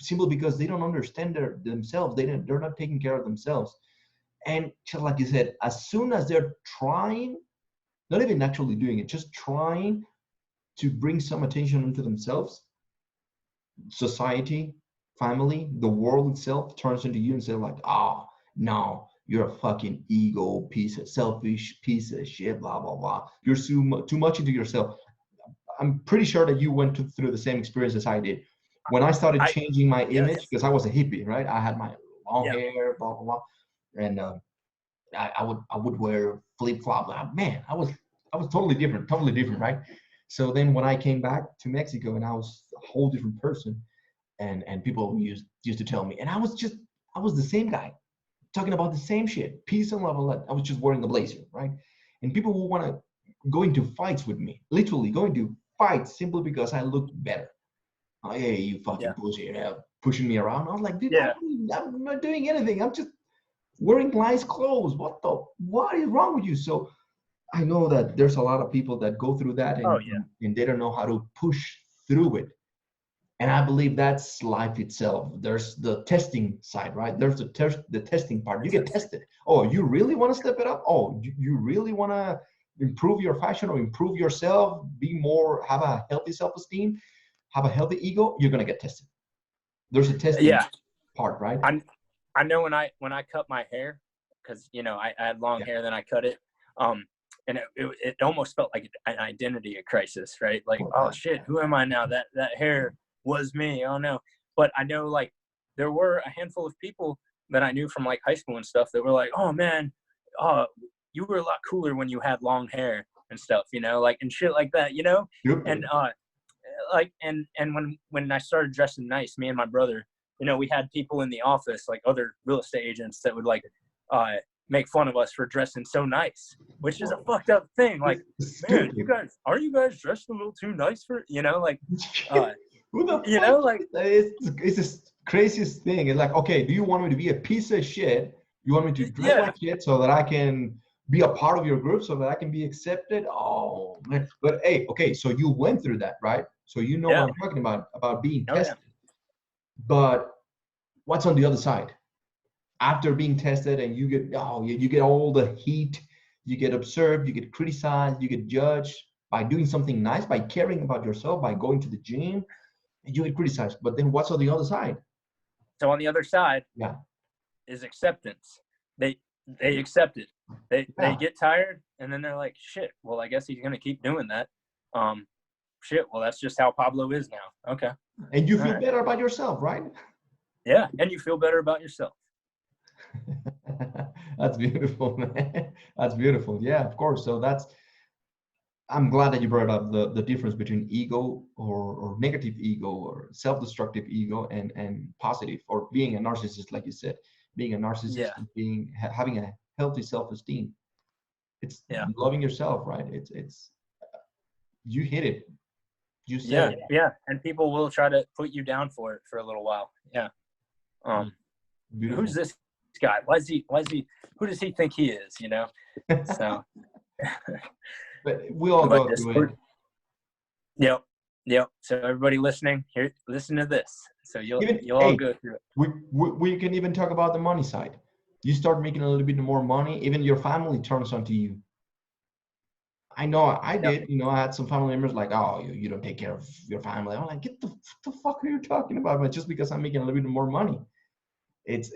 simply because they don't understand themselves. They're not taking care of themselves. And just like you said, as soon as they're trying, not even actually doing it, just trying to bring some attention into themselves, society, family, the world itself turns into you and say like, no, you're a fucking ego selfish piece of shit, blah, blah, blah. You're too much into yourself. I'm pretty sure that you went through the same experience as I did. When I started changing my image, because I was a hippie, right? I had my long hair, blah, blah, blah. And I would wear flip-flops. Man, I was totally different, right? So then when I came back to Mexico and I was a whole different person, and people used to tell me, and I was the same guy talking about the same shit, peace and love and light. I was just wearing a blazer, right? And people will want to go into fights with me, literally go into fights simply because I look better. Oh, hey, you fucking pussy, pushing me around. I was like, dude, I'm not doing anything. I'm just wearing nice clothes. What is wrong with you? So I know that there's a lot of people that go through that and they don't know how to push through it. And I believe that's life itself. There's the testing side, right? There's the testing part. You get tested. Oh, you really want to step it up? Oh, you really want to improve your fashion or improve yourself, have a healthy self-esteem, have a healthy ego? You're going to get tested. There's a testing part, right? I know when I cut my hair, because I had long hair, then I cut it, and it almost felt like an identity crisis, right? Like, oh shit, who am I now? That hair was me. Oh no. But I know, like, there were a handful of people that I knew from like high school and stuff that were like, oh man, you were a lot cooler when you had long hair and stuff, like, and shit like that, Yep. and like, and when I started dressing nice, me and my brother, we had people in the office, like other real estate agents, that would like make fun of us for dressing so nice, which is a fucked up thing. Like, man, are you guys dressed a little too nice for, like, who the fuck? Like, it's the craziest thing. It's like, okay, do you want me to be a piece of shit? You want me to dress like shit so that I can be a part of your group, so that I can be accepted? Oh man. But hey, okay, so you went through that, right? So you know what I'm talking about being tested. But what's on the other side? After being tested and you get all the heat, you get observed, you get criticized, you get judged by doing something nice, by caring about yourself, by going to the gym, and you get criticized. But then what's on the other side? So on the other side is acceptance. They accept it. They get tired, and then they're like, shit, well, I guess he's going to keep doing that. Shit, well, that's just how Pablo is now. Okay. And you All feel right. better about yourself, right? Yeah, and you feel better about yourself. That's beautiful, man. That's beautiful. Yeah, of course. So I'm glad that you brought up the difference between ego or negative ego or self-destructive ego and positive, or being a narcissist, like you said, being a narcissist Yeah. and having a healthy self-esteem. It's Yeah. loving yourself, right? It's you hit it. You said Yeah. it. Yeah. And people will try to put you down for it for a little while. Yeah. Beautiful. Who's this guy? Who does he think he is? You know? So But we all but go through it. Yep. So everybody listening here, listen to this. So you'll all Hey, go through it. we can even talk about the money side. You start making a little bit more money, even your family turns onto you. I know I did. You know, I had some family members like, oh, you don't take care of your family. I'm like, get the fuck are you talking about? But just because I'm making a little bit more money, it's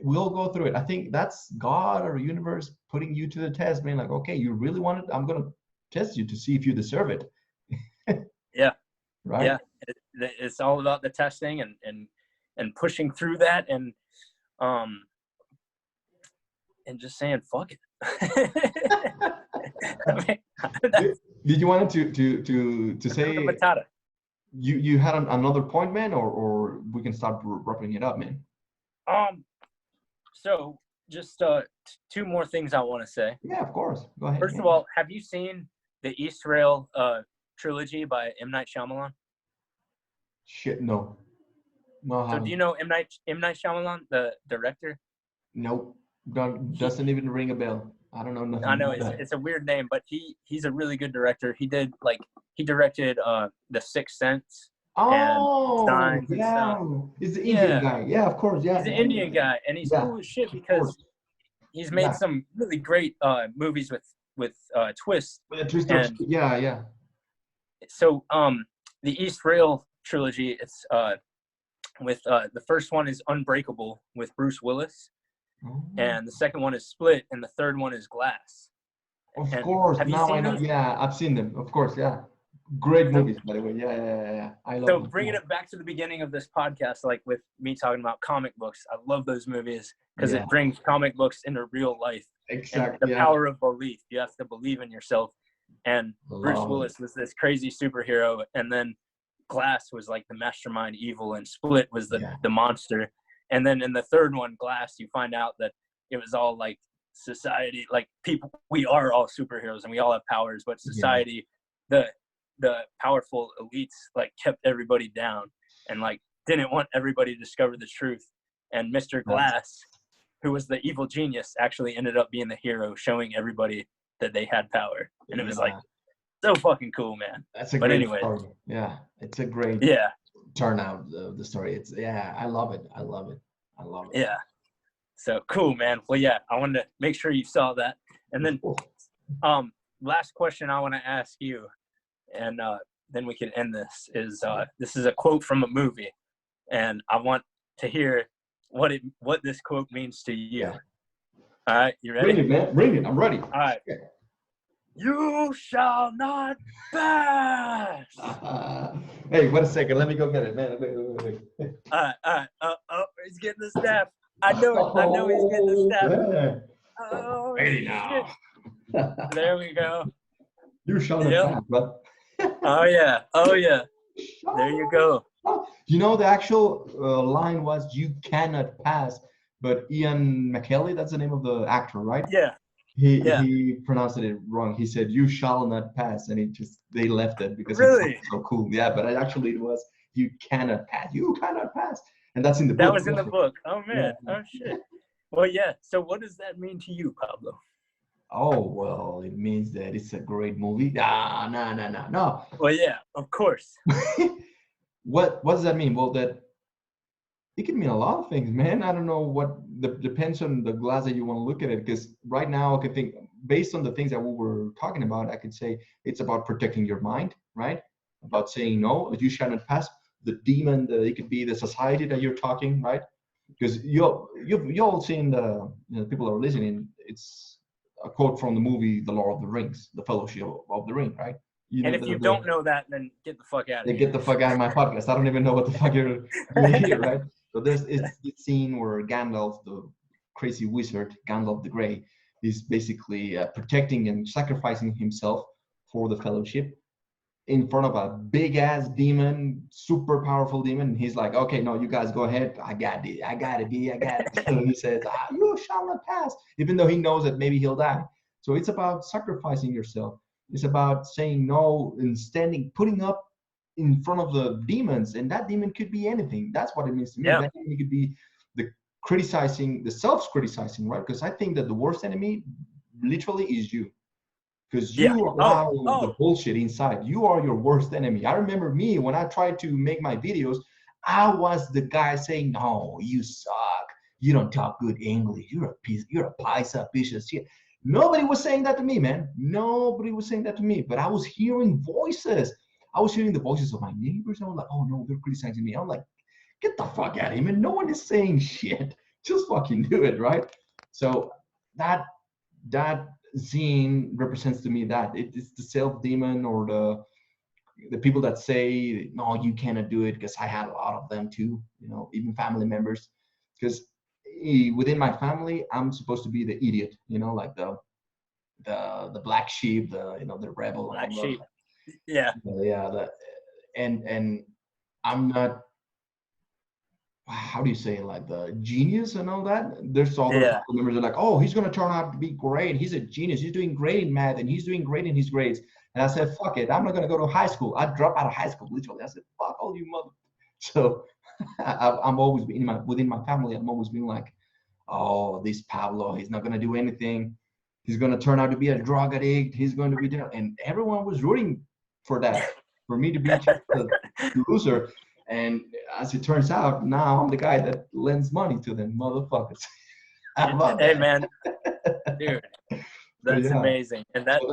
we all go through it. I think that's God or universe putting you to the test, being like, okay, you really want it? I'm gonna test you to see if you deserve it. Yeah. Right. Yeah. It's all about the testing and pushing through that and just saying fuck it. I mean, did you want to say you had another point, man, or we can start wrapping it up, man? So just two more things I want to say. Yeah, of course. Go ahead. First of all, have you seen the East Rail trilogy by M. Night Shyamalan? Shit, no. No. So do you know M. Night Shyamalan, the director? Nope. Doesn't even ring a bell. I don't know nothing. I know it's a weird name, but he's a really good director. He directed The Sixth Sense. Oh, and yeah. He's the Indian guy. Yeah, of course. Yeah. He's an Indian guy, and he's cool as shit because he's made some really great movies with twists. With a twist of, yeah. So the East Rail trilogy, it's with the first one is Unbreakable with Bruce Willis. And the second one is Split, and the third one is Glass. Of course. Now I know. Those? Yeah, I've seen them. Of course, yeah. Great movies, by the way. Yeah. I love them. So bringing it back to the beginning of this podcast, like with me talking about comic books, I love those movies because it brings comic books into real life. Exactly. And the power of belief. You have to believe in yourself. And Bruce Willis was this crazy superhero, and then Glass was like the mastermind evil, and Split was the monster. And then in the third one, Glass, you find out that it was all like society, like people, we are all superheroes and we all have powers, but society, the powerful elites, like kept everybody down and like didn't want everybody to discover the truth. And Mr. Glass, who was the evil genius, actually ended up being the hero, showing everybody that they had power. And it was like so fucking cool, man. That's a great story. Yeah, it's a great turnout of the story. It's I love it. Yeah, so cool, man. Well, I wanted to make sure you saw that. And then last question I want to ask you, and then we can end this, is this is a quote from a movie, and I want to hear what this quote means to you. All right, you ready? Bring it, man. Bring it. I'm ready. All right. You shall not pass. Hey, wait a second. Let me go get it, man. Wait. All right. Oh, he's getting the snap. I know he's getting the snap. Oh, ready now. There we go. You shall not pass, bro. Oh yeah. There you go. You know, the actual line was "You cannot pass," but Ian McKellen, that's the name of the actor, right? Yeah. He pronounced it wrong. He said "You shall not pass," and they left it because really it's so cool. Yeah, but it was "You cannot pass." You cannot pass, and that's in the book. That was in the book. Oh man. Yeah. Oh shit. Well, yeah. So, what does that mean to you, Pablo? Oh well, it means that it's a great movie. No. Well, yeah, of course. What does that mean? Well, that it can mean a lot of things, man. I don't know depends on the glass that you want to look at it. Because right now, I could think based on the things that we were talking about, I could say it's about protecting your mind, right? About saying no, you shall not pass. The demon, it could be the society that you're talking, right? Because you've all seen the people are listening. It's a quote from the movie The Lord of the Rings, The Fellowship of the Ring, right? You And know, if you don't know that, then get the fuck out of they here. get the fuck out of my podcast. I don't even know what the fuck you're doing here, right? So there's it's this scene where Gandalf, the crazy wizard, Gandalf the Grey, is basically protecting and sacrificing himself for the Fellowship in front of a big ass demon, super powerful demon. And he's like, okay, no, you guys go ahead. I got it. I got it, B. I got it. So he says, you shall not pass, even though he knows that maybe he'll die. So it's about sacrificing yourself. It's about saying no and standing, putting up in front of the demons. And that demon could be anything. That's what it means to me. Yeah. That demon could be the criticizing, the self-criticizing, right? Because I think that the worst enemy literally is you, because Yeah. you allow the bullshit inside. You are your worst enemy. I remember me when I tried to make my videos, I was the guy saying, no, you suck. You don't talk good English. You're a piece, you're a paisa piece of shit. Nobody was saying that to me, man. Nobody was saying that to me. But I was hearing voices. I was hearing the voices of my neighbors. I was like, oh no, they're criticizing me. I'm like, get the fuck out of here, man. No one is saying shit. Just fucking do it, right? So that scene represents to me that it's the self demon, or the people that say, no, you cannot do it, because I had a lot of them too, you know, even family members. Because within my family, I'm supposed to be the idiot, you know, like the black sheep, the, you know, the rebel, Black and all sheep. Yeah. yeah, and I'm not, how do you say it, like the genius and all that. There's other Yeah. family members that are like, oh, he's gonna turn out to be great. He's a genius. He's doing great in math, and he's doing great in his grades. And I said, fuck it. I'm not gonna go to high school. I dropped out of high school literally. I said, fuck all you mother. So I'm always within my family. I'm always being like, oh, this Pablo, he's not gonna do anything. He's gonna turn out to be a drug addict. He's going to be there, and everyone was rooting for that, for me to be just a loser. And as it turns out, now I'm the guy that lends money to them motherfuckers. How about Hey that? man, dude, So that's yeah, amazing. And so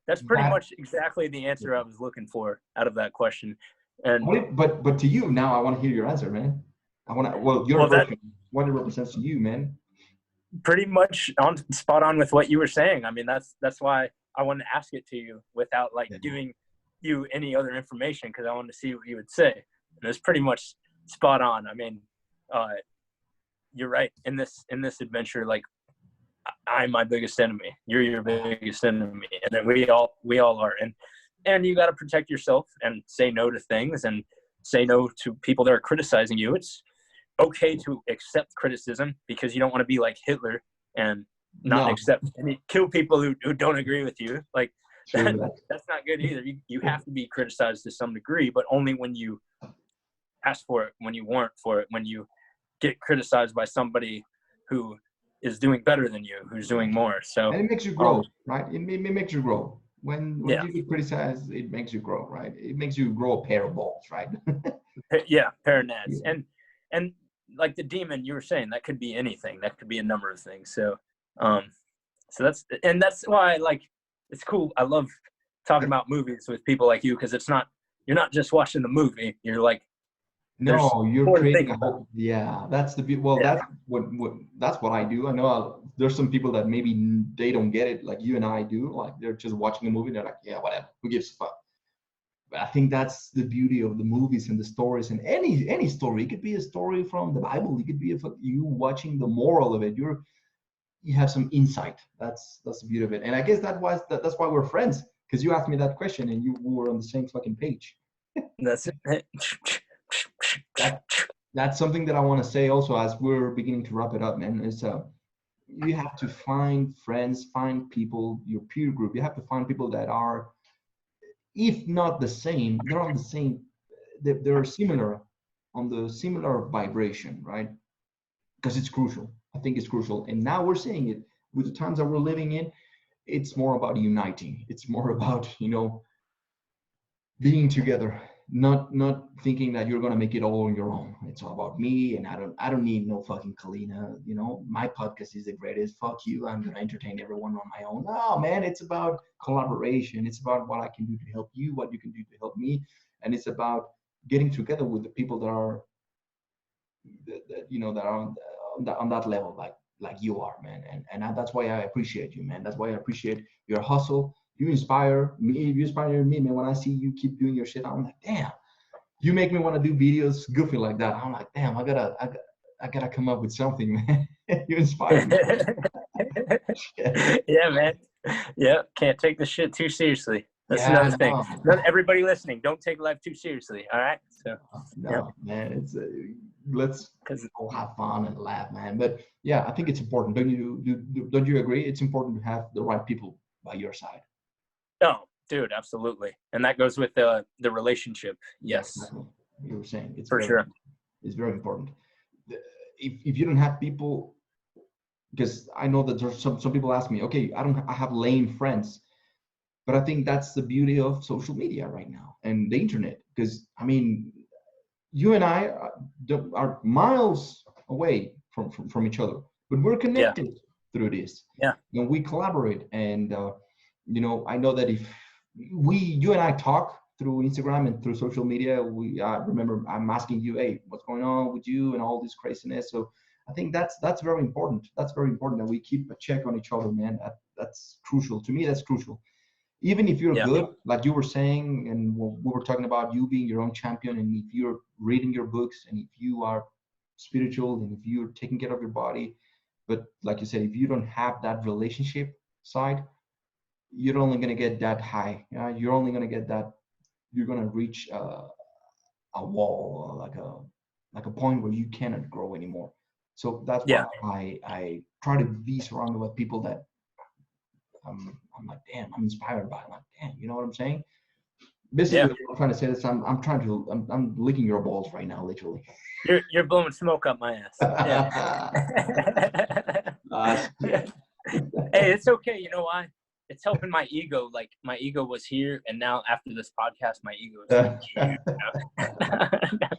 that's pretty that much exactly the answer I was looking for out of that question. And but to you now, I want to hear your answer, man. I want to, well, your well, that version, what it represents to you, man. pretty much on spot on with what you were saying. I mean, that's why I wanted to ask it to you without like Yeah. giving you any other information, because I wanted to see what you would say. And it's pretty much spot on. I mean, you're right. In this adventure, like I'm my biggest enemy. You're your biggest enemy, and then we all are. And you got to protect yourself and say no to things and say no to people that are criticizing you. It's okay to accept criticism, because you don't want to be like Hitler and not No, accept and kill people who don't agree with you. Like true. that's not good either. You have to be criticized to some degree, but only when you ask for it, when you warrant for it, when you get criticized by somebody who is doing better than you, who's doing more. So And it makes you grow, right? It makes you grow. When yeah, you get criticized, it makes you grow, right? It makes you grow a pair of balls, right? yeah, pair of nads. Yeah. And like the demon you were saying, that could be anything. That could be a number of things. So so that's why like it's cool. I love talking about movies with people like you, because you're not just watching the movie. You're like, there's No, you're more to think creating a about. whole. Yeah, that's the well. Yeah, That's what I do. I know there's some people that maybe they don't get it like you and I do. Like they're just watching a movie. They're like, yeah, whatever. Who gives a fuck? But I think that's the beauty of the movies and the stories, and any story. It could be a story from the Bible. It could be you watching the moral of it. You have some insight. That's the beauty of it. And I guess that's why we're friends, because you asked me that question and we were on the same fucking page. that's it. That that's something that I want to say also as we're beginning to wrap it up, man. Is you have to find friends, find people, your peer group. You have to find people that are, if not the same, they're on the same. They're similar, on the similar vibration, right? Because it's crucial. I think it's crucial. And now we're seeing it with the times that we're living in. It's more about uniting. It's more about, being together, not thinking that you're gonna make it all on your own. It's all about me, and I don't need no fucking Kalina. My podcast is the greatest. Fuck you. I'm gonna entertain everyone on my own. No, man. It's about collaboration. It's about what I can do to help you, what you can do to help me, and it's about getting together with the people that are that are on that level, like you are, man. And that's why I appreciate you, man. That's why I appreciate your hustle, You inspire me. You inspire me, man. When I see you keep doing your shit, I'm like, damn. You make me want to do videos goofy like that. I'm like, damn. I gotta come up with something, man. You inspire me. Yeah, man. Yeah, can't take the shit too seriously. That's Yeah, another thing. Everybody listening, don't take life too seriously. All right. So no, man. It's let's because all have fun and laugh, man. But yeah, I think it's important. Don't you agree? It's important to have the right people by your side. oh, dude, absolutely, and that goes with the relationship. Yeah, Yes, exactly. You were saying for sure. it's very important. If you don't have people, because I know that there's some people ask me, okay, I have lame friends, but I think that's the beauty of social media right now and the internet. Because I mean, you and I are miles away from each other, but we're Yeah, connected through this. yeah, And we collaborate. And I know that if you and I talk through Instagram and through social media, we remember I'm asking you, hey, what's going on with you and all this craziness. So I think that's very important. That's very important that we keep a check on each other, man. That's crucial to me. That's crucial. Even if you're yeah, good, like you were saying, and we were talking about you being your own champion, and if you're reading your books, and if you are spiritual, and if you're taking care of your body, but like you said, if you don't have that relationship side, you're only going to get that high. You're only going to get that. You're going to reach a wall, like a point where you cannot grow anymore. So that's yeah, why I try to be surrounded with people that I'm like, damn, I'm inspired by. I'm like, damn, you know what I'm saying? Basically, yeah. what I'm trying to say is I'm licking your balls right now, literally. You're blowing smoke up my ass. Yeah. Hey, it's okay. You know why? It's helping my ego. Like my ego was here, and now after this podcast, my ego is like huge.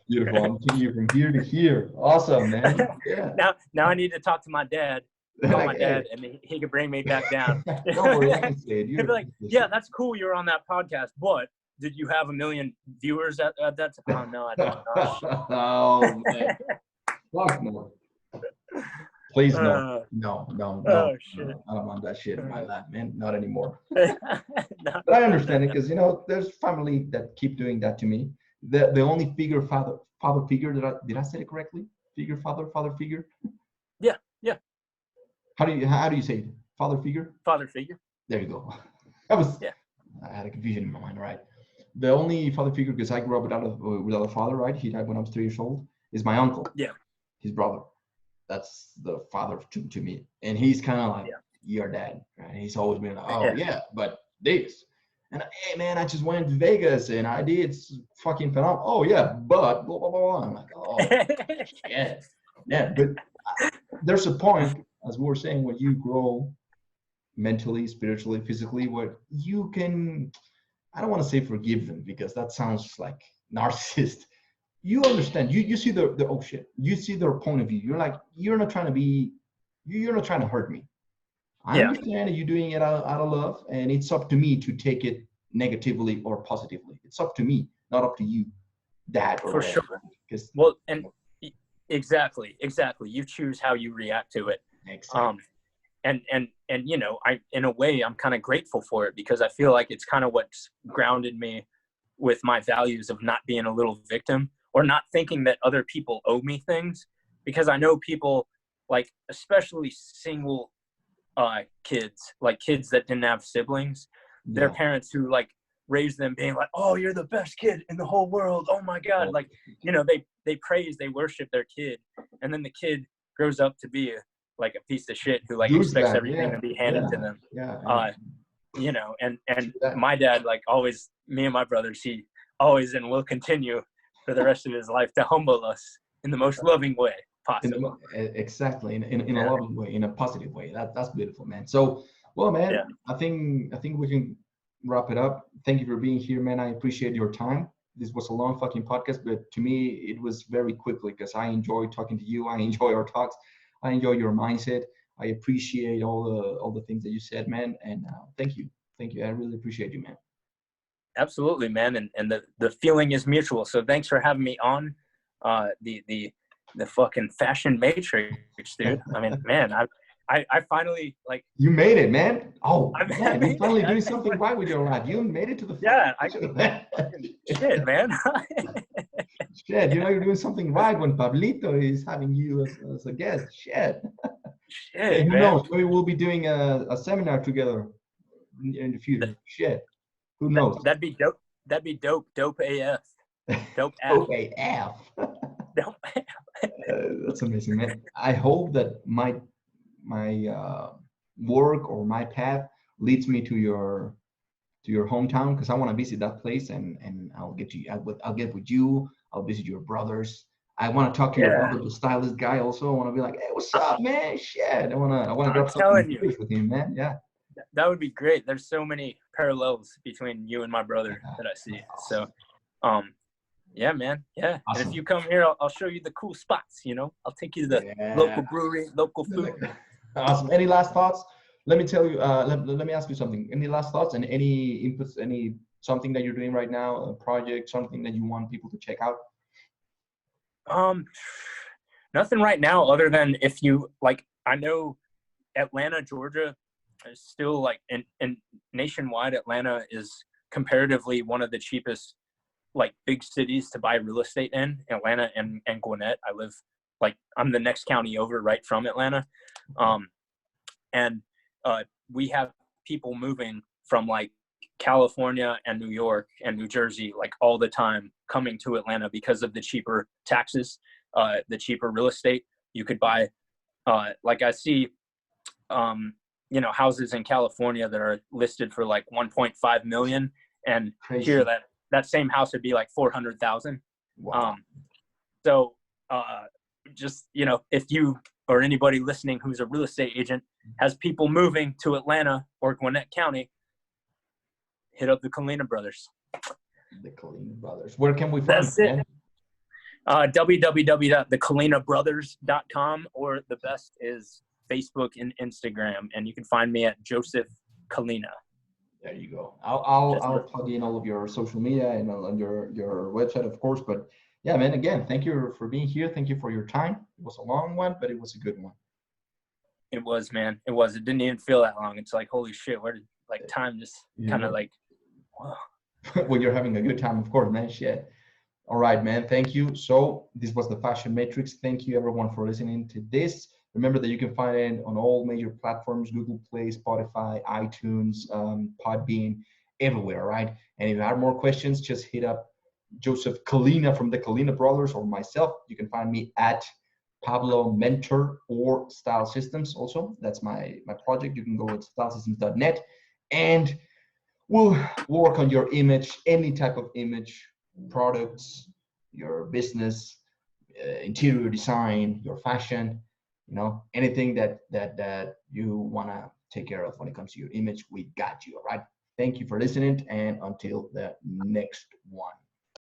Beautiful. I'm taking you from here to here. Awesome, man. Yeah. Now I need to talk to my dad. Call Like, my dad, and he could bring me back down. don't worry, I can say it. He'd be like, "Yeah, that's cool. You're on that podcast, but did you have 1 million viewers at that time?" Oh no, I don't. Oh man, fuck no. Please no. Oh shit. I don't want that shit in my life, man. Not anymore. No. But I understand it because there's family that keep doing that to me. The only father figure did I say it correctly? Father figure. Yeah, yeah. How do you say it? Father figure? Father figure. There you go. Yeah. I had a confusion in my mind, right? The only father figure, because I grew up without a father, right? He died when I was 3 years old, is my uncle. Yeah. His brother. That's the father to me. And he's kind of like your dad, right? He's always been like, oh yeah, but this. And hey man, I just went to Vegas and I did fucking phenomenal. Oh yeah, but blah blah blah. I'm like, oh shit. Yeah, but there's a point, as we were saying, when you grow mentally, spiritually, physically, where you can, I don't want to say forgive them because that sounds like narcissist. You understand, you see the oh shit, you see their point of view. You're like, you're not trying to hurt me. I understand that you're doing it out of love, and it's up to me to take it negatively or positively. It's up to me, not up to you, dad or for whatever. sure. Because Well, and exactly. You choose how you react to it. exactly. And I, in a way, I'm kind of grateful for it because I feel like it's kind of what's grounded me with my values of not being a little victim or not thinking that other people owe me things, because I know people, like especially single kids, like kids that didn't have siblings, their parents who like raised them being like, oh, you're the best kid in the whole world, oh my god, like they praise, they worship their kid, and then the kid grows up to be like a piece of shit who like expects everything to be handed to them. And my dad, like always, me and my brothers, he always and will continue for the rest of his life to humble us in the most loving way possible. Exactly, in a loving way, in a positive way. That's beautiful, man. So, well, man, I think we can wrap it up. Thank you for being here, man. I appreciate your time. This was a long fucking podcast, but to me, it was very quickly because I enjoy talking to you. I enjoy our talks. I enjoy your mindset. I appreciate all the things that you said, man. And thank you. I really appreciate you, man. Absolutely, man. And the feeling is mutual. So thanks for having me on the fucking fashion matrix, dude. I mean, man, I finally like. You made it, man. Oh I man, you're made finally it. doing something right with your life. You made it to the Yeah, fucking shit, man. shit. You know you're doing something right when Pablito is having you as a guest. Shit. Hey, Shit, who man. knows? Maybe we'll be doing a seminar together in the future. Shit. Who knows? That'd be dope. That'd be dope. Dope AF. Dope AF. Okay, F. Dope. That's amazing, man. I hope that my work or my path leads me to your hometown, because I want to visit that place, and I'll get you. I'll get with you. I'll visit your brothers. I want to talk to your Yeah. brother, the stylist guy. Also, I want to be like, hey, what's up, man? Shit, I wanna I'm grab something telling you, serious with him, man. Yeah. that would be great. There's so many parallels between you and my brother that I see. So, yeah, man. Yeah. And if Awesome. you come here, I'll show you the cool spots, you know. I'll take you to the Yeah. local brewery, local food. Awesome. Any last thoughts? Let me tell you. Let me ask you something. Any last thoughts and any inputs? Any something that you're doing right now? A project, something that you want people to check out? Nothing right now other than if you like, I know Atlanta, Georgia is still like, and nationwide, Atlanta is comparatively one of the cheapest like big cities to buy real estate in. Atlanta and Gwinnett. I live like, I'm the next county over right from Atlanta. And we have people moving from like California and New York and New Jersey like all the time coming to Atlanta because of the cheaper taxes, the cheaper real estate. You could buy like I see you know, houses in California that are listed for like 1.5 million, and Crazy. here that same house would be like 400,000. Wow. So just, you know, if you or anybody listening who's a real estate agent has people moving to Atlanta or Gwinnett County, hit up the Kalina Brothers. The Kalina Brothers. Where can we find That's you, it. man? www.thekalinaBrothers.com, or the best is Facebook and Instagram, and you can find me at Joseph Kalina. There you go. I'll plug in all of your social media and on your website, of course. But yeah, man, again, thank you for being here. Thank you for your time. It was a long one, but it was a good one. It was, man. It was. It didn't even feel that long. It's like, holy shit, where did like time just kind of like, wow. When you're having a good time, of course, man. Shit. All right, man. Thank you. So this was the Fashion Matrix. Thank you, everyone, for listening to this. Remember that you can find it on all major platforms: Google Play, Spotify, iTunes, Podbean, everywhere. All right. And if you have more questions, just hit up Joseph Kalina from the Kalina Brothers or myself. You can find me at Pablo Mentor or Style Systems. Also, that's my project. You can go at stylesystems.net, and we'll work on your image, any type of image, products, your business, interior design, your fashion, you know, anything that you want to take care of when it comes to your image, we got you. All right. Thank you for listening, and until the next one.